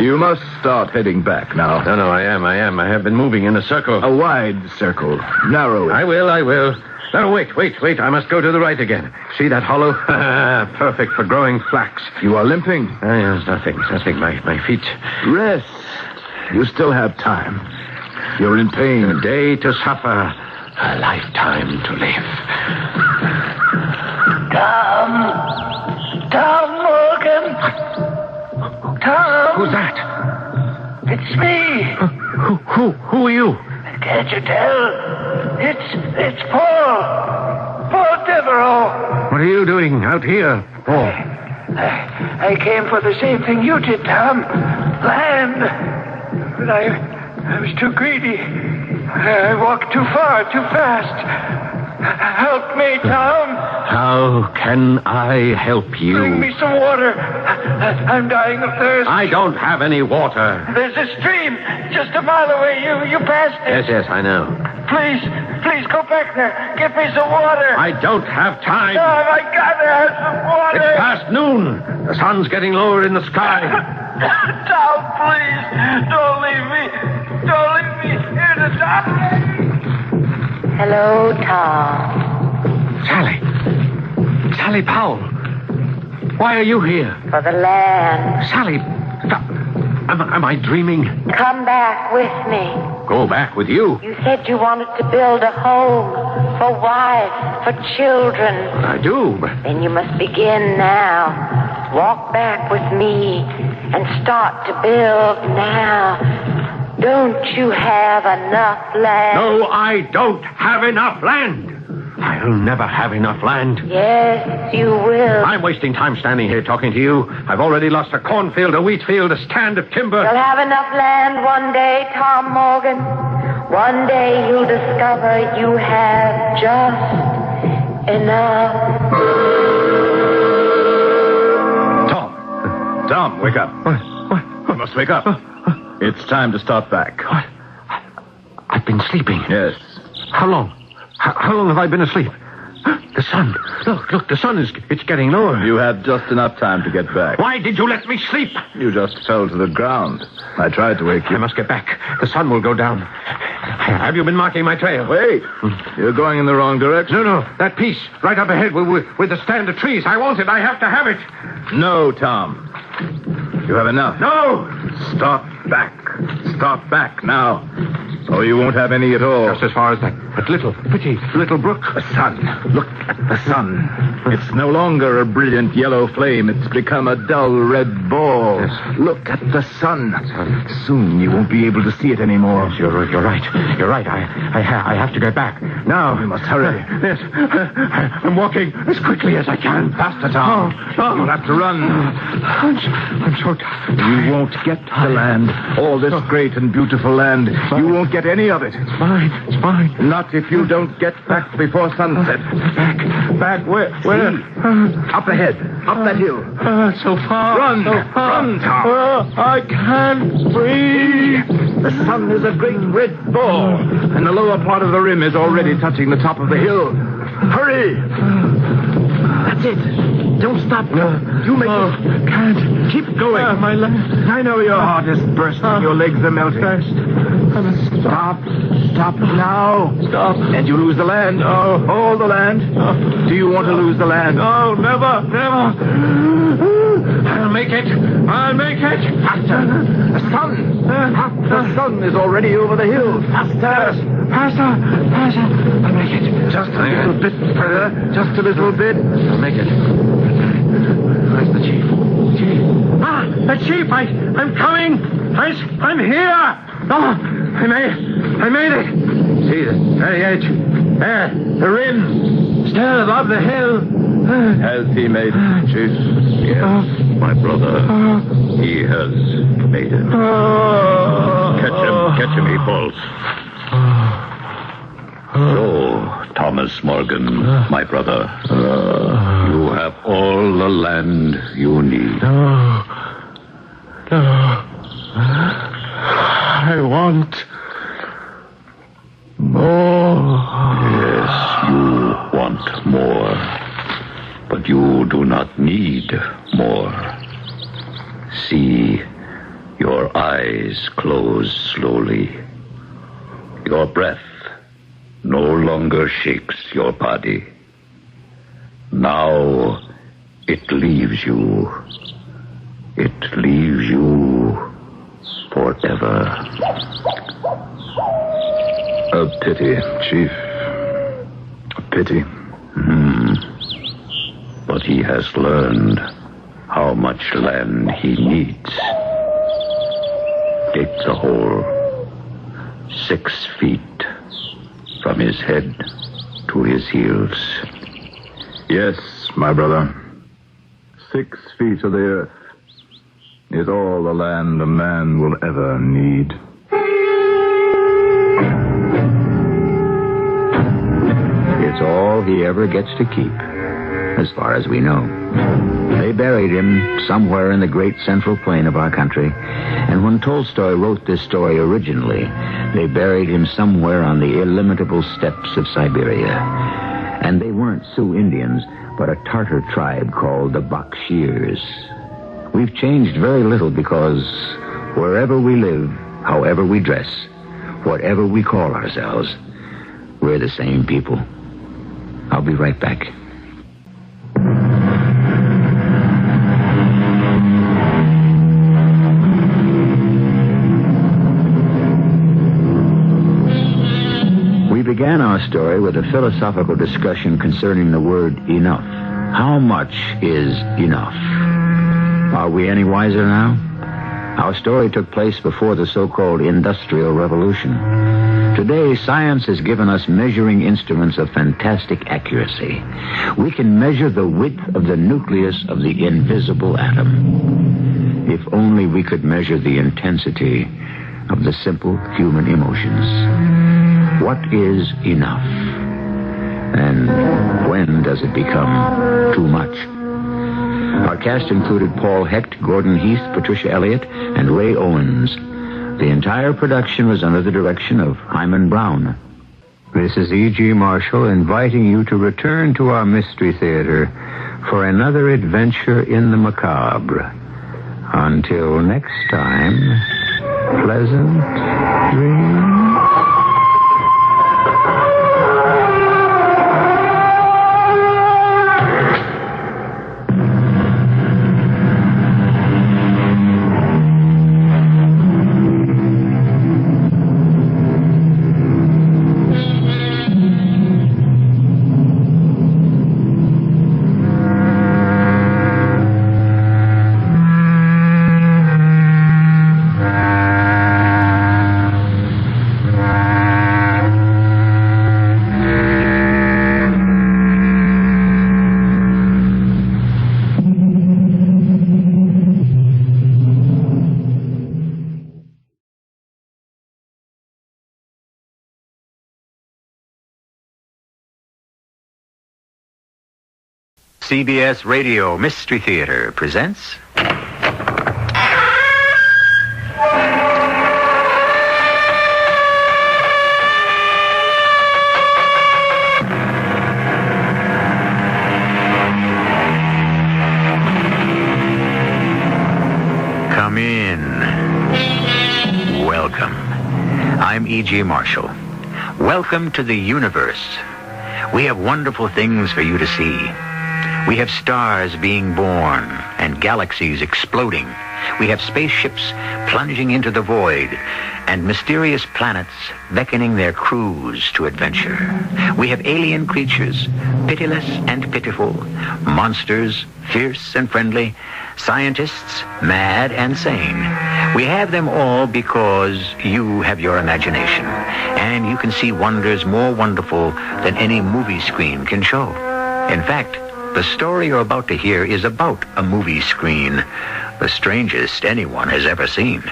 You must start heading back now. No, I am. I have been moving in a circle. A wide circle. Narrow it. I will. No, wait. I must go to the right again. See that hollow? Perfect for growing flax. You are limping? It's nothing. My feet. Rest. You still have time. You're in pain. A day to suffer. A lifetime to live. Tom Morgan. Tom. Who's that? It's me. Who are you? Can't you tell? It's Paul Devereaux. What are you doing out here, Paul? I came for the same thing you did, Tom. Land. But I was too greedy. I walked too far, too fast. Help me, Tom. How can I help you? Bring me some water. I'm dying of thirst. I don't have any water. There's a stream just a mile away. You passed it. Yes, I know. Please go back there. Get me some water. I don't have time. Tom, I gotta have some water. It's past noon. The sun's getting lower in the sky. Tom, please. Don't leave me. Don't leave me here to die. Hello, Tom. Sally Powell. Why are you here? For the land. Sally, am I dreaming? Come back with me. Go back with you? You said you wanted to build a home for wife, for children. I do, but... Then you must begin now. Walk back with me and start to build now. Don't you have enough land? No, I don't have enough land. I'll never have enough land. Yes, you will. I'm wasting time standing here talking to you. I've already lost a cornfield, a wheat field, a stand of timber. You'll have enough land one day, Tom Morgan. One day you'll discover you have just enough. Tom, wake up. What? You must wake up. It's time to start back. What? I've been sleeping. Yes. How long? How long have I been asleep? The sun. Look, the sun it's getting lower. You had just enough time to get back. Why did you let me sleep? You just fell to the ground. I tried to wake you. I must get back. The sun will go down. Have you been marking my trail? Wait. You're going in the wrong direction. No. That piece right up ahead with the stand of trees. I want it. I have to have it. No, Tom. You have enough. No! Stop back. Stop back now. Or you won't have any at all. Just as far as that pretty little brook. The sun. Look at the sun. It's no longer a brilliant yellow flame. It's become a dull red ball. Yes. Look at the sun. Soon you won't be able to see it anymore. Yes, you're right. You're right. I have to get back. Now. We must hurry. Yes. I'm walking as quickly as I can. Faster, Tom. You'll have to run. I'm so tired. You won't get the land. All this great and beautiful land. You won't get any of it. It's fine. Not if you don't get back before sunset. Back where? Up ahead. Up that hill. So far. Run, Tom. I can't breathe. The sun is a great red ball, and the lower part of the rim is already touching the top of the hill. Hurry! That's it. Don't stop. You make it. Can't. Keep going. My legs. I know your heart is bursting. Your legs are melting. Stop. Stop now. Stop. And you lose the land. Oh. All the land. Oh. Do you want to lose the land? No, never. I'll make it. Faster. The sun. The sun is already over the hill. Faster. I'll make it. Just a little bit further. Just a little bit. I'll make it. Where's the chief? The chief! I'm coming! I'm here! Oh, I made it! See, the very edge. There, the rim. Still above the hill. Has he made it, Chief? Yes, my brother. He has made it. Catch him, he falls. So, Thomas Morgan, my brother, you have all the land you need. No. I want more. Yes, you want more. But you do not need more. See, your eyes close slowly. Your breath no longer shakes your body. Now it leaves you. It leaves you forever. A pity, Chief. A pity. But he has learned how much land he needs. Dig the hole 6 feet from his head to his heels. Yes, my brother. 6 feet of the earth is all the land a man will ever need. It's all he ever gets to keep, as far as we know. They buried him somewhere in the great central plain of our country, and when Tolstoy wrote this story originally, they buried him somewhere on the illimitable steppes of Siberia. And they weren't Sioux Indians, but a Tartar tribe called the Bakshirs. We've changed very little because wherever we live, however we dress, whatever we call ourselves, we're the same people. I'll be right back. We began our story with a philosophical discussion concerning the word enough. How much is enough? Are we any wiser now? Our story took place before the so-called Industrial Revolution. Today, science has given us measuring instruments of fantastic accuracy. We can measure the width of the nucleus of the invisible atom. If only we could measure the intensity of the simple human emotions. What is enough? And when does it become too much? Our cast included Paul Hecht, Gordon Heath, Patricia Elliott, and Ray Owens. The entire production was under the direction of Hyman Brown. This is E.G. Marshall inviting you to return to our Mystery Theater for another adventure in the macabre. Until next time, pleasant dreams. CBS Radio Mystery Theater presents... Come in. Welcome. I'm E.G. Marshall. Welcome to the universe. We have wonderful things for you to see. We have stars being born and galaxies exploding. We have spaceships plunging into the void and mysterious planets beckoning their crews to adventure. We have alien creatures, pitiless and pitiful, monsters, fierce and friendly, scientists, mad and sane. We have them all because you have your imagination, and you can see wonders more wonderful than any movie screen can show. In fact, the story you're about to hear is about a movie screen, the strangest anyone has ever seen.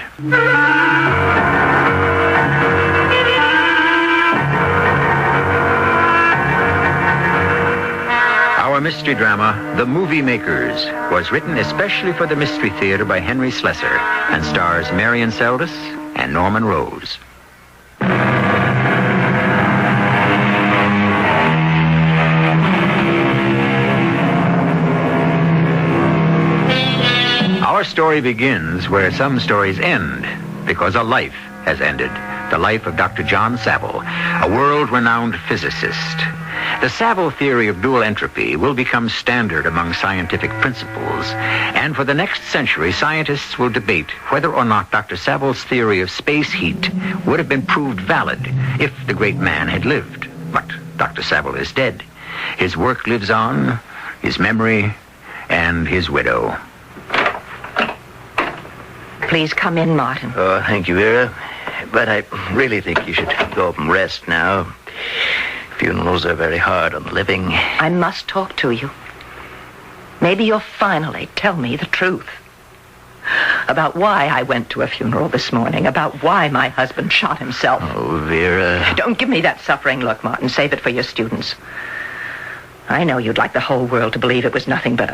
Our mystery drama, The Movie Makers, was written especially for the Mystery Theater by Henry Slessor and stars Marion Seldes and Norman Rose. Our story begins where some stories end, because a life has ended. The life of Dr. John Saville, a world-renowned physicist. The Saville theory of dual entropy will become standard among scientific principles, and for the next century, scientists will debate whether or not Dr. Saville's theory of space heat would have been proved valid if the great man had lived. But Dr. Saville is dead. His work lives on, his memory, and his widow. Please come in, Martin. Oh, thank you, Vera. But I really think you should go up and rest now. Funerals are very hard on the living. I must talk to you. Maybe you'll finally tell me the truth. About why I went to a funeral this morning. About why my husband shot himself. Oh, Vera. Don't give me that suffering look, Martin. Save it for your students. I know you'd like the whole world to believe it was nothing but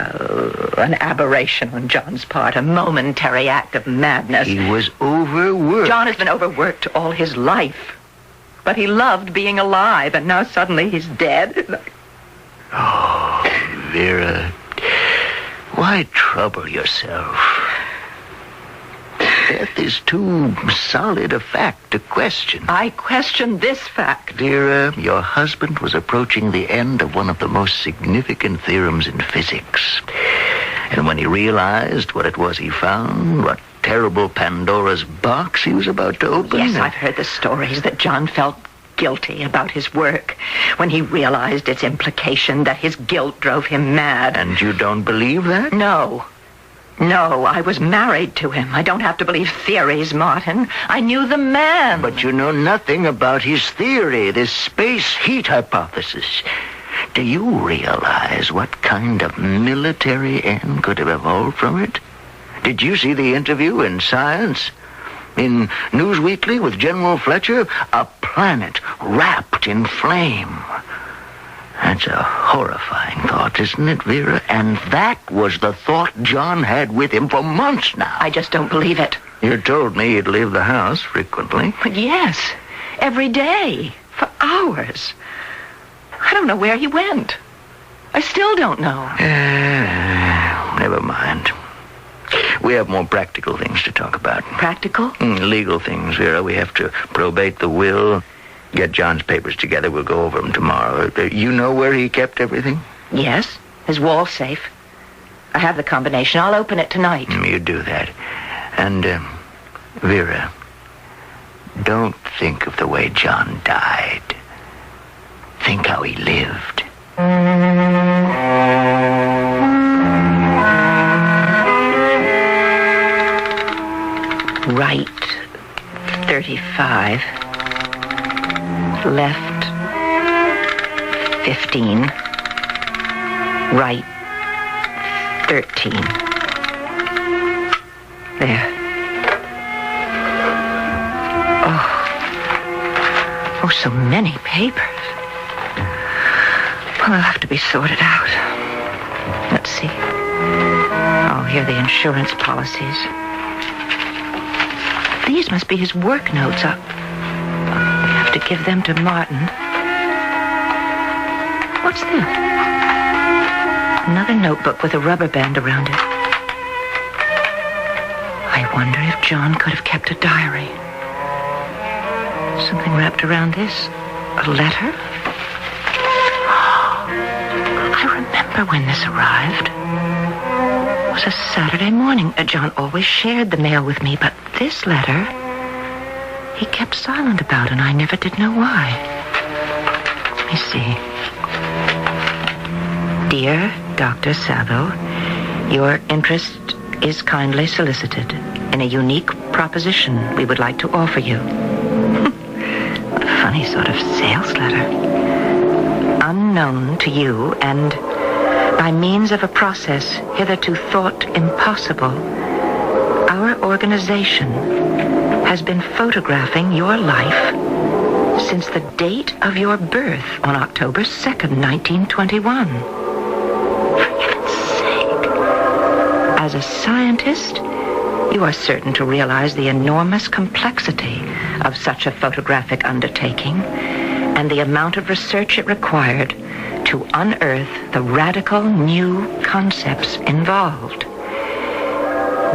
an aberration on John's part, a momentary act of madness. He was overworked. John has been overworked all his life. But he loved being alive, and now suddenly he's dead. Oh, Vera, why trouble yourself? Death is too solid a fact to question. I question this fact. Vera, your husband was approaching the end of one of the most significant theorems in physics. And when he realized what it was he found, what terrible Pandora's box he was about to open... Yes, I've heard the stories that John felt guilty about his work when he realized its implication that his guilt drove him mad. And you don't believe that? No. No, I was married to him. I don't have to believe theories, Martin. I knew the man. But you know nothing about his theory, this space heat hypothesis. Do you realize what kind of military end could have evolved from it? Did you see the interview in Science? In Newsweekly with General Fletcher? A planet wrapped in flame. That's a horrifying thought, isn't it, Vera? And that was the thought John had with him for months now. I just don't believe it. You told me he'd leave the house frequently. But yes, every day, for hours. hours. I don't know where he went. I still don't know. Never mind. We have more practical things to talk about. Practical? Legal things, Vera. We have to probate the will, get John's papers together. We'll go over them tomorrow. You know where he kept everything? Yes, his wall safe. I have the combination. I'll open it tonight. You do that. And, Vera, don't think of the way John died. Think how he lived. Right 35. Left 15. Right 13. There. Oh, so many papers. Well, they'll have to be sorted out. Let's see. Oh, here are the insurance policies. These must be his work notes. I'll have to give them to Martin. What's this? Another notebook with a rubber band around it. I wonder if John could have kept a diary. Something wrapped around this. A letter? I remember when this arrived. It was a Saturday morning. John always shared the mail with me, but this letter he kept silent about, and I never did know why. Let me see. Dear Dr. Saville, your interest is kindly solicited in a unique proposition we would like to offer you. What a funny sort of sales letter. Unknown to you and by means of a process hitherto thought impossible, our organization has been photographing your life since the date of your birth on October 2nd, 1921. For heaven's sake. As a scientist, you are certain to realize the enormous complexity of such a photographic undertaking and the amount of research it required to unearth the radical new concepts involved.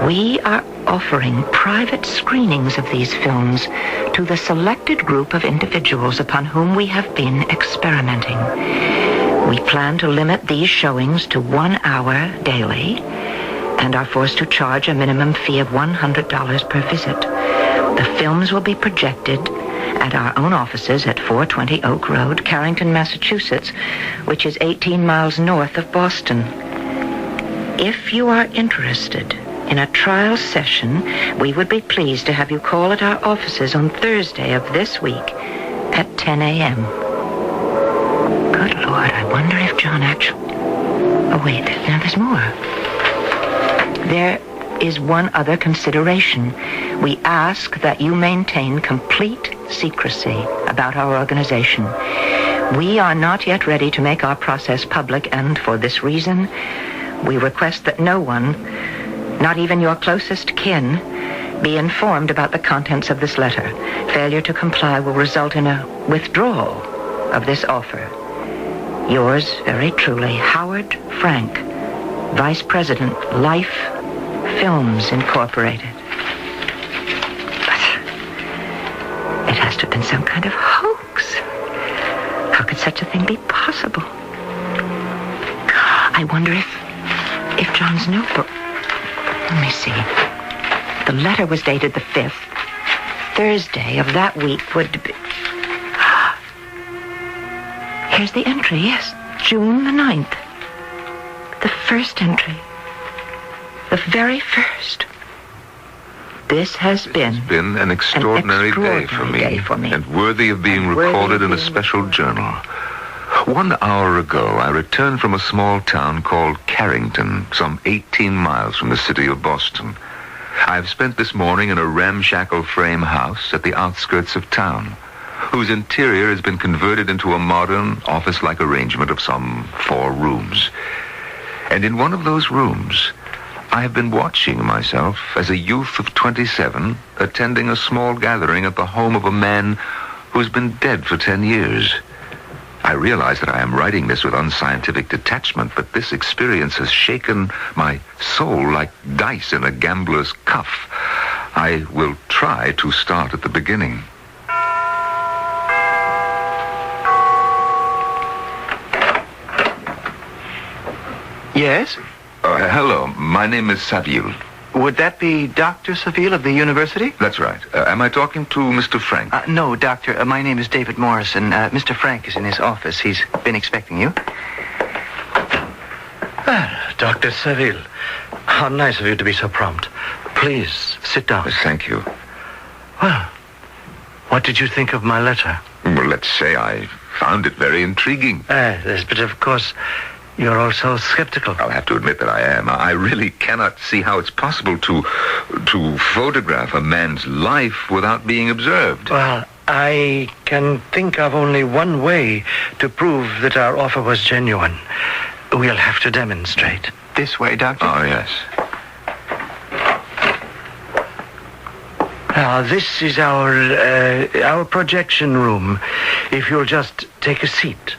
We are offering private screenings of these films to the selected group of individuals upon whom we have been experimenting. We plan to limit these showings to 1 hour daily and are forced to charge a minimum fee of $100 per visit. The films will be projected at our own offices at 420 Oak Road, Carrington, Massachusetts, which is 18 miles north of Boston. If you are interested in a trial session, we would be pleased to have you call at our offices on Thursday of this week at 10 a.m. Good Lord, I wonder if John actually... Oh, wait, now there's more. There is one other consideration. We ask that you maintain complete secrecy about our organization. We are not yet ready to make our process public, and for this reason, we request that no one, not even your closest kin, be informed about the contents of this letter. Failure to comply will result in a withdrawal of this offer. Yours very truly, Howard Frank, Vice President, Life Films Incorporated. But it has to have been some kind of hoax. How could such a thing be possible? I wonder if John's notebook... Let me see. The letter was dated the 5th. Thursday of that week would be... Here's the entry, yes. June the 9th. The first entry. The very first. This has been an extraordinary day for me, and worthy of being recorded in a special journal. 1 hour ago, I returned from a small town called Carrington, some 18 miles from the city of Boston. I've spent this morning in a ramshackle frame house at the outskirts of town, whose interior has been converted into a modern, office-like arrangement of some 4 rooms. And in one of those rooms, I have been watching myself as a youth of 27 attending a small gathering at the home of a man who's been dead for 10 years. I realize that I am writing this with unscientific detachment, but this experience has shaken my soul like dice in a gambler's cuff. I will try to start at the beginning. Yes? Hello, my name is Saville. Would that be Dr. Saville of the university? That's right. Am I talking to Mr. Frank? No, Doctor. My name is David Morrison. Mr. Frank is in his office. He's been expecting you. Dr. Saville, how nice of you to be so prompt. Please, sit down. Thank you. Well, what did you think of my letter? Well, let's say I found it very intriguing. Yes, but of course, you're also skeptical. I'll have to admit that I am. I really cannot see how it's possible to photograph a man's life without being observed. Well, I can think of only one way to prove that our offer was genuine. We'll have to demonstrate. This way, Doctor? Oh, yes. Now, this is our projection room. If you'll just take a seat.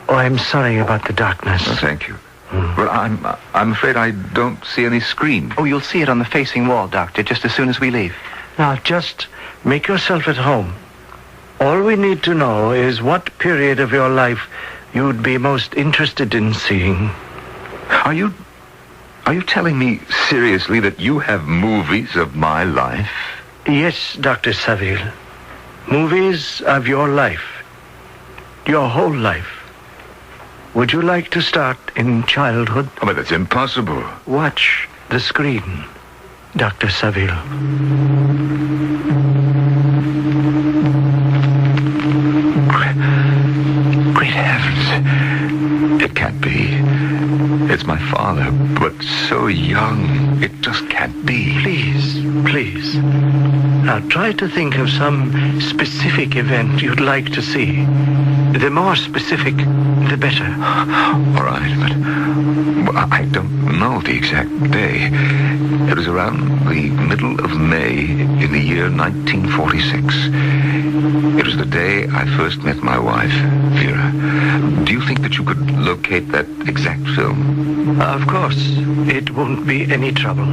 Oh, I'm sorry about the darkness. Oh, thank you. But I'm afraid I don't see any screen. Oh, you'll see it on the facing wall, Doctor, just as soon as we leave. Now, just make yourself at home. All we need to know is what period of your life you'd be most interested in seeing. Are you telling me seriously that you have movies of my life? Yes, Dr. Saville. Movies of your life. Your whole life. Would you like to start in childhood? Oh, but that's impossible. Watch the screen, Dr. Saville. Great heavens. It can't be. It's my father, but so young. It just can't be. Please. Now try to think of some specific event you'd like to see. The more specific, the better. All right, but I don't know the exact day. It was around the middle of May in the year 1946. It was the day I first met my wife, Vera. Do you think that you could locate that exact film? Of course. It won't be any trouble.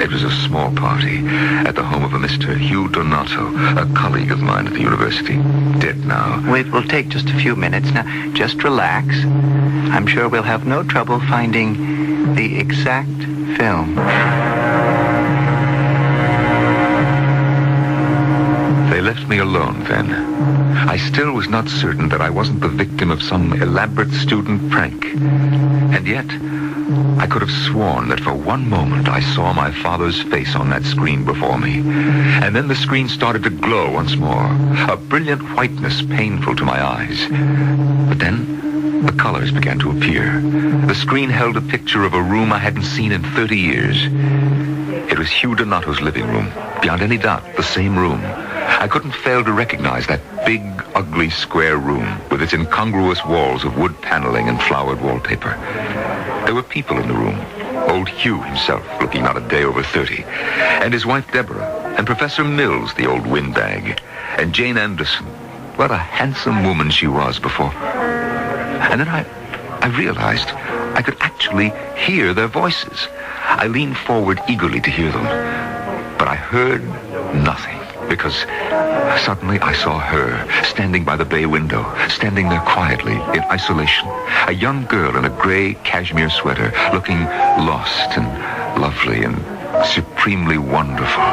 It was a small party at the home of a Mr. Hugh Donato, a colleague of mine at the university. Dead now. It will take just a few minutes. Now, just relax. I'm sure we'll have no trouble finding the exact film. They left me alone then. I still was not certain that I wasn't the victim of some elaborate student prank. And yet, I could have sworn that for one moment I saw my father's face on that screen before me. And then the screen started to glow once more, a brilliant whiteness painful to my eyes. But then the colors began to appear. The screen held a picture of a room I hadn't seen in 30 years. It was Hugh Donato's living room, beyond any doubt, the same room. I couldn't fail to recognize that big, ugly square room with its incongruous walls of wood paneling and flowered wallpaper. There were people in the room. Old Hugh himself, looking not a day over 30, and his wife Deborah, and Professor Mills, the old windbag, and Jane Anderson. What a handsome woman she was before. And then I realized I could actually hear their voices. I leaned forward eagerly to hear them, but I heard nothing. Because suddenly I saw her standing by the bay window, standing there quietly in isolation. A young girl in a gray cashmere sweater, looking lost and lovely and supremely wonderful.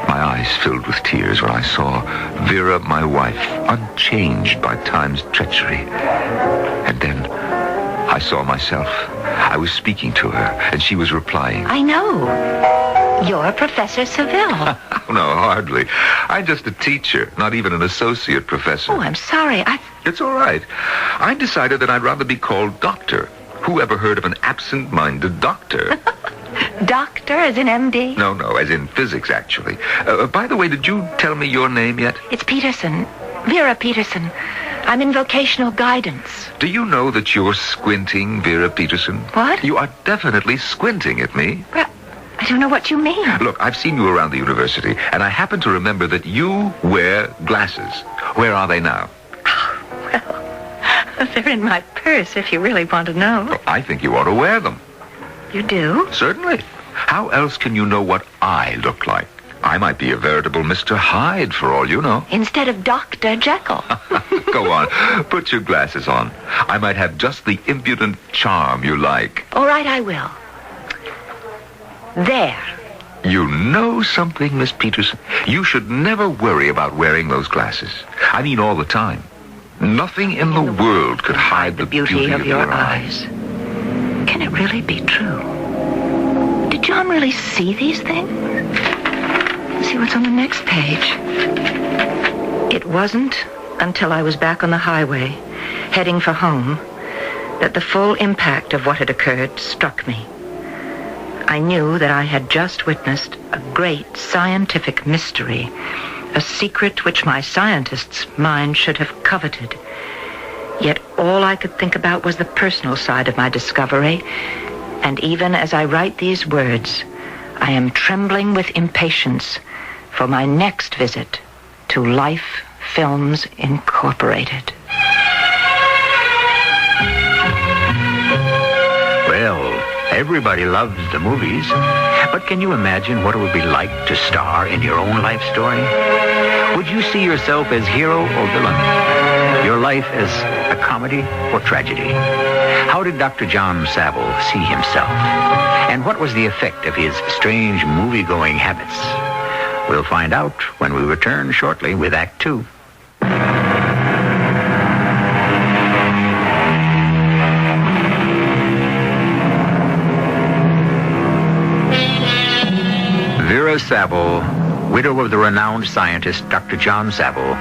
My eyes filled with tears when I saw Vera, my wife, unchanged by time's treachery. And then I saw myself. I was speaking to her, and she was replying. I know. You're Professor Saville. No, hardly. I'm just a teacher, not even an associate professor. Oh, I'm sorry. It's all right. I decided that I'd rather be called doctor. Who ever heard of an absent-minded doctor? Doctor, as in MD? No, as in physics, actually. By the way, did you tell me your name yet? It's Peterson. Vera Peterson. I'm in vocational guidance. Do you know that you're squinting, Vera Peterson? What? You are definitely squinting at me. Well, I don't know what you mean. Look, I've seen you around the university, and I happen to remember that you wear glasses. Where are they now? Oh, well, They're in my purse, if you really want to know. Well, I think you ought to wear them. You do? Certainly. How else can you know what I look like? I might be a veritable Mr. Hyde, for all you know. Instead of Dr. Jekyll. Go on. Put your glasses on. I might have just the impudent charm you like. All right, I will. There. You know something, Miss Peterson? You should never worry about wearing those glasses. I mean all the time. Nothing in the world could hide the beauty of your eyes. Can it really be true? Did John really see these things? Let's see what's on the next page. It wasn't until I was back on the highway, heading for home, that the full impact of what had occurred struck me. I knew that I had just witnessed a great scientific mystery, a secret which my scientist's mind should have coveted. Yet all I could think about was the personal side of my discovery, and even as I write these words, I am trembling with impatience for my next visit to Life Films Incorporated. Well, everybody loves the movies, but can you imagine what it would be like to star in your own life story? Would you see yourself as hero or villain? Your life as a comedy or tragedy? How did Dr. John Saville see himself? And what was the effect of his strange movie-going habits? We'll find out when we return shortly with Act 2. Vera Saville, widow of the renowned scientist Dr. John Saville,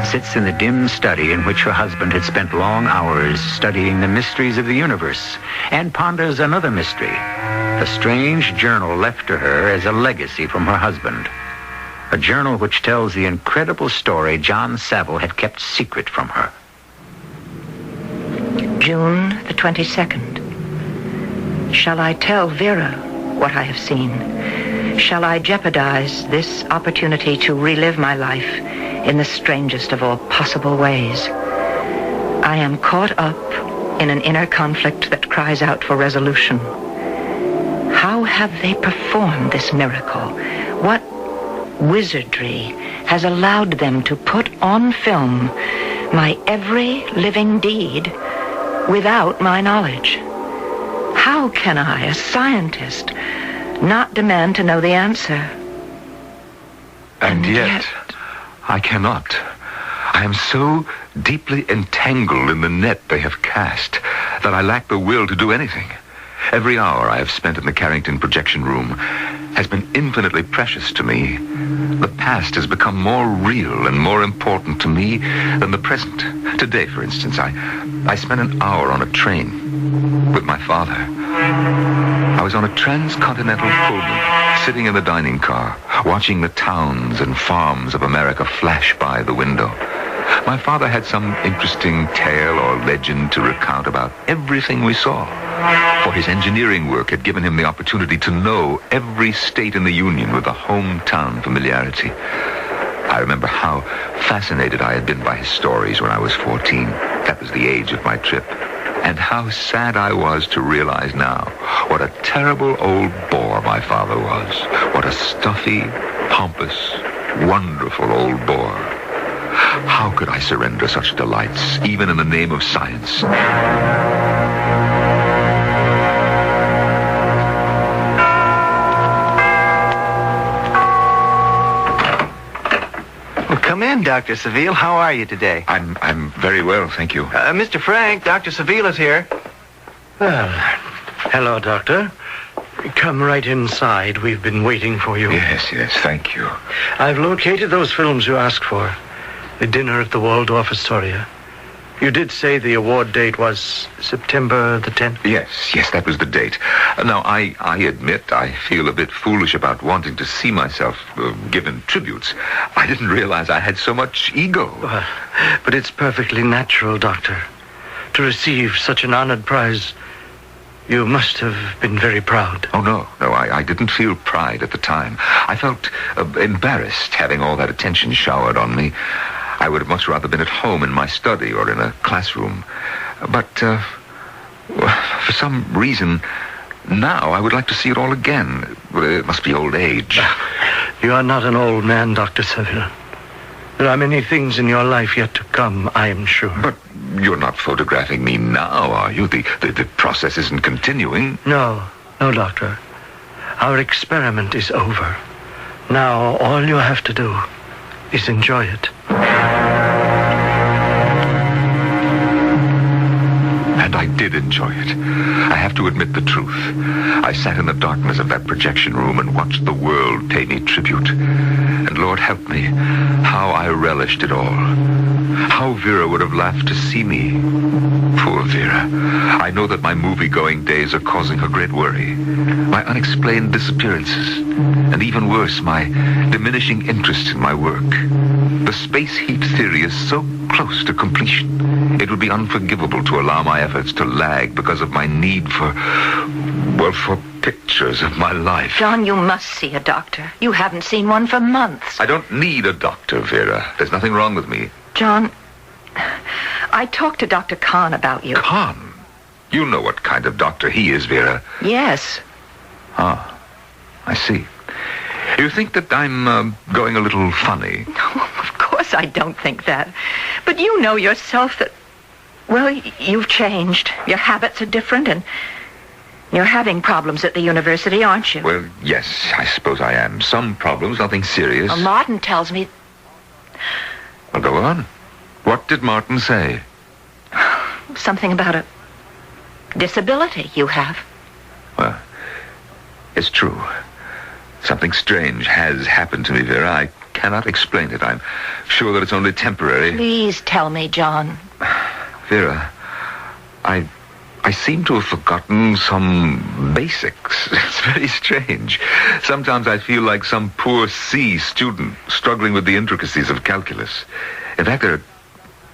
sits in the dim study in which her husband had spent long hours studying the mysteries of the universe, and ponders another mystery, a strange journal left to her as a legacy from her husband. A journal which tells the incredible story John Saville had kept secret from her. June the 22nd. Shall I tell Vera what I have seen? Shall I jeopardize this opportunity to relive my life in the strangest of all possible ways? I am caught up in an inner conflict that cries out for resolution. How have they performed this miracle? What wizardry has allowed them to put on film my every living deed without my knowledge? How can I, a scientist, not demand to know the answer? And yet, I cannot. I am so deeply entangled in the net they have cast that I lack the will to do anything. Every hour I have spent in the Carrington projection room has been infinitely precious to me. The past has become more real and more important to me than the present. Today, for instance, I spent an hour on a train with my father. I was on a transcontinental Pullman, sitting in the dining car, watching the towns and farms of America flash by the window. My father had some interesting tale or legend to recount about everything we saw, for his engineering work had given him the opportunity to know every state in the Union with a hometown familiarity. I remember how fascinated I had been by his stories when I was 14. That was the age of my trip. And how sad I was to realize now what a terrible old bore my father was. What a stuffy, pompous, wonderful old bore. How could I surrender such delights, even in the name of science? Well, come in, Dr. Saville. How are you today? I'm very well, thank you. Mr. Frank, Dr. Saville is here. Well, hello, Doctor. Come right inside. We've been waiting for you. Yes, thank you. I've located those films you asked for. The dinner at the Waldorf Astoria. You did say the award date was September the 10th? Yes, that was the date. Now, I admit I feel a bit foolish about wanting to see myself given tributes. I didn't realize I had so much ego. But it's perfectly natural, Doctor. To receive such an honored prize, you must have been very proud. Oh, no, I didn't feel pride at the time. I felt embarrassed having all that attention showered on me. I would have much rather been at home in my study or in a classroom. But, for some reason, now I would like to see it all again. It must be old age. You are not an old man, Dr. Seville. There are many things in your life yet to come, I am sure. But you're not photographing me now, are you? The process isn't continuing. No, Doctor. Our experiment is over. Now, all you have to do is enjoy it. And I did enjoy it. I have to admit the truth. I sat in the darkness of that projection room and watched the world pay me tribute. And Lord help me, how I relished it all. How Vera would have laughed to see me. Poor Vera. I know that my movie-going days are causing her great worry. My unexplained disappearances. And even worse, my diminishing interest in my work. The space heat theory is so close to completion. It would be unforgivable to allow my efforts to lag because of my need for pictures of my life. John, you must see a doctor. You haven't seen one for months. I don't need a doctor, Vera. There's nothing wrong with me. John, I talked to Dr. Kahn about you. Kahn? You know what kind of doctor he is, Vera. Yes. Ah, I see. You think that I'm going a little funny? No, of course I don't think that. But you know yourself that, well, you've changed. Your habits are different, and you're having problems at the university, aren't you? Well, yes, I suppose I am. Some problems, nothing serious. Well, Martin tells me... Well, go on. What did Martin say? Something about a disability you have. Well, it's true. Something strange has happened to me, Vera. I cannot explain it. I'm sure that it's only temporary. Please tell me, John. Vera, I seem to have forgotten some basics. It's very strange. Sometimes I feel like some poor C student struggling with the intricacies of calculus. In fact, there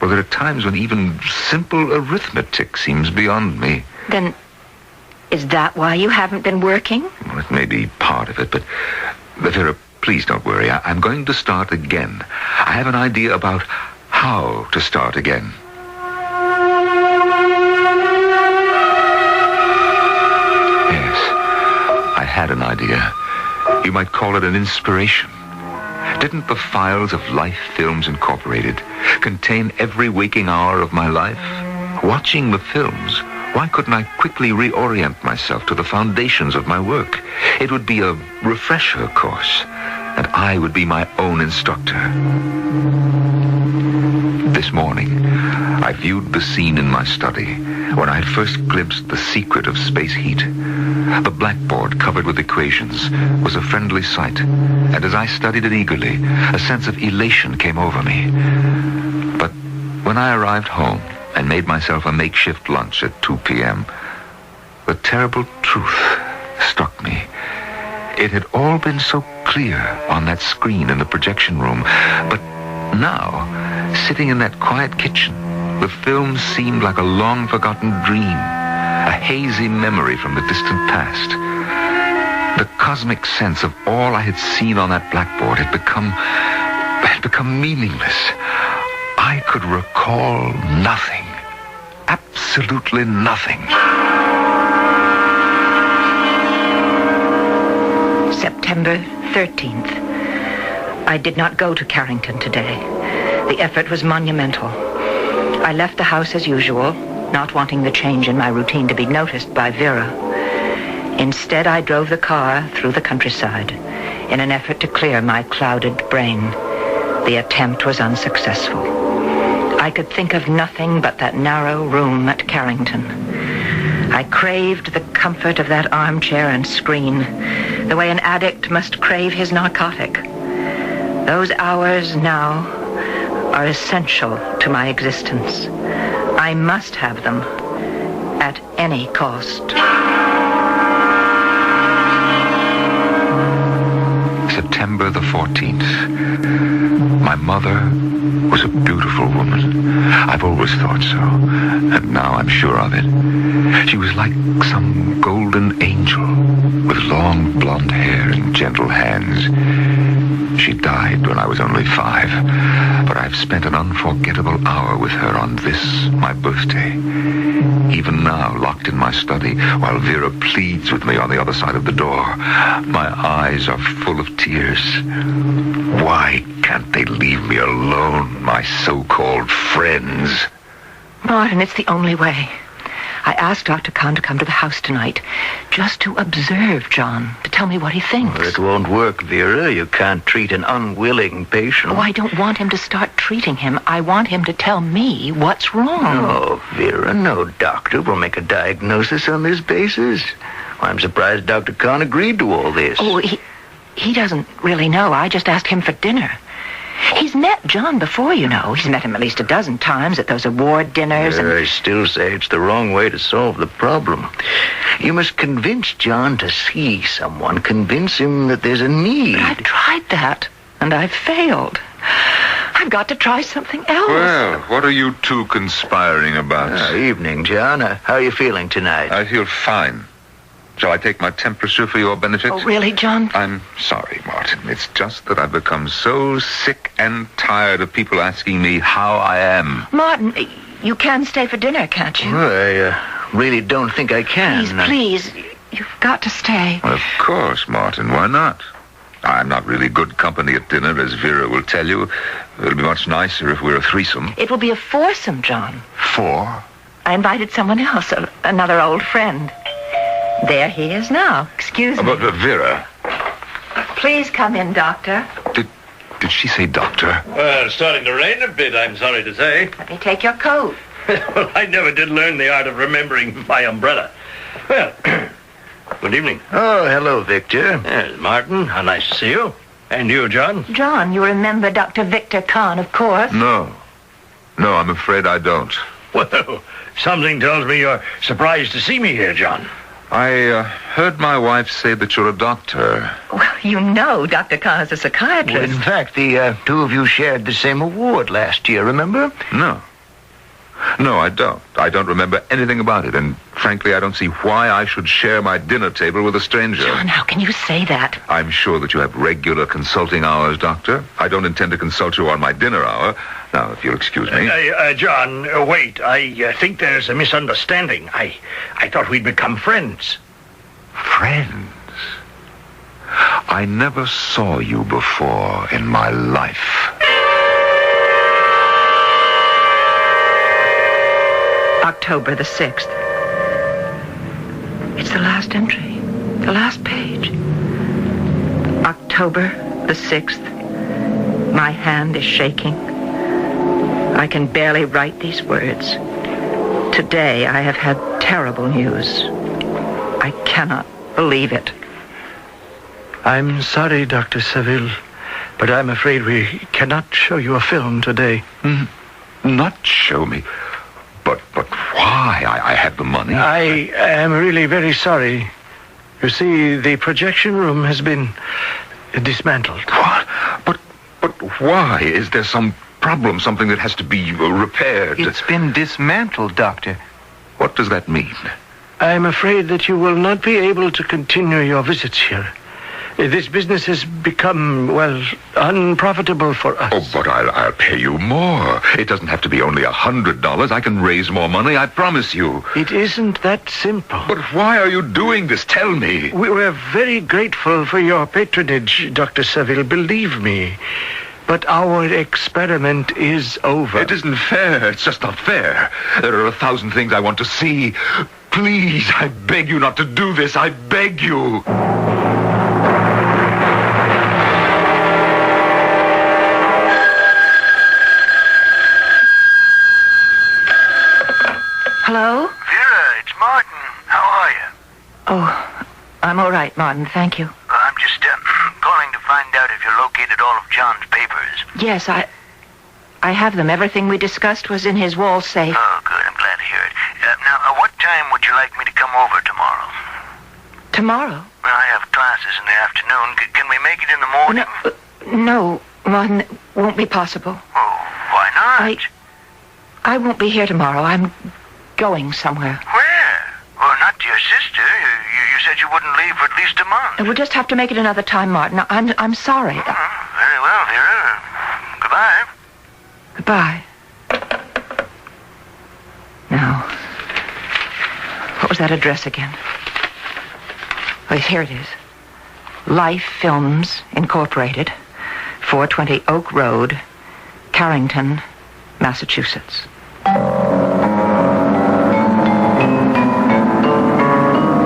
are times when even simple arithmetic seems beyond me. Then, is that why you haven't been working? Well, it may be part of it, but Vera, please don't worry. I'm going to start again. I have an idea about how to start again. I had an idea. You might call it an inspiration. Didn't the files of Life Films Incorporated contain every waking hour of my life? Watching the films, why couldn't I quickly reorient myself to the foundations of my work? It would be a refresher course, and I would be my own instructor. This morning, I viewed the scene in my study when I had first glimpsed the secret of space heat. The blackboard covered with equations was a friendly sight, and as I studied it eagerly, a sense of elation came over me. But when I arrived home and made myself a makeshift lunch at 2 p.m., the terrible truth struck me. It had all been so clear on that screen in the projection room, but now, sitting in that quiet kitchen, the film seemed like a long-forgotten dream, a hazy memory from the distant past. The cosmic sense of all I had seen on that blackboard had become meaningless. I could recall nothing. Absolutely nothing. September 13th. I did not go to Carrington today. The effort was monumental. I left the house as usual, not wanting the change in my routine to be noticed by Vera. Instead, I drove the car through the countryside in an effort to clear my clouded brain. The attempt was unsuccessful. I could think of nothing but that narrow room at Carrington. I craved the comfort of that armchair and screen, the way an addict must crave his narcotic. Those hours now are essential to my existence. I must have them at any cost. September the 14th. My mother was a beautiful woman. I've always thought so, and now I'm sure of it. She was like some golden angel with long blonde hair and gentle hands. She died when I was only 5, but I've spent an unforgettable hour with her on this, my birthday. Even now, locked in my study, while Vera pleads with me on the other side of the door, my eyes are full of tears. Why can't they leave me alone, my so-called friends? Martin, it's the only way. I asked Dr. Kahn to come to the house tonight, just to observe John, to tell me what he thinks. Well, it won't work, Vera. You can't treat an unwilling patient. Oh, I don't want him to start treating him. I want him to tell me what's wrong. Oh, Vera, no doctor will make a diagnosis on this basis. I'm surprised Dr. Kahn agreed to all this. Oh, he doesn't really know. I just asked him for dinner. He's met John before, you know. He's met him at least a dozen times at those award dinners. I still say it's the wrong way to solve the problem. You must convince John to see someone. Convince him that there's a need. But I've tried that, and I've failed. I've got to try something else. Well, what are you two conspiring about? Evening, John. How are you feeling tonight? I feel fine. Shall I take my temperature for your benefit? Oh, really, John? I'm sorry, Martin. It's just that I've become so sick and tired of people asking me how I am. Martin, you can stay for dinner, can't you? Well, I really don't think I can. Please, you've got to stay. Of course, Martin. Why not? I'm not really good company at dinner, as Vera will tell you. It'll be much nicer if we're a threesome. It will be a foursome, John. 4? I invited someone else, another old friend. There he is now. Excuse me. But Vera. Please come in, Doctor. Did she say doctor? Well, it's starting to rain a bit, I'm sorry to say. Let me take your coat. Well, I never did learn the art of remembering my umbrella. Well, good evening. Oh, hello, Victor. Yes, Martin, how nice to see you. And you, John? John, you remember Dr. Victor Kahn, of course. No, I'm afraid I don't. Well, something tells me you're surprised to see me here, John. I heard my wife say that you're a doctor. Well, you know Dr. Kahn is a psychiatrist. Well, in fact, the two of you shared the same award last year, remember? No, I don't. I don't remember anything about it, and frankly, I don't see why I should share my dinner table with a stranger. John, how can you say that? I'm sure that you have regular consulting hours, Doctor. I don't intend to consult you on my dinner hour. Now, if you'll excuse me. John, wait. I think there's a misunderstanding. I thought we'd become friends. Friends? I never saw you before in my life. October the 6th. It's the last entry. The last page. October the 6th. My hand is shaking. I can barely write these words. Today I have had terrible news. I cannot believe it. I'm sorry, Dr. Seville, but I'm afraid we cannot show you a film today. Not show me? But why? I have the money. I am really very sorry. You see, the projection room has been dismantled. What? But why? Is there some problem, something that has to be repaired? It's been dismantled, Doctor. What does that mean? I'm afraid that you will not be able to continue your visits here. This business has become, well, unprofitable for us. Oh, but I'll pay you more. It doesn't have to be only $100. I can raise more money, I promise you. It isn't that simple. But why are you doing this? Tell me. We're very grateful for your patronage, Dr. Seville, believe me. But our experiment is over. It isn't fair. It's just not fair. There are 1,000 things I want to see. Please, I beg you not to do this. I beg you. Hello? Vera, it's Martin. How are you? Oh, I'm all right, Martin. Thank you. I'm just calling to find out if you located all of John's papers. Yes, I have them. Everything we discussed was in his wall safe. Oh, good. I'm glad to hear it. Now, what time would you like me to come over tomorrow? Tomorrow? Well, I have classes in the afternoon. Can we make it in the morning? No, Martin, it won't be possible. Oh, why not? I won't be here tomorrow. I'm going somewhere. Where? Well, not to your sister. You said you wouldn't leave for at least a month. We'll just have to make it another time, Martin. I'm sorry. Goodbye. Now, what was that address again? Oh, yes, here it is. Life Films Incorporated, 420 Oak Road, Carrington, Massachusetts.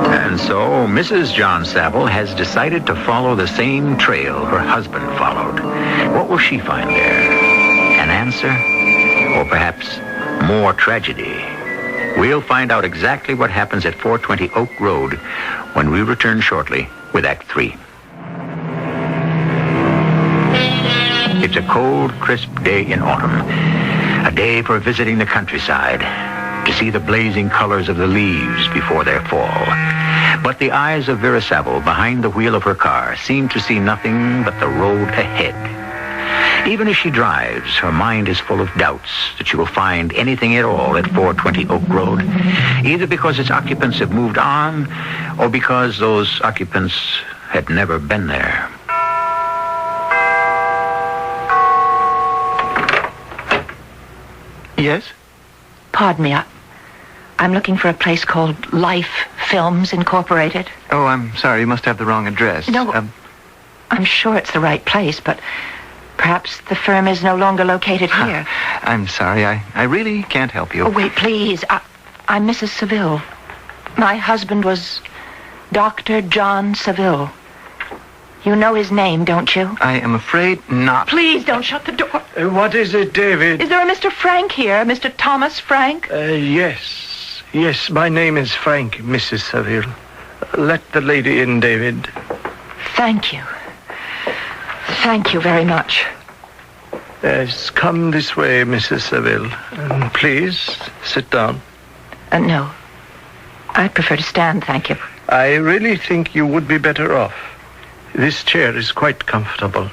And so, Mrs. John Saville has decided to follow the same trail her husband followed. What will she find there? An answer? Or perhaps more tragedy? We'll find out exactly what happens at 420 Oak Road when we return shortly with Act 3. It's a cold, crisp day in autumn. A day for visiting the countryside, to see the blazing colors of the leaves before their fall. But the eyes of Vera Saville behind the wheel of her car seem to see nothing but the road ahead. Even as she drives, her mind is full of doubts that she will find anything at all at 420 Oak Road, either because its occupants have moved on or because those occupants had never been there. Yes? Pardon me, I'm looking for a place called Life Films Incorporated. Oh, I'm sorry. You must have the wrong address. No, I'm sure it's the right place, but perhaps the firm is no longer located here. I'm sorry. I really can't help you. Oh, wait, please. I'm Mrs. Saville. My husband was Dr. John Saville. You know his name, don't you? I am afraid not. Please don't shut the door. What is it, David? Is there a Mr. Frank here? Mr. Thomas Frank? Yes. Yes, my name is Frank, Mrs. Saville. Let the lady in, David. Thank you. Thank you very much. Yes, come this way, Mrs. Saville. Please, sit down. No. I'd prefer to stand, thank you. I really think you would be better off. This chair is quite comfortable.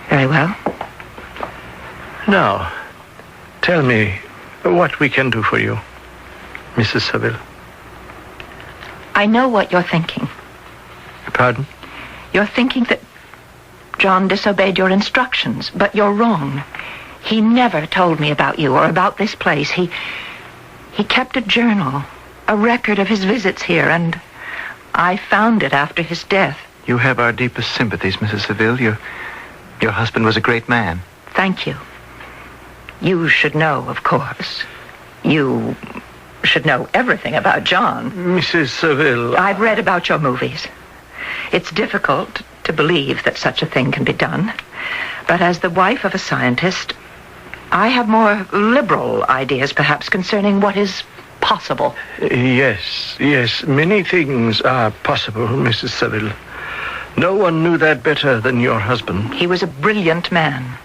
Very well. Now, tell me what we can do for you, Mrs. Saville. I know what you're thinking. Pardon? You're thinking that John disobeyed your instructions, but you're wrong. He never told me about you or about this place. He kept a journal, a record of his visits here, and I found it after his death. You have our deepest sympathies, Mrs. Saville. Your husband was a great man. Thank you. You should know, of course. You should know everything about John. Mrs. Saville. I've read about your movies. It's difficult to believe that such a thing can be done. But as the wife of a scientist, I have more liberal ideas, perhaps, concerning what is possible. Yes. Many things are possible, Mrs. Saville. No one knew that better than your husband. He was a brilliant man.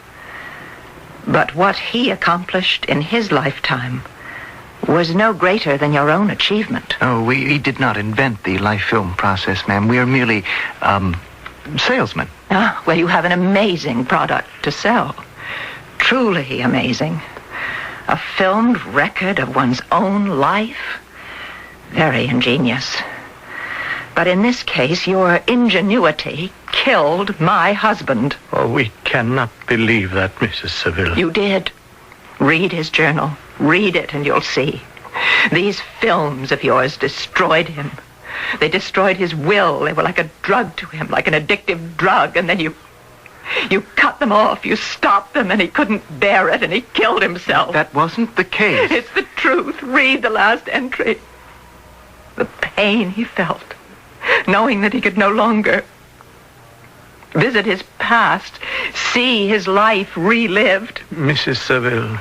But what he accomplished in his lifetime was no greater than your own achievement. Oh, we did not invent the life film process, ma'am. We are merely, salesmen. Ah, well, you have an amazing product to sell. Truly amazing. A filmed record of one's own life. Very ingenious. But in this case, your ingenuity killed my husband. Oh, we cannot believe that, Mrs. Saville. You did. Read his journal. Read it and you'll see. These films of yours destroyed him. They destroyed his will. They were like a drug to him, like an addictive drug. And then you cut them off. You stopped them and he couldn't bear it and he killed himself. That wasn't the case. It's the truth. Read the last entry. The pain he felt, knowing that he could no longer visit his past, see his life relived. Mrs. Saville,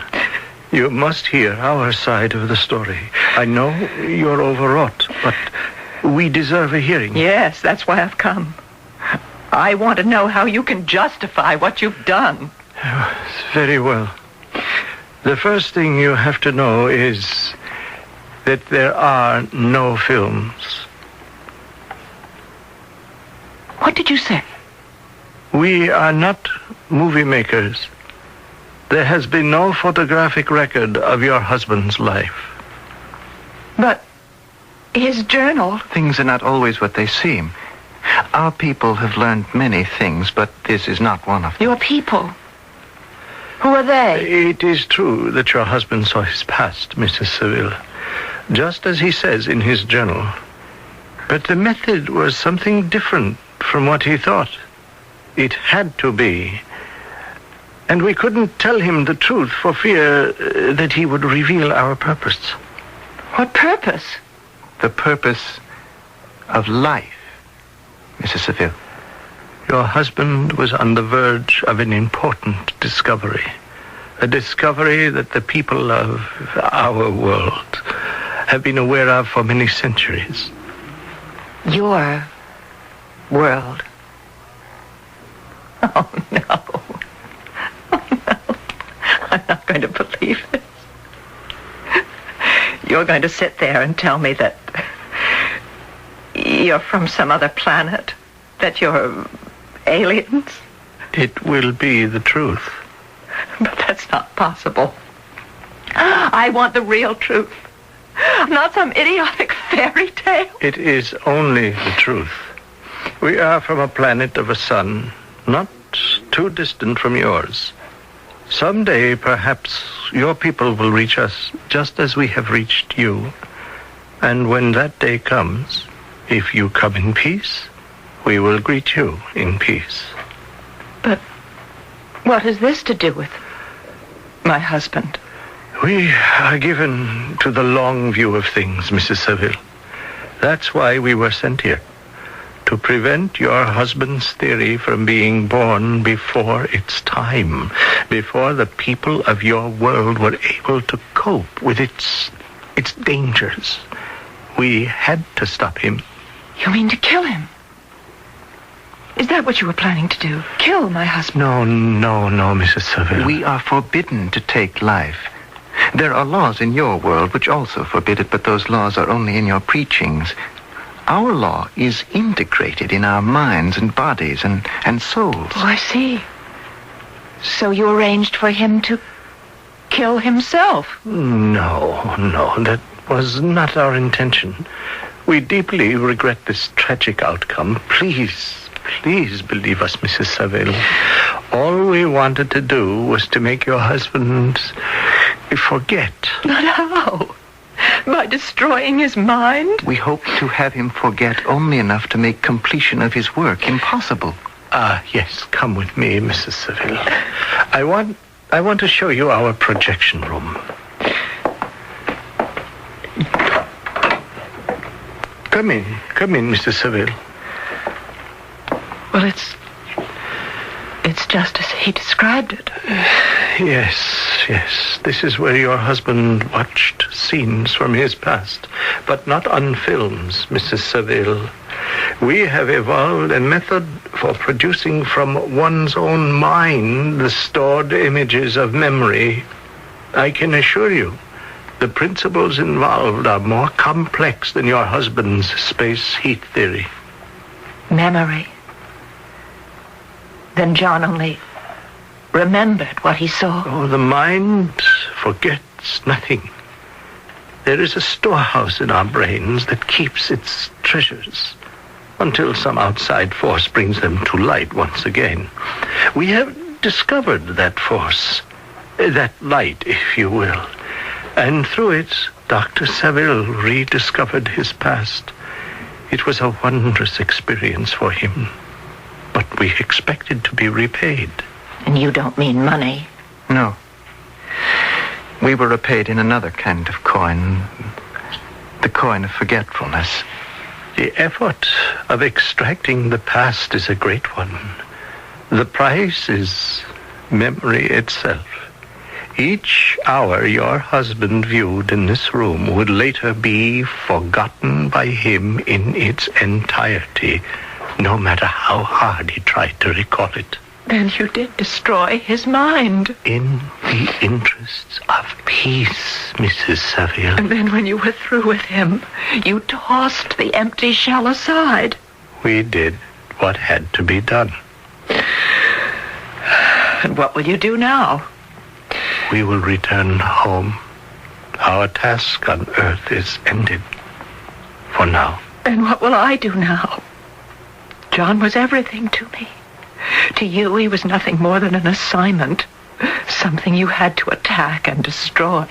you must hear our side of the story. I know you're overwrought, but we deserve a hearing. Yes, that's why I've come. I want to know how you can justify what you've done. Very well. The first thing you have to know is that there are no films. What did you say? We are not movie makers. There has been no photographic record of your husband's life. But his journal... Things are not always what they seem. Our people have learned many things, but this is not one of them. Your people? Who are they? It is true that your husband saw his past, Mrs. Seville, just as he says in his journal. But the method was something different from what he thought. It had to be. And we couldn't tell him the truth for fear that he would reveal our purpose. What purpose? The purpose of life, Mrs. Seville. Your husband was on the verge of an important discovery. A discovery that the people of our world have been aware of for many centuries. Your world. Oh, no. Oh, no. I'm not going to believe this. You're going to sit there and tell me that you're from some other planet, that you're aliens? It will be the truth. But that's not possible. I want the real truth. Not some idiotic fairy tale. It is only the truth. We are from a planet of a sun, not too distant from yours. Someday, perhaps, your people will reach us just as we have reached you. And when that day comes, if you come in peace, we will greet you in peace. But what has this to do with my husband? We are given to the long view of things, Mrs. Seville. That's why we were sent here. To prevent your husband's theory from being born before its time, before the people of your world were able to cope with its dangers. We had to stop him. You mean to kill him? Is that what you were planning to do? Kill my husband? No, Mrs. Seville. We are forbidden to take life. There are laws in your world which also forbid it, but those laws are only in your preachings. Our law is integrated in our minds and bodies and souls. Oh, I see. So you arranged for him to kill himself? No, that was not our intention. We deeply regret this tragic outcome. Please believe us, Mrs. Seville. All we wanted to do was to make your husband forget. But how? By destroying his mind? We hope to have him forget only enough to make completion of his work impossible. Yes, come with me, Mrs. Seville. I want to show you our projection room. Come in, Mr. Seville. Well, it's just as he described it. Yes. This is where your husband watched scenes from his past, but not on films, Mrs. Seville. We have evolved a method for producing from one's own mind the stored images of memory. I can assure you, the principles involved are more complex than your husband's space heat theory. Memory. Then John only remembered what he saw. Oh, the mind forgets nothing. There is a storehouse in our brains that keeps its treasures until some outside force brings them to light once again. We have discovered that force, that light, if you will. And through it, Dr. Seville rediscovered his past. It was a wondrous experience for him. But we expected to be repaid. And you don't mean money? No. We were repaid in another kind of coin. The coin of forgetfulness. The effort of extracting the past is a great one. The price is memory itself. Each hour your husband viewed in this room would later be forgotten by him in its entirety, no matter how hard he tried to recall it. Then you did destroy his mind. In the interests of peace, Mrs. Seville. And then when you were through with him, you tossed the empty shell aside. We did what had to be done. And what will you do now? We will return home. Our task on Earth is ended. For now. And what will I do now? John was everything to me. To you, he was nothing more than an assignment. something you had to attack and destroy.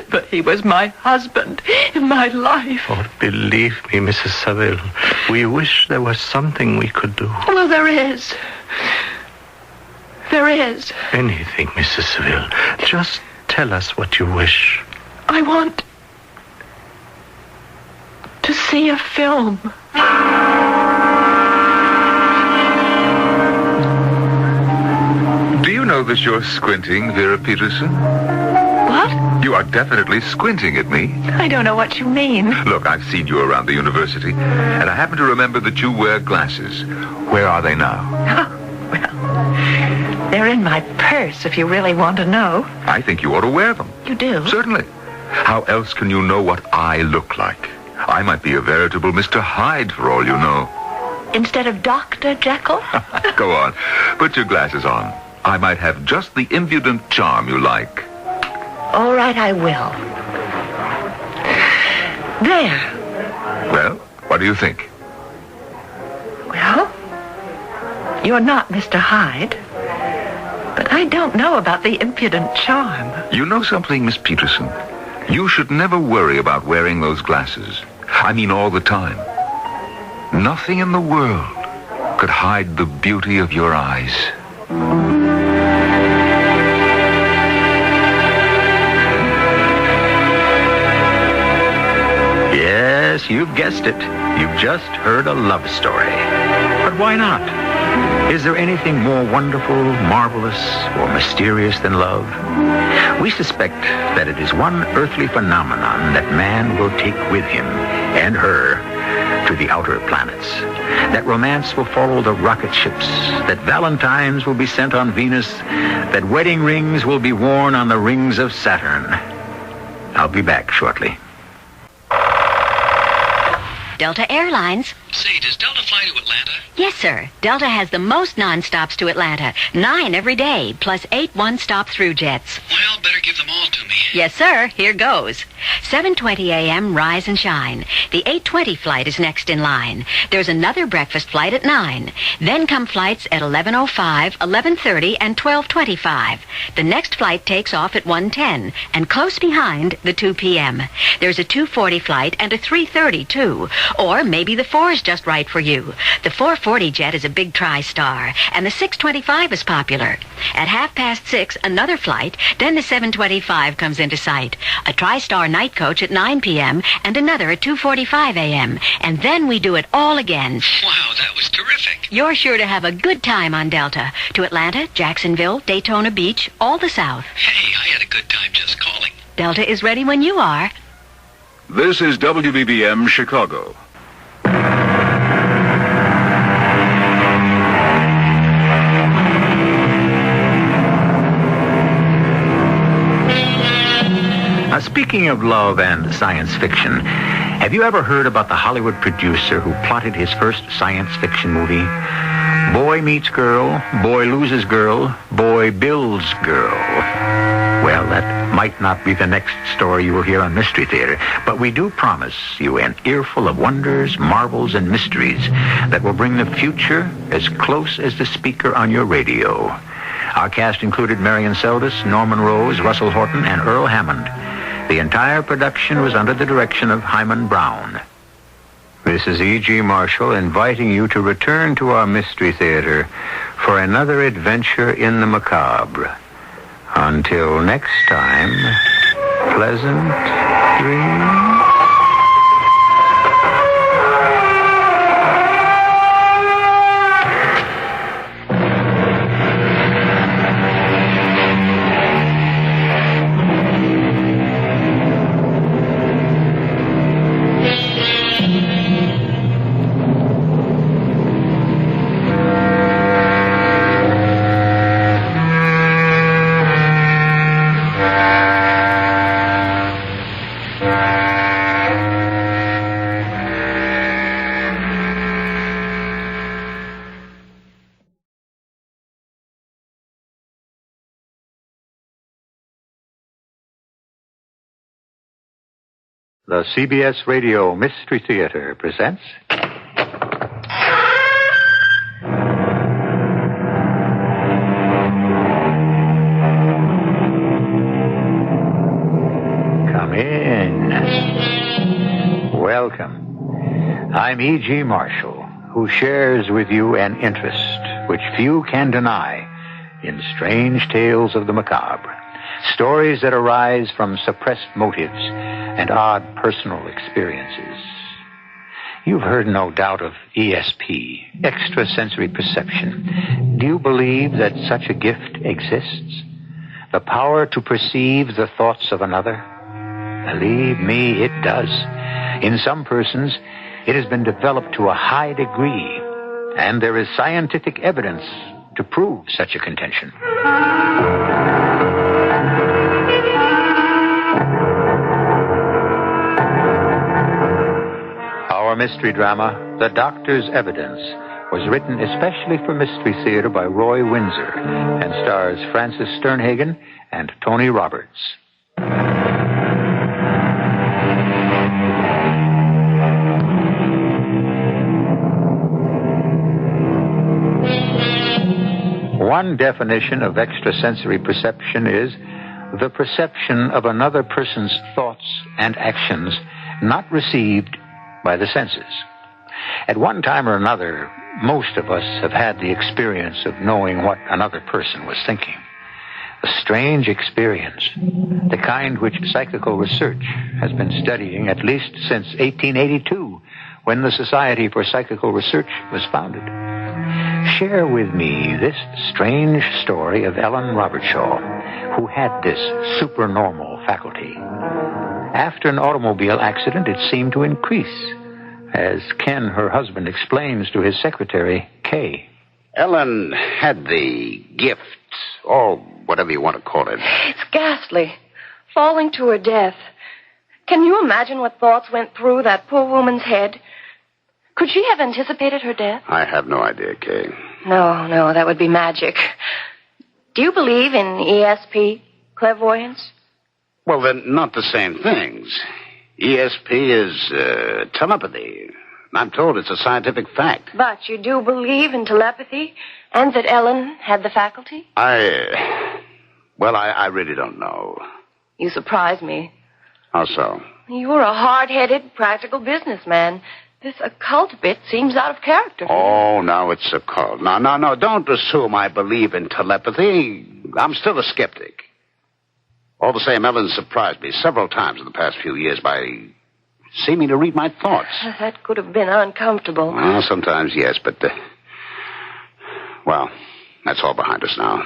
But he was my husband, my life. Oh, believe me, Mrs. Saville, we wish there was something we could do. Well, there is. There is. Anything, Mrs. Saville. Just tell us what you wish. I want to see a film. Do you know that you're squinting, Vera Peterson? What? You are definitely squinting at me. I don't know what you mean. Look, I've seen you around the university, and I happen to remember that you wear glasses. Where are they now? Oh, well, they're in my purse, if you really want to know. I think you ought to wear them. You do? Certainly. How else can you know what I look like? I might be a veritable Mr. Hyde for all you know. Instead of Dr. Jekyll? Go on. Put your glasses on. I might have just the impudent charm you like. All right, I will. There. Well, what do you think? Well, you're not Mr. Hyde. But I don't know about the impudent charm. You know something, Miss Peterson? You should never worry about wearing those glasses. I mean all the time. Nothing in the world could hide the beauty of your eyes. Yes, you've guessed it. You've just heard a love story. But why not? Is there anything more wonderful, marvelous, or mysterious than love? We suspect that it is one earthly phenomenon that man will take with him and her to the outer planets. That romance will follow the rocket ships, that valentines will be sent on Venus, that wedding rings will be worn on the rings of Saturn. I'll be back shortly. Delta Airlines. Say, does Delta fly to Atlanta? Yes, sir. Delta has the most non-stops to Atlanta. 9 every day, plus 8 one-stop-through jets. Well, better give them all to me. Yes, sir. Here goes. 7:20 a.m., rise and shine. The 8:20 flight is next in line. There's another breakfast flight at 9. Then come flights at 11:05, 11:30, and 12:25. The next flight takes off at 1:10, and close behind, the 2 p.m. There's a 2:40 flight and a 3:30, too. Or maybe the 4 is just right for you. The 4:40 jet is a big tri-star, and the 6:25 is popular. At 6:30, another flight, then the 7:25 comes into sight. A tri-star night coach at 9 p.m. and another at 2:45 a.m. And then we do it all again. Wow, that was terrific. You're sure to have a good time on Delta. To Atlanta, Jacksonville, Daytona Beach, all the South. Hey, I had a good time just calling. Delta is ready when you are. This is WBBM Chicago. Speaking of love and science fiction, have you ever heard about the Hollywood producer who plotted his first science fiction movie? Boy meets girl, boy loses girl, boy builds girl. Well, that might not be the next story you will hear on Mystery Theater, but we do promise you an earful of wonders, marvels, and mysteries that will bring the future as close as the speaker on your radio. Our cast included Marion Seldes, Norman Rose, Russell Horton, and Earl Hammond. The entire production was under the direction of Hyman Brown. This is E.G. Marshall inviting you to return to our Mystery Theater for another adventure in the macabre. Until next time, pleasant dreams. The CBS Radio Mystery Theater presents... in. Welcome. I'm E.G. Marshall, who shares with you an interest which few can deny in strange tales of the macabre. Stories that arise from suppressed motives and odd personal experiences. You've heard, no doubt, of ESP, extrasensory perception. Do you believe that such a gift exists? The power to perceive the thoughts of another? Believe me, it does. In some persons, it has been developed to a high degree, and there is scientific evidence to prove such a contention. Our mystery drama, The Doctor's Evidence, was written especially for Mystery Theater by Roy Windsor and stars Francis Sternhagen and Tony Roberts. One definition of extrasensory perception is the perception of another person's thoughts and actions not received by the senses. At one time or another, most of us have had the experience of knowing what another person was thinking. A strange experience, the kind which psychical research has been studying at least since 1882, when the Society for Psychical Research was founded. Share with me this strange story of Ellen Robertshaw, who had this supernormal faculty. After an automobile accident, it seemed to increase, as Ken, her husband, explains to his secretary, Kay. Ellen had the gift, or whatever you want to call it. It's ghastly. Falling to her death. Can you imagine what thoughts went through that poor woman's head? Could she have anticipated her death? I have no idea, Kay. No, that would be magic. Do you believe in ESP, clairvoyance? Well, they're not the same things. ESP is telepathy. I'm told it's a scientific fact. But you do believe in telepathy and that Ellen had the faculty? I really don't know. You surprise me. How so? You're a hard-headed, practical businessman. This occult bit seems out of character. Oh, now it's occult. No, don't assume I believe in telepathy. I'm still a skeptic. All the same, Ellen surprised me several times in the past few years by seeming to read my thoughts. That could have been uncomfortable. Well, sometimes, yes, but, that's all behind us now.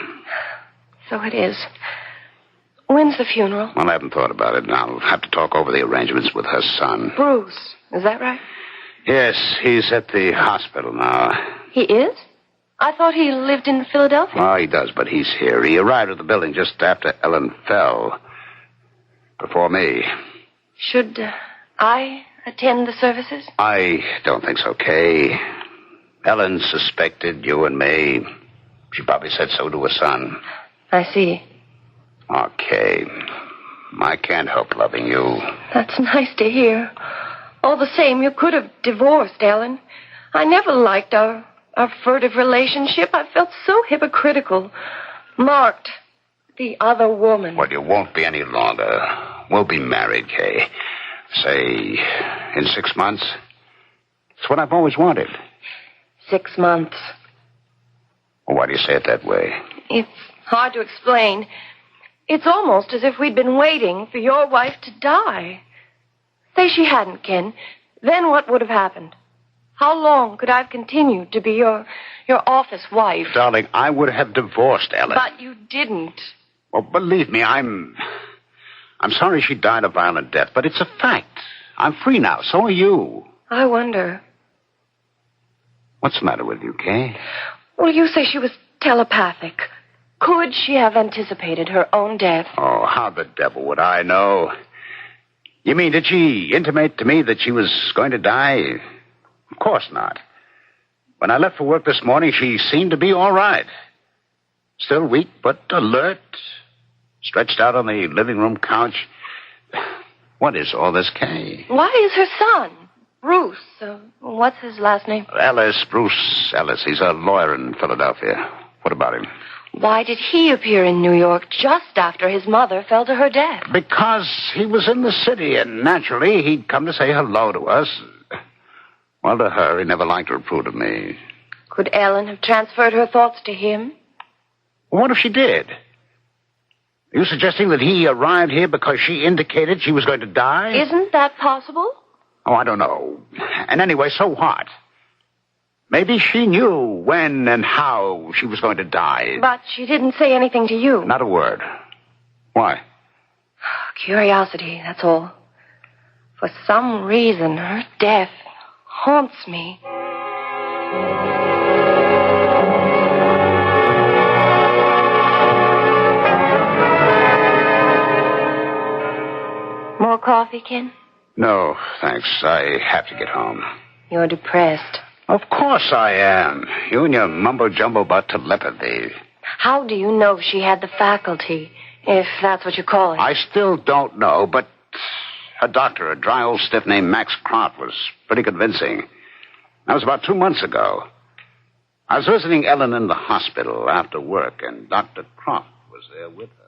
So it is. When's the funeral? Well, I haven't thought about it, and I'll have to talk over the arrangements with her son. Bruce, is that right? Yes, he's at the hospital now. He is? I thought he lived in Philadelphia. Oh, he does, but he's here. He arrived at the building just after Ellen fell. Before me. Should I attend the services? I don't think so, Kay. Ellen suspected you and me. She probably said so to her son. I see. Okay. I can't help loving you. That's nice to hear. All the same, you could have divorced, Ellen. I never liked our furtive relationship. I felt so hypocritical. Marked. The other woman. Well, you won't be any longer. We'll be married, Kay. Say, in 6 months. It's what I've always wanted. 6 months. Well, why do you say it that way? It's hard to explain. It's almost as if we'd been waiting for your wife to die. Say she hadn't, Ken. Then what would have happened? How long could I have continued to be your office wife? Darling, I would have divorced Ellen. But you didn't. Well, believe me, I'm sorry she died a violent death, but it's a fact. I'm free now. So are you. I wonder. What's the matter with you, Kay? Well, you say she was telepathic. Could she have anticipated her own death? Oh, how the devil would I know? You mean, did she intimate to me that she was going to die? Of course not. When I left for work this morning, she seemed to be all right. Still weak, but alert. Stretched out on the living room couch. What is all this, Kay? Why is her son, Bruce, what's his last name? Bruce Ellis. He's a lawyer in Philadelphia. What about him? Why did he appear in New York just after his mother fell to her death? Because he was in the city, and naturally he'd come to say hello to us. Well, to her, he never liked to approve of me. Could Ellen have transferred her thoughts to him? What if she did? Are you suggesting that he arrived here because she indicated she was going to die? Isn't that possible? Oh, I don't know. And anyway, so what? Maybe she knew when and how she was going to die. But she didn't say anything to you. Not a word. Why? Curiosity, that's all. For some reason, her death haunts me. More coffee, Ken? No, thanks. I have to get home. You're depressed. Of course I am. You and your mumbo-jumbo about telepathy. How do you know she had the faculty, if that's what you call it? I still don't know, but a doctor, a dry old stiff named Max Croft, was pretty convincing. That was about 2 months ago. I was visiting Ellen in the hospital after work, and Dr. Croft was there with her.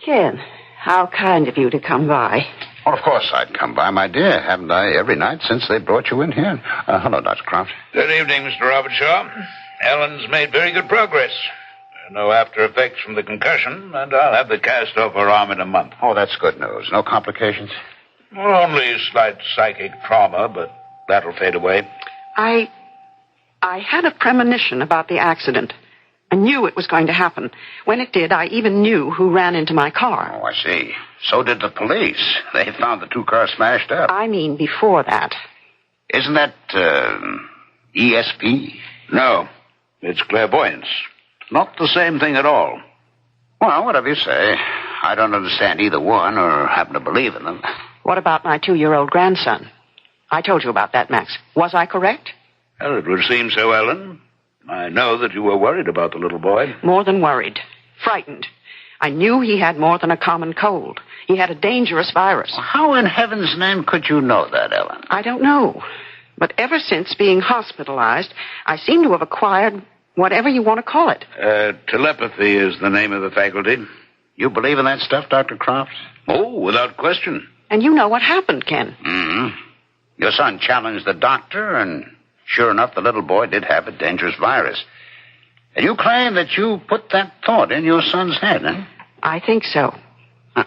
Ken, how kind of you to come by. Well, of course I'd come by, my dear. Haven't I every night since they brought you in here? Hello, Dr. Croft. Good evening, Mr. Robertshaw. Ellen's made very good progress. No after effects from the concussion, and I'll have the cast off her arm in a month. Oh, that's good news. No complications? Well, only slight psychic trauma, but that'll fade away. I had a premonition about the accident. I knew it was going to happen. When it did, I even knew who ran into my car. Oh, I see. So did the police. They found the two cars smashed up. I mean before that. Isn't that, ESP? No, it's clairvoyance. Not the same thing at all. Well, whatever you say. I don't understand either one or happen to believe in them. What about my 2-year-old grandson? I told you about that, Max. Was I correct? Well, it would seem so, Ellen. I know that you were worried about the little boy. More than worried. Frightened. I knew he had more than a common cold. He had a dangerous virus. Well, how in heaven's name could you know that, Ellen? I don't know. But ever since being hospitalized, I seem to have acquired whatever you want to call it. Telepathy is the name of the faculty. You believe in that stuff, Dr. Croft? Oh, without question. And you know what happened, Ken. Mm-hmm. Your son challenged the doctor, and sure enough, the little boy did have a dangerous virus. And you claim that you put that thought in your son's head, huh? I think so. Huh.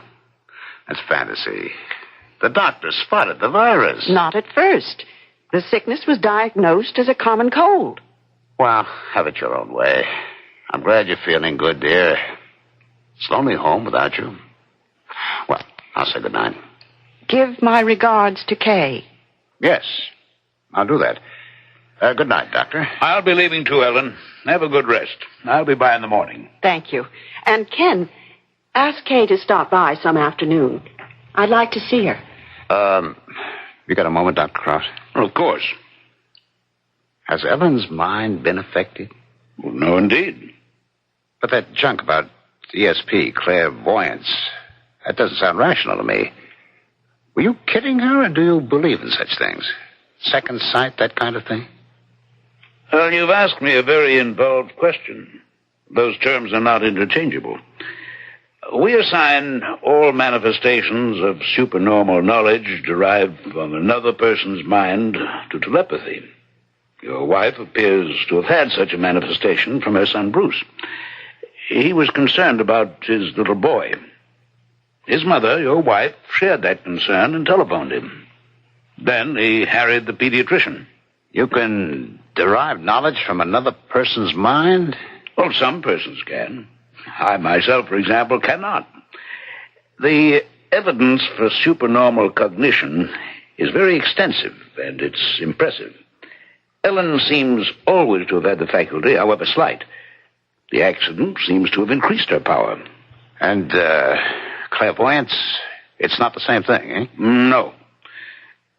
That's fantasy. The doctor spotted the virus. Not at first. The sickness was diagnosed as a common cold. Well, have it your own way. I'm glad you're feeling good, dear. It's lonely home without you. Well, I'll say good night. Give my regards to Kay. Yes, I'll do that. Good night, Doctor. I'll be leaving too, Ellen. Have a good rest. I'll be by in the morning. Thank you. And Ken, ask Kay to stop by some afternoon. I'd like to see her. You got a moment, Dr. Croft? Well, of course. Has Ellen's mind been affected? Well, no, indeed. But that junk about ESP, clairvoyance, that doesn't sound rational to me. Were you kidding her, or do you believe in such things? Second sight, that kind of thing? Well, you've asked me a very involved question. Those terms are not interchangeable. We assign all manifestations of supernormal knowledge derived from another person's mind to telepathy. Your wife appears to have had such a manifestation from her son Bruce. He was concerned about his little boy. His mother, your wife, shared that concern and telephoned him. Then he harried the pediatrician. You can derive knowledge from another person's mind? Well, some persons can. I myself, for example, cannot. The evidence for supernormal cognition is very extensive, and it's impressive. Ellen seems always to have had the faculty, however slight. The accident seems to have increased her power. And, clairvoyance, it's not the same thing, eh? No.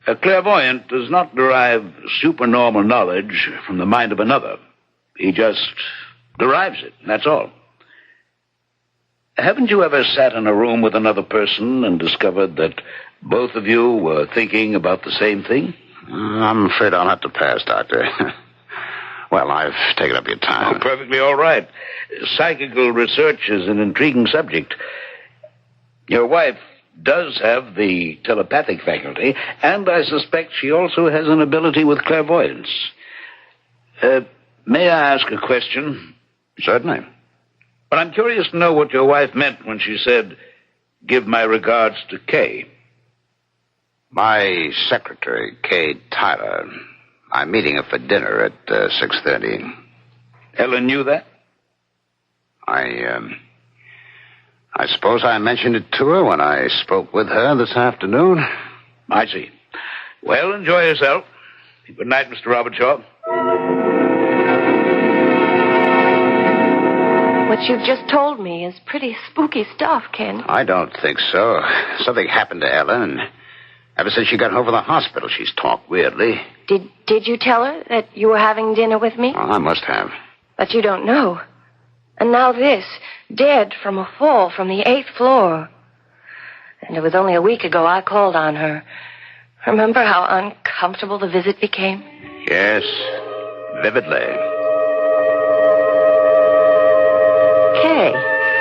A clairvoyant does not derive supernormal knowledge from the mind of another. He just derives it, that's all. Haven't you ever sat in a room with another person and discovered that both of you were thinking about the same thing? I'm afraid I'll have to pass, Doctor. Well, I've taken up your time. Oh, perfectly all right. Psychical research is an intriguing subject. Your wife does have the telepathic faculty, and I suspect she also has an ability with clairvoyance. May I ask a question? Certainly. But I'm curious to know what your wife meant when she said, "Give my regards to Kay." My secretary, Kay Tyler. I'm meeting her for dinner at 6:30. Ellen knew that? I suppose I mentioned it to her when I spoke with her this afternoon. I see. Well, enjoy yourself. Good night, Mr. Robertshaw. What you've just told me is pretty spooky stuff, Ken. I don't think so. Something happened to Ellen, and ever since she got home from the hospital, she's talked weirdly. Did you tell her that you were having dinner with me? Oh, I must have. But you don't know. And now this, dead from a fall from the 8th floor. And it was only a week ago I called on her. Remember how uncomfortable the visit became? Yes, vividly. Kay,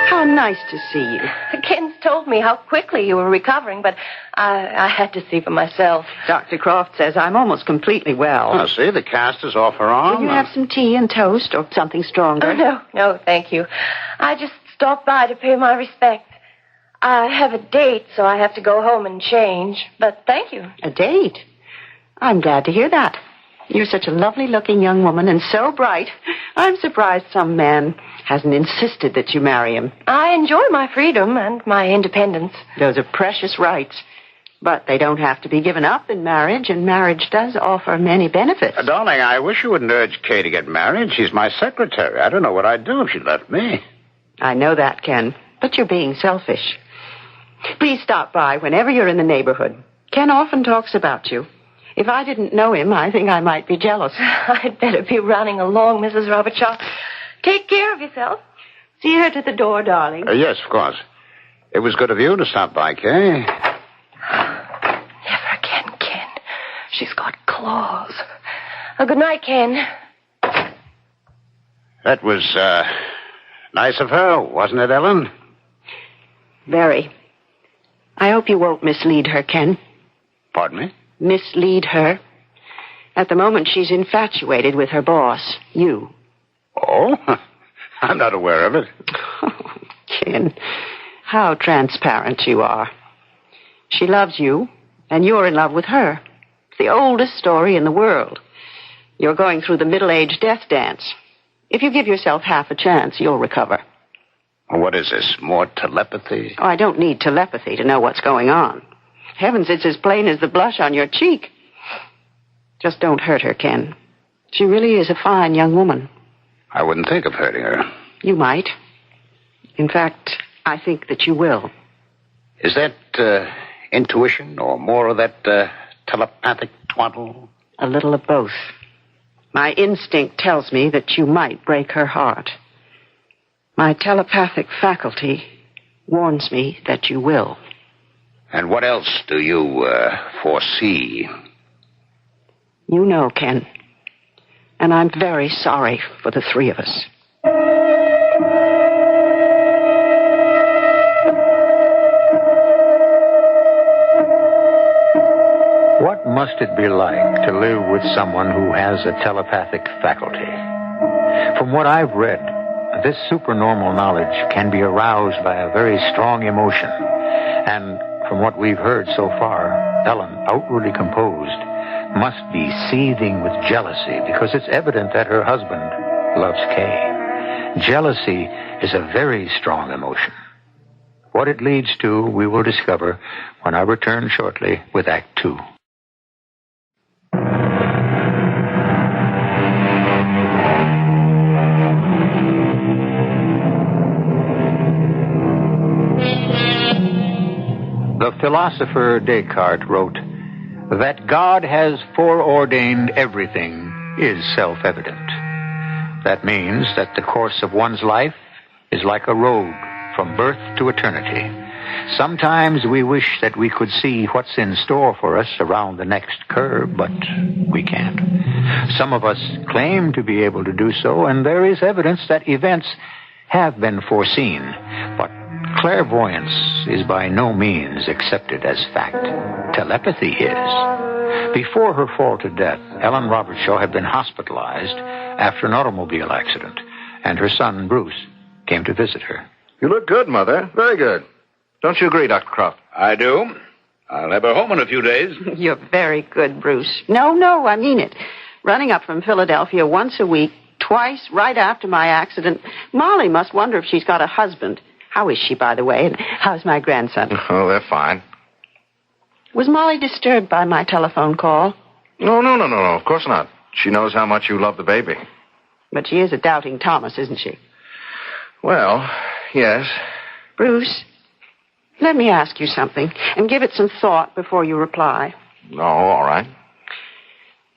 how nice to see you. Ken told me how quickly you were recovering, but I had to see for myself. Dr. Croft says I'm almost completely well. Oh, see, the cast is off her arm. Will you have some tea and toast or something stronger? Oh, no, thank you. I just stopped by to pay my respects. I have a date, so I have to go home and change, but thank you. A date? I'm glad to hear that. You're such a lovely-looking young woman and so bright. I'm surprised some man hasn't insisted that you marry him. I enjoy my freedom and my independence. Those are precious rights. But they don't have to be given up in marriage, and marriage does offer many benefits. Darling, I wish you wouldn't urge Kay to get married. She's my secretary. I don't know what I'd do if she left me. I know that, Ken, but you're being selfish. Please stop by whenever you're in the neighborhood. Ken often talks about you. If I didn't know him, I think I might be jealous. I'd better be running along, Mrs. Robertshaw. Take care of yourself. See her to the door, darling. Yes, of course. It was good of you to stop by, Kay. Never again, Ken. She's got claws. Good night, Ken. That was, nice of her, wasn't it, Ellen? Very. I hope you won't mislead her, Ken. Pardon me? Mislead her. At the moment, she's infatuated with her boss, you. Oh? I'm not aware of it. Oh, Ken, how transparent you are. She loves you, and you're in love with her. It's the oldest story in the world. You're going through the middle-aged death dance. If you give yourself half a chance, you'll recover. What is this, more telepathy? Oh, I don't need telepathy to know what's going on. Heavens, it's as plain as the blush on your cheek. Just don't hurt her, Ken. She really is a fine young woman. I wouldn't think of hurting her. You might. In fact, I think that you will. Is that intuition or more of that telepathic twaddle? A little of both. My instinct tells me that you might break her heart. My telepathic faculty warns me that you will. And what else do you foresee? You know, Ken. And I'm very sorry for the three of us. What must it be like to live with someone who has a telepathic faculty? From what I've read, this supernormal knowledge can be aroused by a very strong emotion. And from what we've heard so far, Ellen, outwardly composed, must be seething with jealousy because it's evident that her husband loves Kay. Jealousy is a very strong emotion. What it leads to, we will discover when I return shortly with Act 2. The philosopher Descartes wrote, "That God has foreordained everything is self-evident." That means that the course of one's life is like a road from birth to eternity, Sometimes we wish that we could see what's in store for us around the next curve, but we can't. Some of us claim to be able to do so, and there is evidence that events have been foreseen. But clairvoyance is by no means accepted as fact. Telepathy is. Before her fall to death, Ellen Robertshaw had been hospitalized after an automobile accident, and her son, Bruce, came to visit her. You look good, Mother. Very good. Don't you agree, Dr. Croft? I do. I'll have her home in a few days. You're very good, Bruce. No, I mean it. Running up from Philadelphia once a week, twice right after my accident. Molly must wonder if she's got a husband. How is she, by the way? And how's my grandson? Oh, they're fine. Was Molly disturbed by my telephone call? No. Of course not. She knows how much you love the baby. But she is a doubting Thomas, isn't she? Well, yes. Bruce, let me ask you something, and give it some thought before you reply. Oh, all right.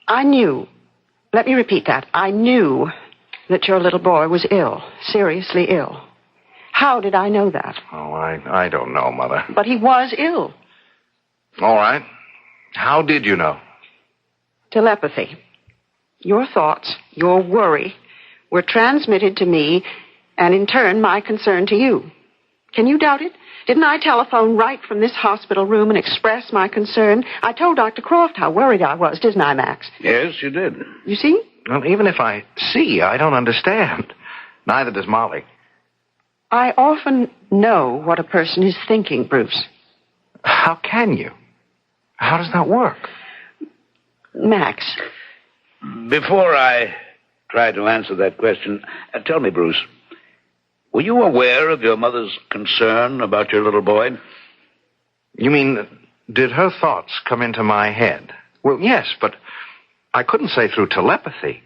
I knew, let me repeat that, I knew that your little boy was ill, seriously ill. How did I know that? Oh, I don't know, Mother. But he was ill. All right. How did you know? Telepathy. Your thoughts, your worry, were transmitted to me, and in turn, my concern to you. Can you doubt it? Didn't I telephone right from this hospital room and express my concern? I told Dr. Croft how worried I was, didn't I, Max? Yes, you did. You see? Well, even if I see, I don't understand. Neither does Molly. I often know what a person is thinking, Bruce. How can you? How does that work? Max. Before I try to answer that question, tell me, Bruce, were you aware of your mother's concern about your little boy? You mean, did her thoughts come into my head? Well, yes, but I couldn't say through telepathy.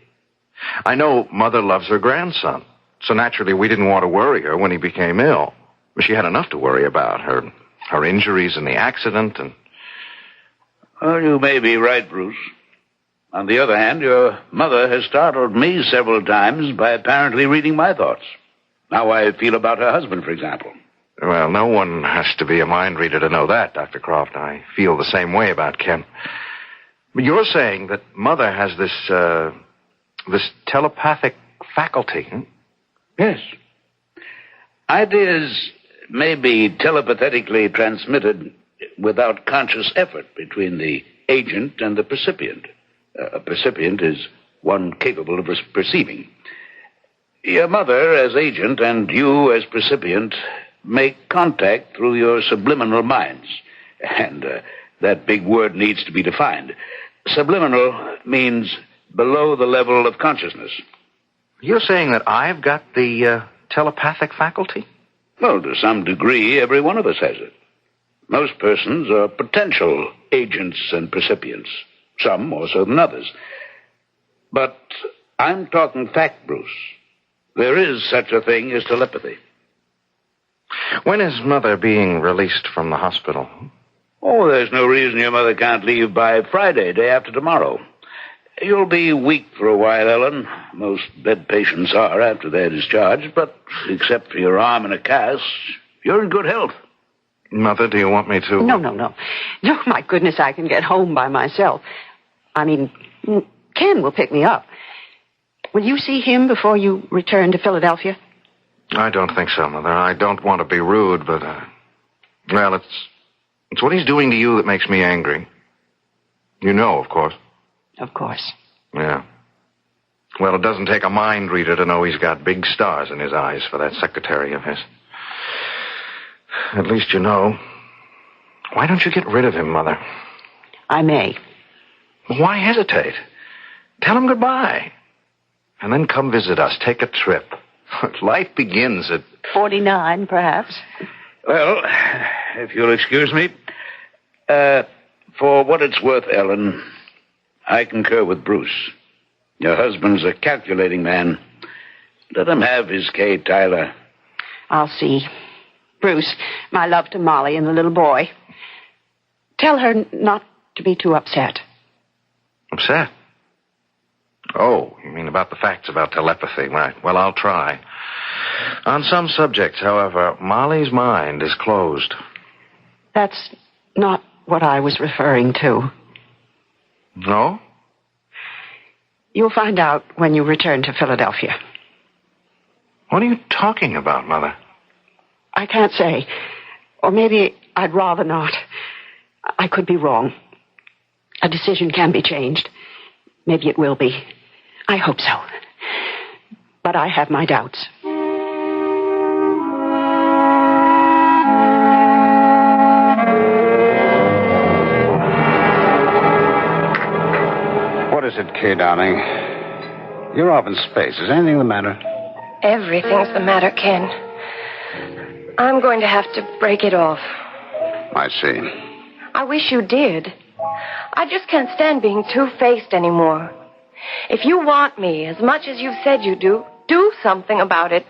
I know Mother loves her grandson, so naturally we didn't want to worry her when he became ill. She had enough to worry about, her injuries and the accident and... Well, you may be right, Bruce. On the other hand, your mother has startled me several times by apparently reading my thoughts. How I feel about her husband, for example. Well, no one has to be a mind reader to know that, Dr. Croft. I feel the same way about Ken. But you're saying that Mother has this telepathic faculty, hmm? Yes. Ideas may be telepathically transmitted without conscious effort between the agent and the percipient. A percipient is one capable of perceiving. Your mother as agent and you as percipient make contact through your subliminal minds. And that big word needs to be defined. Subliminal means below the level of consciousness. You're saying that I've got the telepathic faculty? Well, to some degree, every one of us has it. Most persons are potential agents and percipients. Some more so than others. But I'm talking fact, Bruce. There is such a thing as telepathy. When is Mother being released from the hospital? Oh, there's no reason your mother can't leave by Friday, day after tomorrow. You'll be weak for a while, Ellen. Most bed patients are after they're discharged, but except for your arm in a cast, you're in good health. Mother, do you want me to... No. No, my goodness, I can get home by myself. I mean, Ken will pick me up. Will you see him before you return to Philadelphia? I don't think so, Mother. I don't want to be rude, but, well, it's what he's doing to you that makes me angry. You know, of course. Of course. Yeah. Well, it doesn't take a mind reader to know he's got big stars in his eyes for that secretary of his. At least you know. Why don't you get rid of him, Mother? I may. Why hesitate? Tell him goodbye. And then come visit us. Take a trip. Life begins at... 49, perhaps. Well, if you'll excuse me, for what it's worth, Ellen, I concur with Bruce. Your husband's a calculating man. Let him have his Kay, Tyler. I'll see. Bruce, my love to Molly and the little boy. Tell her not to be too upset. Upset? Oh, you mean about the facts about telepathy, right? Well, I'll try. On some subjects, however, Molly's mind is closed. That's not what I was referring to. No? You'll find out when you return to Philadelphia. What are you talking about, Mother? I can't say. Or maybe I'd rather not. I could be wrong. A decision can be changed. Maybe it will be. I hope so. But I have my doubts. What is it, Kay, darling? You're off in space. Is anything the matter? Everything's the matter, Ken. I'm going to have to break it off. I see. I wish you did. I just can't stand being two-faced anymore. If you want me as much as you've said you do something about it.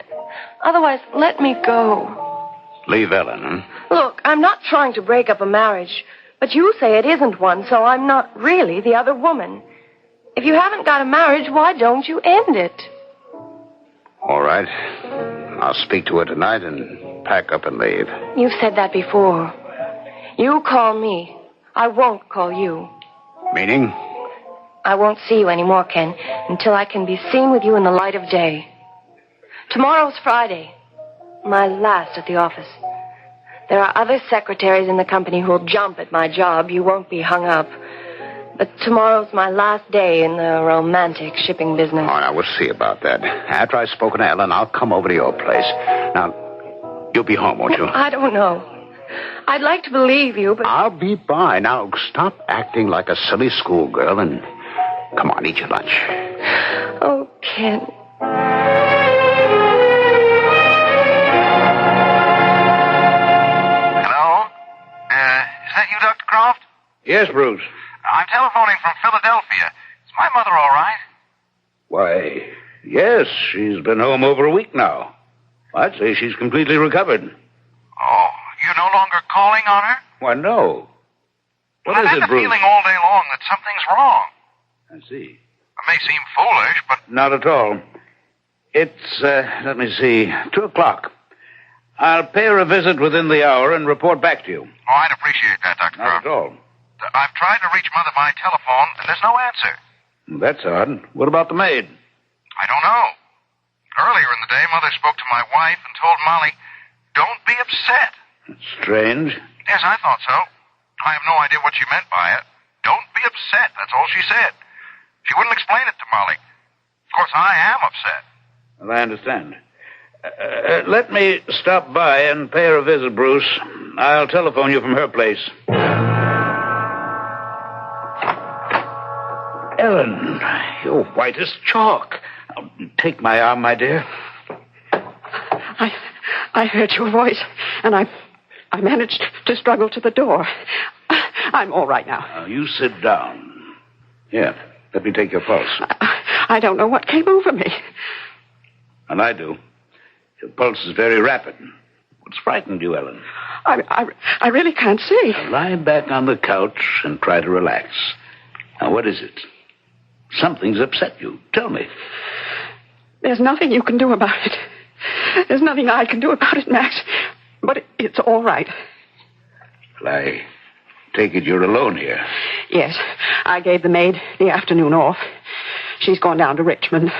Otherwise, let me go. Leave Ellen, huh? Look, I'm not trying to break up a marriage, but you say it isn't one, so I'm not really the other woman. If you haven't got a marriage, why don't you end it? All right. I'll speak to her tonight and pack up and leave. You've said that before. You call me. I won't call you. Meaning? I won't see you anymore, Ken, until I can be seen with you in the light of day. Tomorrow's Friday. My last at the office. There are other secretaries in the company who'll jump at my job. You won't be hung up. But tomorrow's my last day in the romantic shipping business. All right, we'll see about that. After I've spoken to Ellen, I'll come over to your place. Now, you'll be home, won't you? I don't know. I'd like to believe you, but... I'll be by. Now, stop acting like a silly schoolgirl and come on, eat your lunch. Oh, Ken. Hello? Is that you, Dr. Croft? Yes, Bruce. I'm telephoning from Philadelphia. Is my mother all right? Why, yes, she's been home over a week now. I'd say she's completely recovered. Oh, you're no longer calling on her? Why, no. What I've is had it, the Bruce? feeling all day long that something's wrong. I see. It may seem foolish, but... Not at all. It's, let me see, 2 o'clock. I'll pay her a visit within the hour and report back to you. Oh, I'd appreciate that, Dr. Croft. Not at all. I've tried to reach Mother by telephone, and there's no answer. That's odd. What about the maid? I don't know. Earlier in the day, Mother spoke to my wife and told Molly, "Don't be upset." Strange. Yes, I thought so. I have no idea what she meant by it. Don't be upset. That's all she said. She wouldn't explain it to Molly. Of course, I am upset. Well, I understand. Let me stop by and pay her a visit, Bruce. I'll telephone you from her place. Ellen, you're white as chalk. Take my arm, my dear. I heard your voice, and I managed to struggle to the door. I'm all right now. Now, you sit down. Here, let me take your pulse. I don't know what came over me. And I do. Your pulse is very rapid. What's frightened you, Ellen? I really can't see. Now, lie back on the couch and try to relax. Now, what is it? Something's upset you. Tell me. There's nothing you can do about it. There's nothing I can do about it, Max. But it's all right. Well, I take it you're alone here. Yes. I gave the maid the afternoon off. She's gone down to Richmond.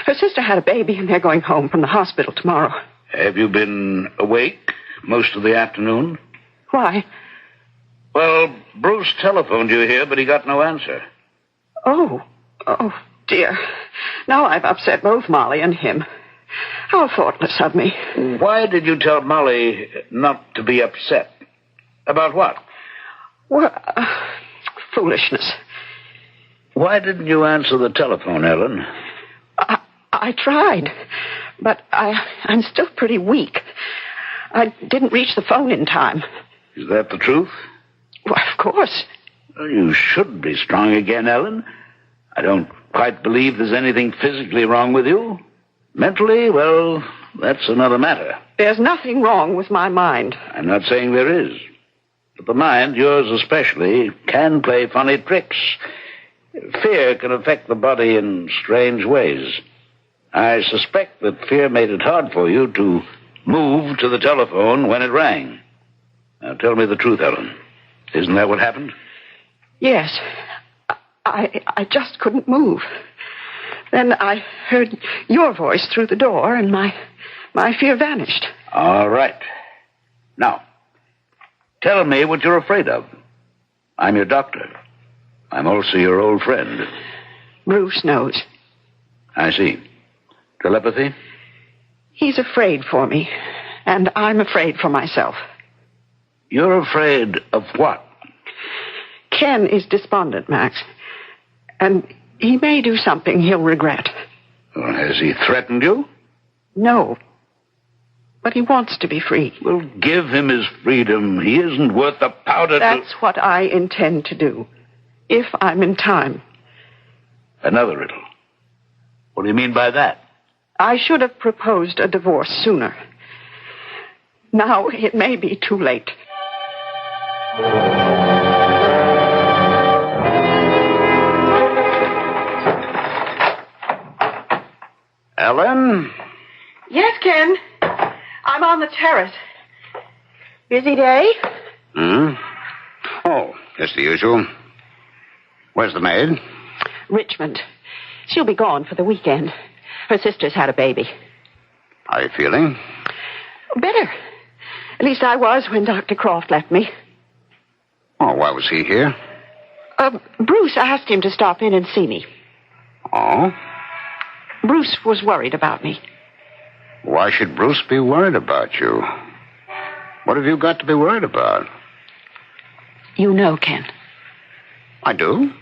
Her sister had a baby, and they're going home from the hospital tomorrow. Have you been awake most of the afternoon? Why? Well, Bruce telephoned you here, but he got no answer. Oh, dear. Now I've upset both Molly and him. How thoughtless of me. Why did you tell Molly not to be upset? About what? Well, foolishness. Why didn't you answer the telephone, Ellen? I tried, but I'm still pretty weak. I didn't reach the phone in time. Is that the truth? Why, of course. Well, you should be strong again, Ellen. I don't quite believe there's anything physically wrong with you. Mentally, well, that's another matter. There's nothing wrong with my mind. I'm not saying there is. But the mind, yours especially, can play funny tricks. Fear can affect the body in strange ways. I suspect that fear made it hard for you to move to the telephone when it rang. Now tell me the truth, Ellen. Isn't that what happened? Yes. I just couldn't move. Then I heard your voice through the door, and my fear vanished. All right. Now, tell me what you're afraid of. I'm your doctor. I'm also your old friend. Bruce knows. I see. Telepathy? He's afraid for me, and I'm afraid for myself. You're afraid of what? Ken is despondent, Max. And he may do something he'll regret. Well, has he threatened you? No. But he wants to be free. Well, give him his freedom. He isn't worth the powder. That's what I intend to do. If I'm in time. Another riddle. What do you mean by that? I should have proposed a divorce sooner. Now it may be too late. Ellen? Yes, Ken. I'm on the terrace. Busy day? Oh, just the usual. Where's the maid? Richmond. She'll be gone for the weekend. Her sister's had a baby. How are you feeling? Better. At least I was when Dr. Croft left me. Oh, why was he here? Bruce asked him to stop in and see me. Oh? Bruce was worried about me. Why should Bruce be worried about you? What have you got to be worried about? You know, Ken. I do?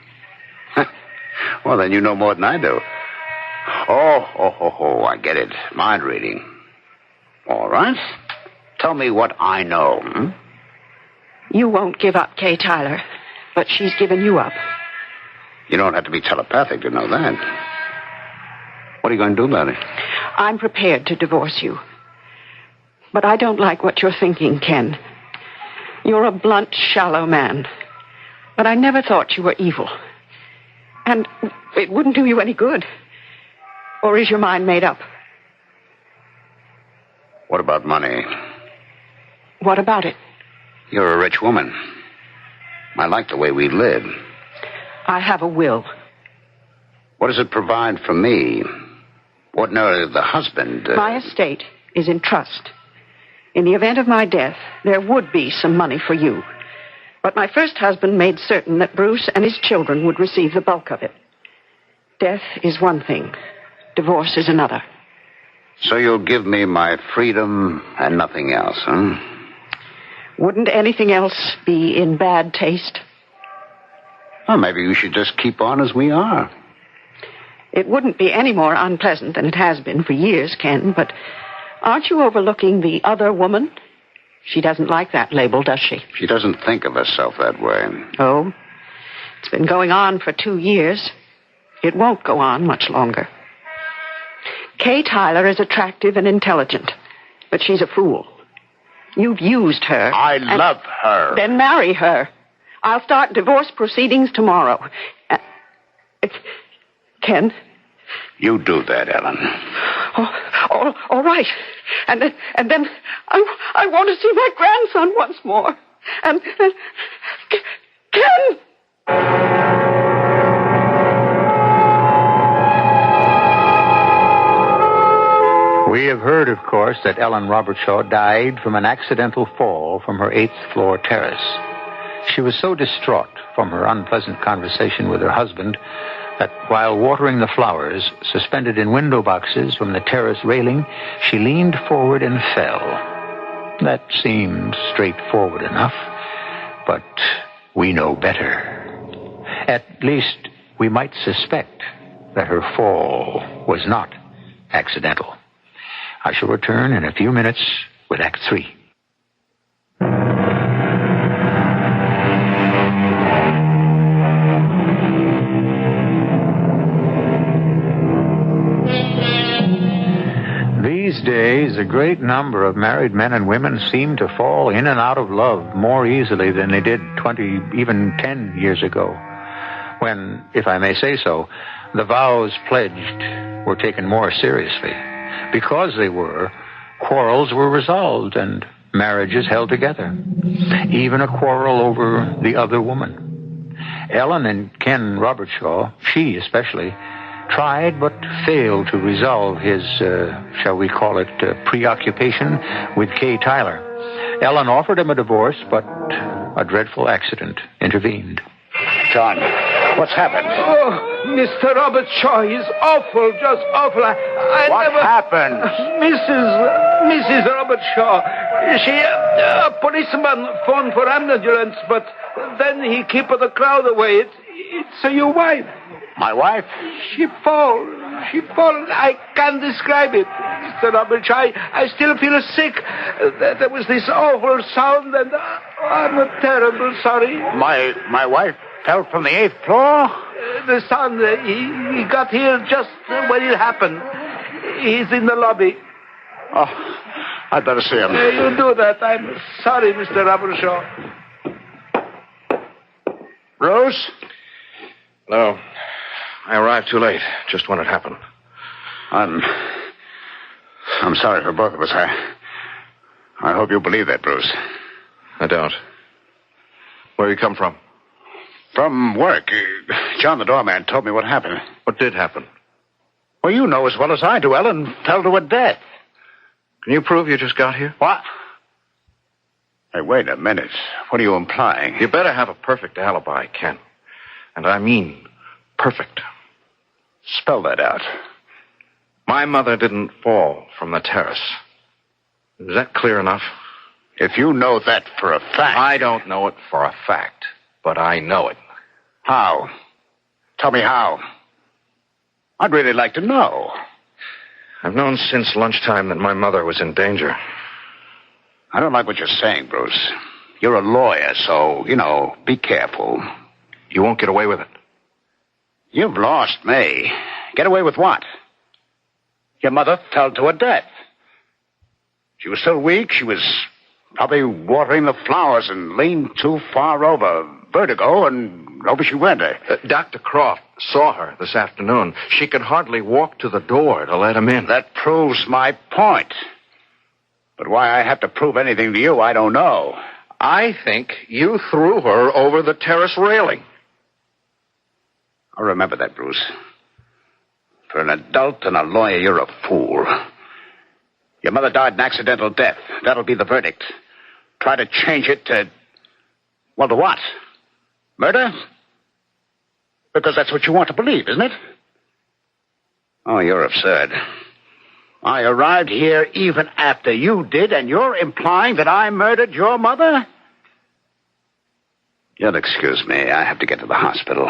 Well, then you know more than I do. Oh, I get it. Mind reading. All right. Tell me what I know. You won't give up Kay Tyler, but she's given you up. You don't have to be telepathic to know that. What are you going to do about it? I'm prepared to divorce you. But I don't like what you're thinking, Ken. You're a blunt, shallow man. But I never thought you were evil. And it wouldn't do you any good. Or is your mind made up? What about money? What about it? You're a rich woman. I like the way we live. I have a will. What does it provide for me? Ordinarily, the husband... My estate is in trust. In the event of my death, there would be some money for you. But my first husband made certain that Bruce and his children would receive the bulk of it. Death is one thing. Divorce is another. So you'll give me my freedom and nothing else, huh? Wouldn't anything else be in bad taste? Well, maybe we should just keep on as we are. It wouldn't be any more unpleasant than it has been for years, Ken, but aren't you overlooking the other woman? She doesn't like that label, does she? She doesn't think of herself that way. Oh? It's been going on for 2 years. It won't go on much longer. Kay Tyler is attractive and intelligent, but she's a fool. You've used her. I love her. Then marry her. I'll start divorce proceedings tomorrow. Ken? You do that, Ellen. Oh, all right. And then I want to see my grandson once more. And Ken! We have heard, of course, that Ellen Robertshaw died from an accidental fall from her 8th floor terrace. She was so distraught from her unpleasant conversation with her husband that while watering the flowers suspended in window boxes from the terrace railing, she leaned forward and fell. That seemed straightforward enough, but we know better. At least we might suspect that her fall was not accidental. I shall return in a few minutes with Act 3. These days, a great number of married men and women seem to fall in and out of love more easily than they did 20, even 10 years ago, when, if I may say so, the vows pledged were taken more seriously. Because they were, quarrels were resolved and marriages held together. Even a quarrel over the other woman. Ellen and Ken Robertshaw, she especially, tried but failed to resolve his, shall we call it, preoccupation with Kay Tyler. Ellen offered him a divorce, but a dreadful accident intervened. John, what's happened? Oh, Mr. Robert Shaw is awful, just awful. What happened? Mrs. Robert Shaw. A policeman phoned for ambulance, but then he kept the crowd away. It's your wife. My wife? She fall. I can't describe it, Mr. Robert Shaw. I still feel sick. There was this awful sound, and I'm terrible sorry. My wife fell from the 8th floor? The son, he got here just when it happened. He's in the lobby. Oh, I'd better see him. You do that. I'm sorry, Mr. Robershaw. Rose? No. I arrived too late, just when it happened. I'm sorry for both of us. I hope you believe that, Bruce. I don't. Where you come from? From work. John, the doorman, told me what happened. What did happen? Well, you know as well as I do. Ellen fell to her death. Can you prove you just got here? What? Hey, wait a minute. What are you implying? You better have a perfect alibi, Ken. And I mean perfect. Spell that out. My mother didn't fall from the terrace. Is that clear enough? If you know that for a fact... I don't know it for a fact, but I know it. How? Tell me how. I'd really like to know. I've known since lunchtime that my mother was in danger. I don't like what you're saying, Bruce. You're a lawyer, so, be careful. You won't get away with it. You've lost me. Get away with what? Your mother fell to her death. She was so weak, she was probably watering the flowers and leaned too far over. Vertigo, and over she went. Dr. Croft saw her this afternoon. She could hardly walk to the door to let him in. That proves my point. But why I have to prove anything to you, I don't know. I think you threw her over the terrace railing. I'll remember that, Bruce. For an adult and a lawyer, you're a fool. Your mother died an accidental death. That'll be the verdict. Try to change it to... Well, to what? Murder? Because that's what you want to believe, isn't it? Oh, you're absurd. I arrived here even after you did, and you're implying that I murdered your mother? You'll excuse me. I have to get to the hospital.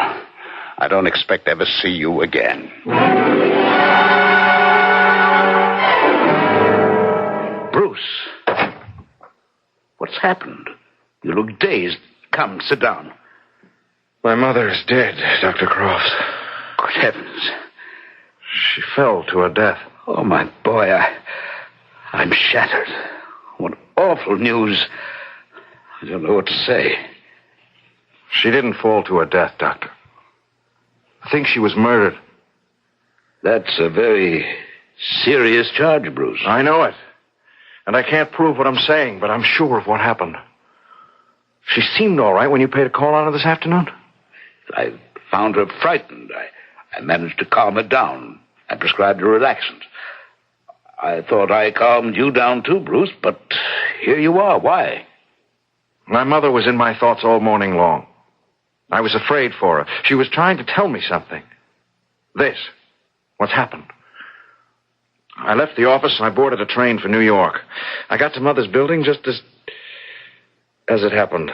I don't expect to ever see you again. Bruce, what's happened? You look dazed. Come, sit down. My mother is dead, Dr. Croft. Good heavens. She fell to her death. Oh, my boy, I'm shattered. What awful news. I don't know what to say. She didn't fall to her death, Doctor. I think she was murdered. That's a very serious charge, Bruce. I know it. And I can't prove what I'm saying, but I'm sure of what happened. She seemed all right when you paid a call on her this afternoon? I found her frightened. I managed to calm her down. I prescribed a relaxant. I thought I calmed you down too, Bruce, but here you are. Why? My mother was in my thoughts all morning long. I was afraid for her. She was trying to tell me something. This. What's happened. I left the office and I boarded a train for New York. I got to Mother's building just as it happened.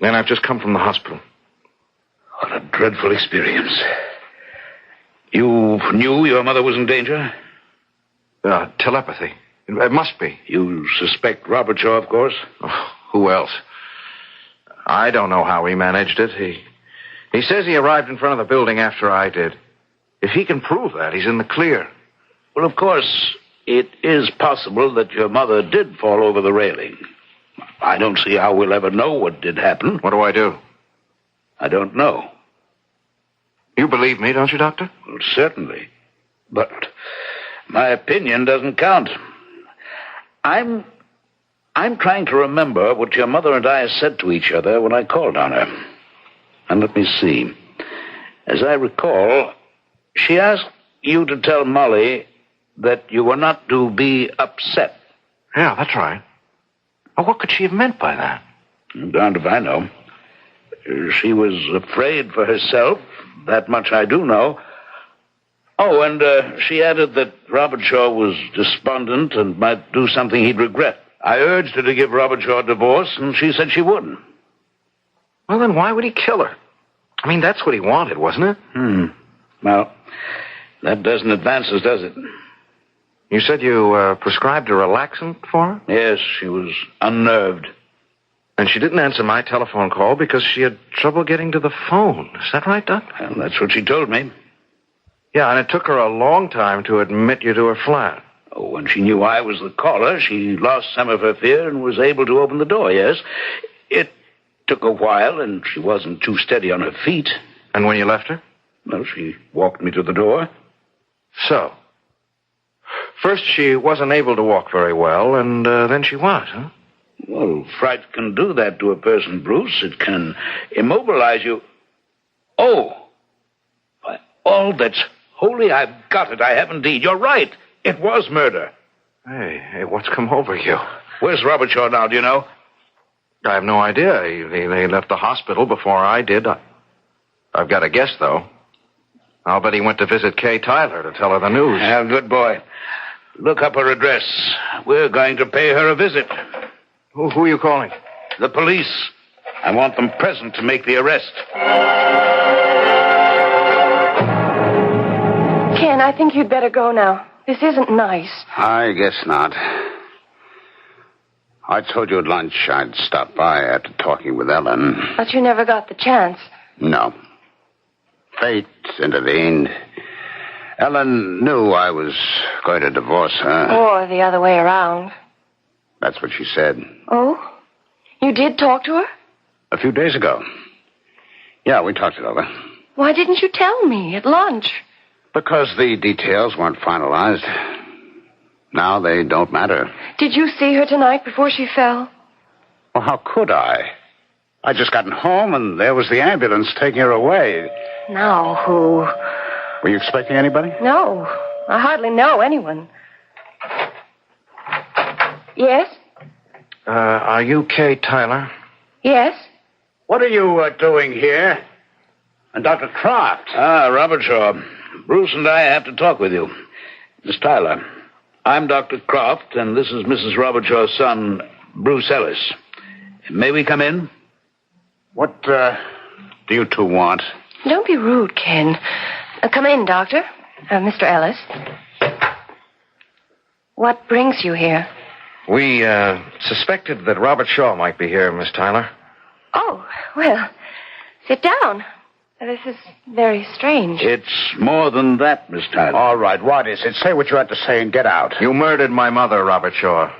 Then I've just come from the hospital. What a dreadful experience. You knew your mother was in danger? Telepathy. It must be. You suspect Robert Shaw, of course? Oh, who else? I don't know how he managed it. He says he arrived in front of the building after I did. If he can prove that, he's in the clear. Well, of course, it is possible that your mother did fall over the railing. I don't see how we'll ever know what did happen. What do I do? I don't know. You believe me, don't you, Doctor? Well, certainly. But my opinion doesn't count. I'm I'm trying to remember what your mother and I said to each other when I called on her. And let me see. As I recall, she asked you to tell Molly that you were not to be upset. Yeah, that's right. Well, what could she have meant by that? Darned if I know. She was afraid for herself. That much I do know. Oh, and she added that Robert Shaw was despondent and might do something he'd regret. I urged her to give Robert Shaw a divorce, and she said she wouldn't. Well, then why would he kill her? I mean, that's what he wanted, wasn't it? Well, that doesn't advance us, does it? You said you prescribed a relaxant for her? Yes, she was unnerved. And she didn't answer my telephone call because she had trouble getting to the phone. Is that right, Doc? Well, that's what she told me. Yeah, and it took her a long time to admit you to her flat. Oh, when she knew I was the caller, she lost some of her fear and was able to open the door, yes. It took a while, and she wasn't too steady on her feet. And when you left her? Well, she walked me to the door. So, first she wasn't able to walk very well, and then she was, huh? Well, fright can do that to a person, Bruce. It can immobilize you. Oh, by all that's holy, I've got it. I have indeed. You're right. It was murder. Hey, what's come over you? Where's Robert Shaw now, do you know? I have no idea. He left the hospital before I did. I've got a guess, though. I'll bet he went to visit Kay Tyler to tell her the news. Yeah, good boy. Look up her address. We're going to pay her a visit. Who are you calling? The police. I want them present to make the arrest. Ken, I think you'd better go now. This isn't nice. I guess not. I told you at lunch I'd stop by after talking with Ellen. But you never got the chance. No. Fate intervened. Ellen knew I was going to divorce her. Or the other way around. That's what she said. Oh? You did talk to her? A few days ago. Yeah, we talked it over. Why didn't you tell me at lunch? Because the details weren't finalized. Now they don't matter. Did you see her tonight before she fell? Well, how could I? I'd just gotten home and there was the ambulance taking her away. Now who? Were you expecting anybody? No. I hardly know anyone. Yes? Are you Kay Tyler? Yes? What are you doing here? And Dr. Croft. Robert Shaw. Bruce and I have to talk with you. Miss Tyler, I'm Dr. Croft, and this is Mrs. Robert Shaw's son, Bruce Ellis. May we come in? What, do you two want? Don't be rude, Ken. Come in, Doctor. Mr. Ellis. What brings you here? We, suspected that Robert Shaw might be here, Miss Tyler. Oh, well, sit down. This is very strange. It's more than that, Miss Tyler. All right, what is it? Say what you have to say and get out. You murdered my mother, Robert Shaw.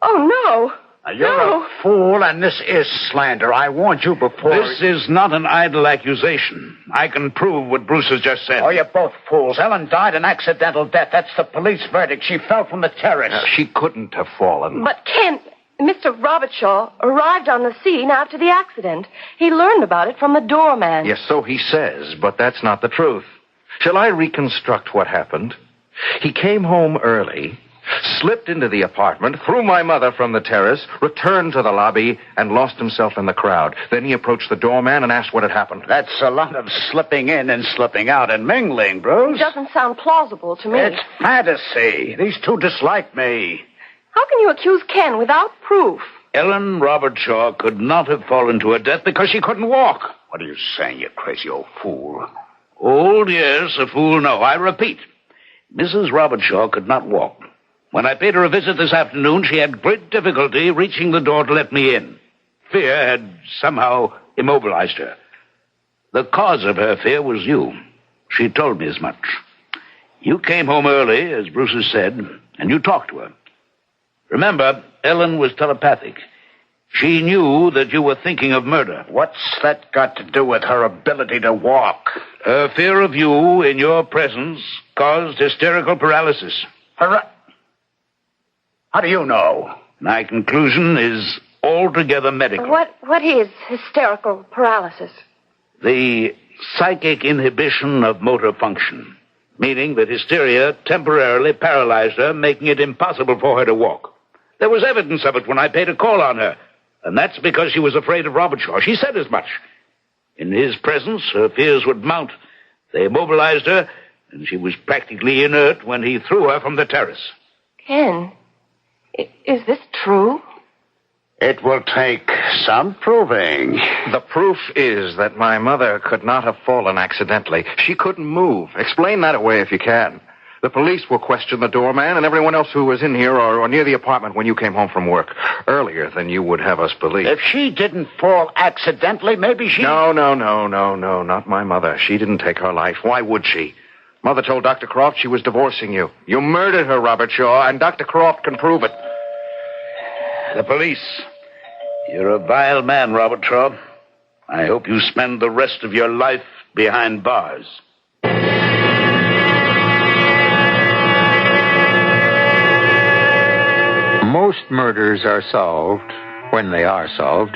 Oh, no. You're a fool, and this is slander. I warned you before. This is not an idle accusation. I can prove what Bruce has just said. Oh, you're both fools. Ellen died an accidental death. That's the police verdict. She fell from the terrace. She couldn't have fallen. But Ken, Mr. Robert Shaw arrived on the scene after the accident. He learned about it from the doorman. Yes, so he says, but that's not the truth. Shall I reconstruct what happened? He came home early, slipped into the apartment, threw my mother from the terrace, returned to the lobby, and lost himself in the crowd. Then he approached the doorman and asked what had happened. That's a lot of slipping in and slipping out and mingling, Bruce. It doesn't sound plausible to me. It's fantasy. These two dislike me. How can you accuse Ken without proof? Ellen Robert Shaw could not have fallen to her death because she couldn't walk. What are you saying, you crazy old fool? Old, yes, a fool, no. I repeat, Mrs. Robert Shaw could not walk. When I paid her a visit this afternoon, she had great difficulty reaching the door to let me in. Fear had somehow immobilized her. The cause of her fear was you. She told me as much. You came home early, as Bruce has said, and you talked to her. Remember, Ellen was telepathic. She knew that you were thinking of murder. What's that got to do with her ability to walk? Her fear of you in your presence caused hysterical paralysis. How do you know? My conclusion is altogether medical. What is hysterical paralysis? The psychic inhibition of motor function, meaning that hysteria temporarily paralyzed her, making it impossible for her to walk. There was evidence of it when I paid a call on her, and that's because she was afraid of Robert Shaw. She said as much. In his presence, her fears would mount. They immobilized her, and she was practically inert when he threw her from the terrace. Ken, is this true? It will take some proving. The proof is that my mother could not have fallen accidentally. She couldn't move. Explain that away if you can. The police will question the doorman and everyone else who was in here or near the apartment when you came home from work. Earlier than you would have us believe. If she didn't fall accidentally, maybe she... No, not my mother. She didn't take her life. Why would she? Mother told Dr. Croft she was divorcing you. You murdered her, Robert Shaw, and Dr. Croft can prove it. The police. You're a vile man, Robert Shaw. I hope you spend the rest of your life behind bars. Most murders are solved, when they are solved,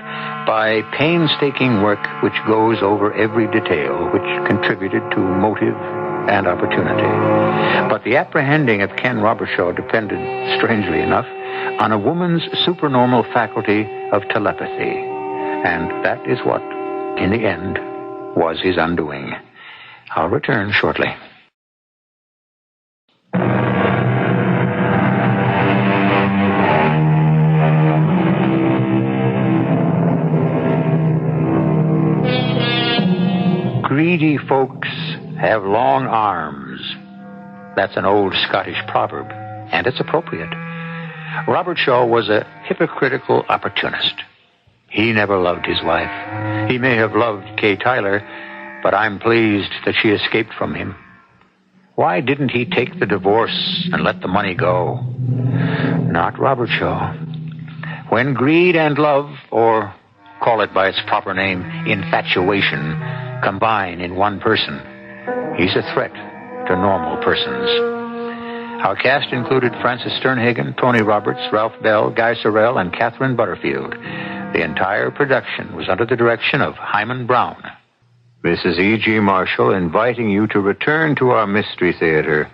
by painstaking work which goes over every detail which contributed to motive and opportunity. But the apprehending of Ken Robershaw depended, strangely enough, on a woman's supernormal faculty of telepathy. And that is what, in the end, was his undoing. I'll return shortly. Greedy folks have long arms. That's an old Scottish proverb, and it's appropriate. Robert Shaw was a hypocritical opportunist. He never loved his wife. He may have loved Kay Tyler, but I'm pleased that she escaped from him. Why didn't he take the divorce and let the money go? Not Robert Shaw. When greed and love, or call it by its proper name, infatuation, combine in one person, he's a threat to normal persons. Our cast included Francis Sternhagen, Tony Roberts, Ralph Bell, Guy Sorrell, and Catherine Butterfield. The entire production was under the direction of Hyman Brown. This is E.G. Marshall inviting you to return to our Mystery Theater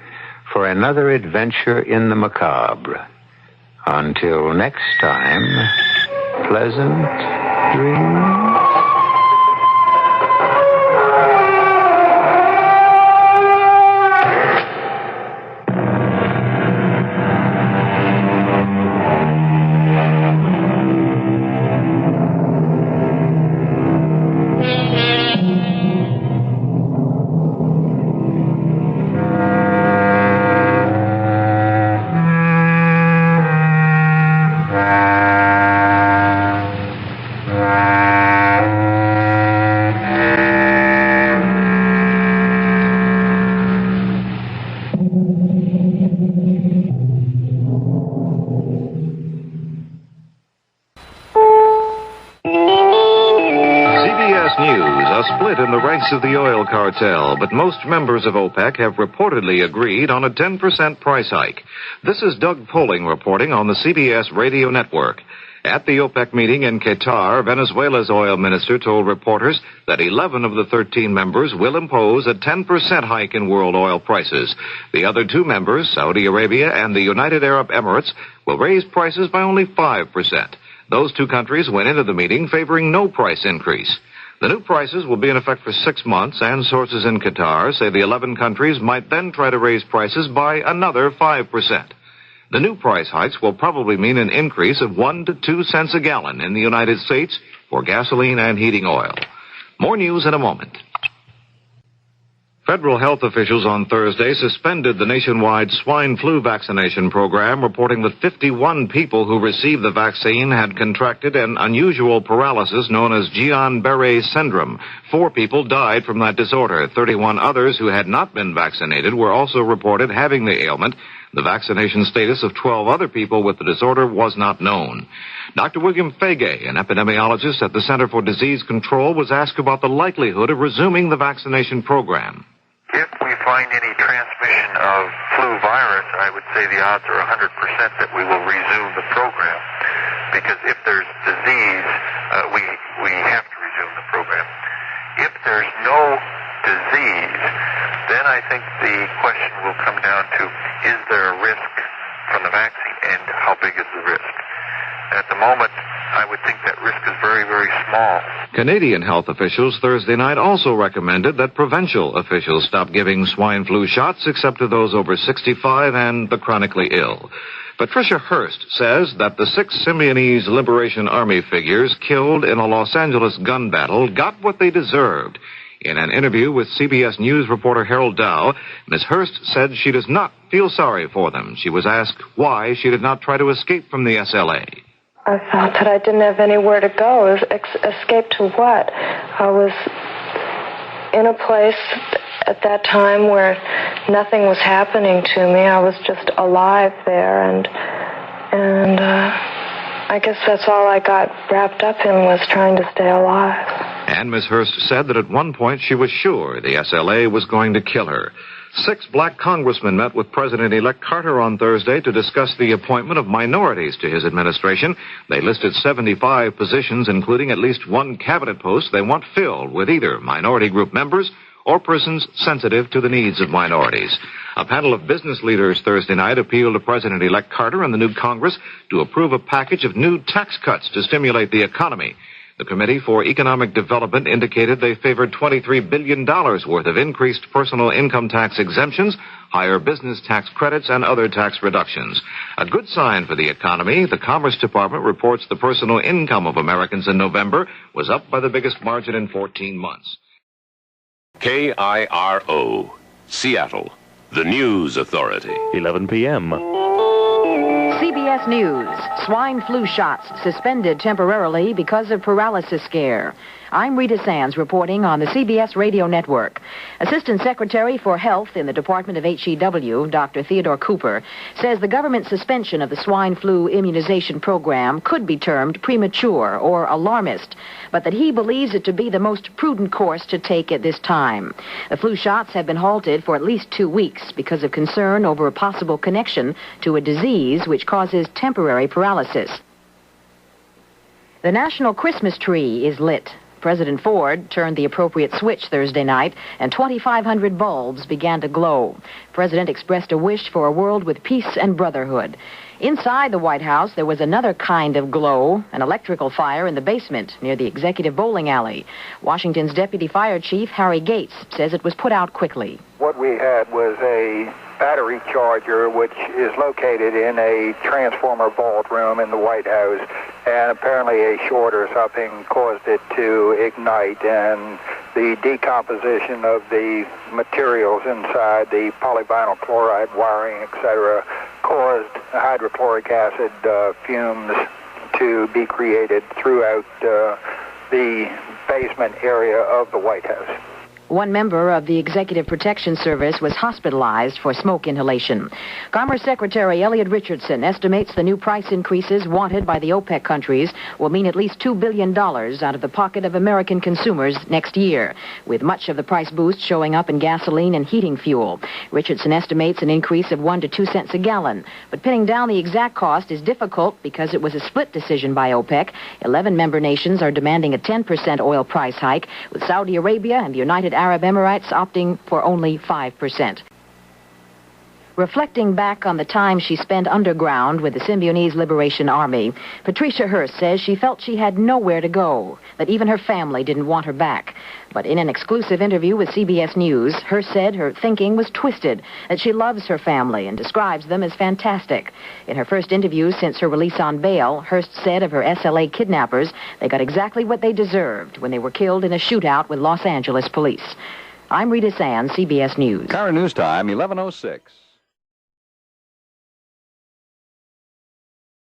for another adventure in the macabre. Until next time, pleasant dreams. In the ranks of the oil cartel, but most members of OPEC have reportedly agreed on a 10% price hike. This is Doug Poling reporting on the CBS radio network. At the OPEC meeting in Qatar, Venezuela's oil minister told reporters that 11 of the 13 members will impose a 10% hike in world oil prices. The other two members, Saudi Arabia and the United Arab Emirates, will raise prices by only 5%. Those two countries went into the meeting favoring no price increase. The new prices will be in effect for 6 months, and sources in Qatar say the 11 countries might then try to raise prices by another 5%. The new price hikes will probably mean an increase of 1 to 2 cents a gallon in the United States for gasoline and heating oil. More news in a moment. Federal health officials on Thursday suspended the nationwide swine flu vaccination program, reporting that 51 people who received the vaccine had contracted an unusual paralysis known as Guillain-Barré syndrome. 4 people died from that disorder. 31 others who had not been vaccinated were also reported having the ailment. The vaccination status of 12 other people with the disorder was not known. Dr. William Fagay, an epidemiologist at the Center for Disease Control, was asked about the likelihood of resuming the vaccination program. If we find any transmission of flu virus, I would say the odds are 100% that we will resume the program. because if there's disease, we have to resume the program. If there's no disease, then I think the question will come down to, is there a risk from the vaccine, and how big is the risk? At the moment, I would think that risk is very, very small. Canadian health officials Thursday night also recommended that provincial officials stop giving swine flu shots except to those over 65 and the chronically ill. Patricia Hearst says that the 6 Symbionese Liberation Army figures killed in a Los Angeles gun battle got what they deserved. In an interview with CBS News reporter Harold Dow, Ms. Hearst said she does not feel sorry for them. She was asked why she did not try to escape from the SLA. I felt that I didn't have anywhere to go. Escape to what? I was in a place at that time where nothing was happening to me. I was just alive there, and I guess that's all I got wrapped up in, was trying to stay alive. And Ms. Hearst said that at one point she was sure the SLA was going to kill her. 6 black congressmen met with President-elect Carter on Thursday to discuss the appointment of minorities to his administration. They listed 75 positions, including at least 1 cabinet post they want filled with either minority group members or persons sensitive to the needs of minorities. A panel of business leaders Thursday night appealed to President-elect Carter and the new Congress to approve a package of new tax cuts to stimulate the economy. The Committee for Economic Development indicated they favored $23 billion worth of increased personal income tax exemptions, higher business tax credits, and other tax reductions. A good sign for the economy. The Commerce Department reports the personal income of Americans in November was up by the biggest margin in 14 months. KIRO, Seattle, the News Authority. 11 p.m. CBS News. Swine flu shots suspended temporarily because of paralysis scare. I'm Rita Sands reporting on the CBS Radio Network. Assistant Secretary for Health in the Department of HEW, Dr. Theodore Cooper, says the government suspension of the swine flu immunization program could be termed premature or alarmist, but that he believes it to be the most prudent course to take at this time. The flu shots have been halted for at least 2 weeks because of concern over a possible connection to a disease which causes temporary paralysis. The National Christmas Tree is lit. President Ford turned the appropriate switch Thursday night, and 2,500 bulbs began to glow. The President expressed a wish for a world with peace and brotherhood. Inside the White House, there was another kind of glow, an electrical fire in the basement near the executive bowling alley. Washington's Deputy Fire Chief, Harry Gates, says it was put out quickly. What we had was a battery charger, which is located in a transformer vault room in the White House, and apparently a short or something caused it to ignite, and the decomposition of the materials inside, the polyvinyl chloride wiring, etc., caused hydrochloric acid fumes to be created throughout the basement area of the White House. One member of the Executive Protection Service was hospitalized for smoke inhalation. Commerce Secretary Elliot Richardson estimates the new price increases wanted by the OPEC countries will mean at least $2 billion out of the pocket of American consumers next year, with much of the price boost showing up in gasoline and heating fuel. Richardson estimates an increase of 1 to 2 cents a gallon, but pinning down the exact cost is difficult because it was a split decision by OPEC. 11 member nations are demanding a 10% oil price hike, with Saudi Arabia and the United Arab Emirates opting for only 5%. Reflecting back on the time she spent underground with the Symbionese Liberation Army, Patricia Hearst says she felt she had nowhere to go, that even her family didn't want her back. But in an exclusive interview with CBS News, Hearst said her thinking was twisted, that she loves her family and describes them as fantastic. In her first interview since her release on bail, Hearst said of her SLA kidnappers, they got exactly what they deserved when they were killed in a shootout with Los Angeles police. I'm Rita Sands, CBS News. Current news time, 11:06.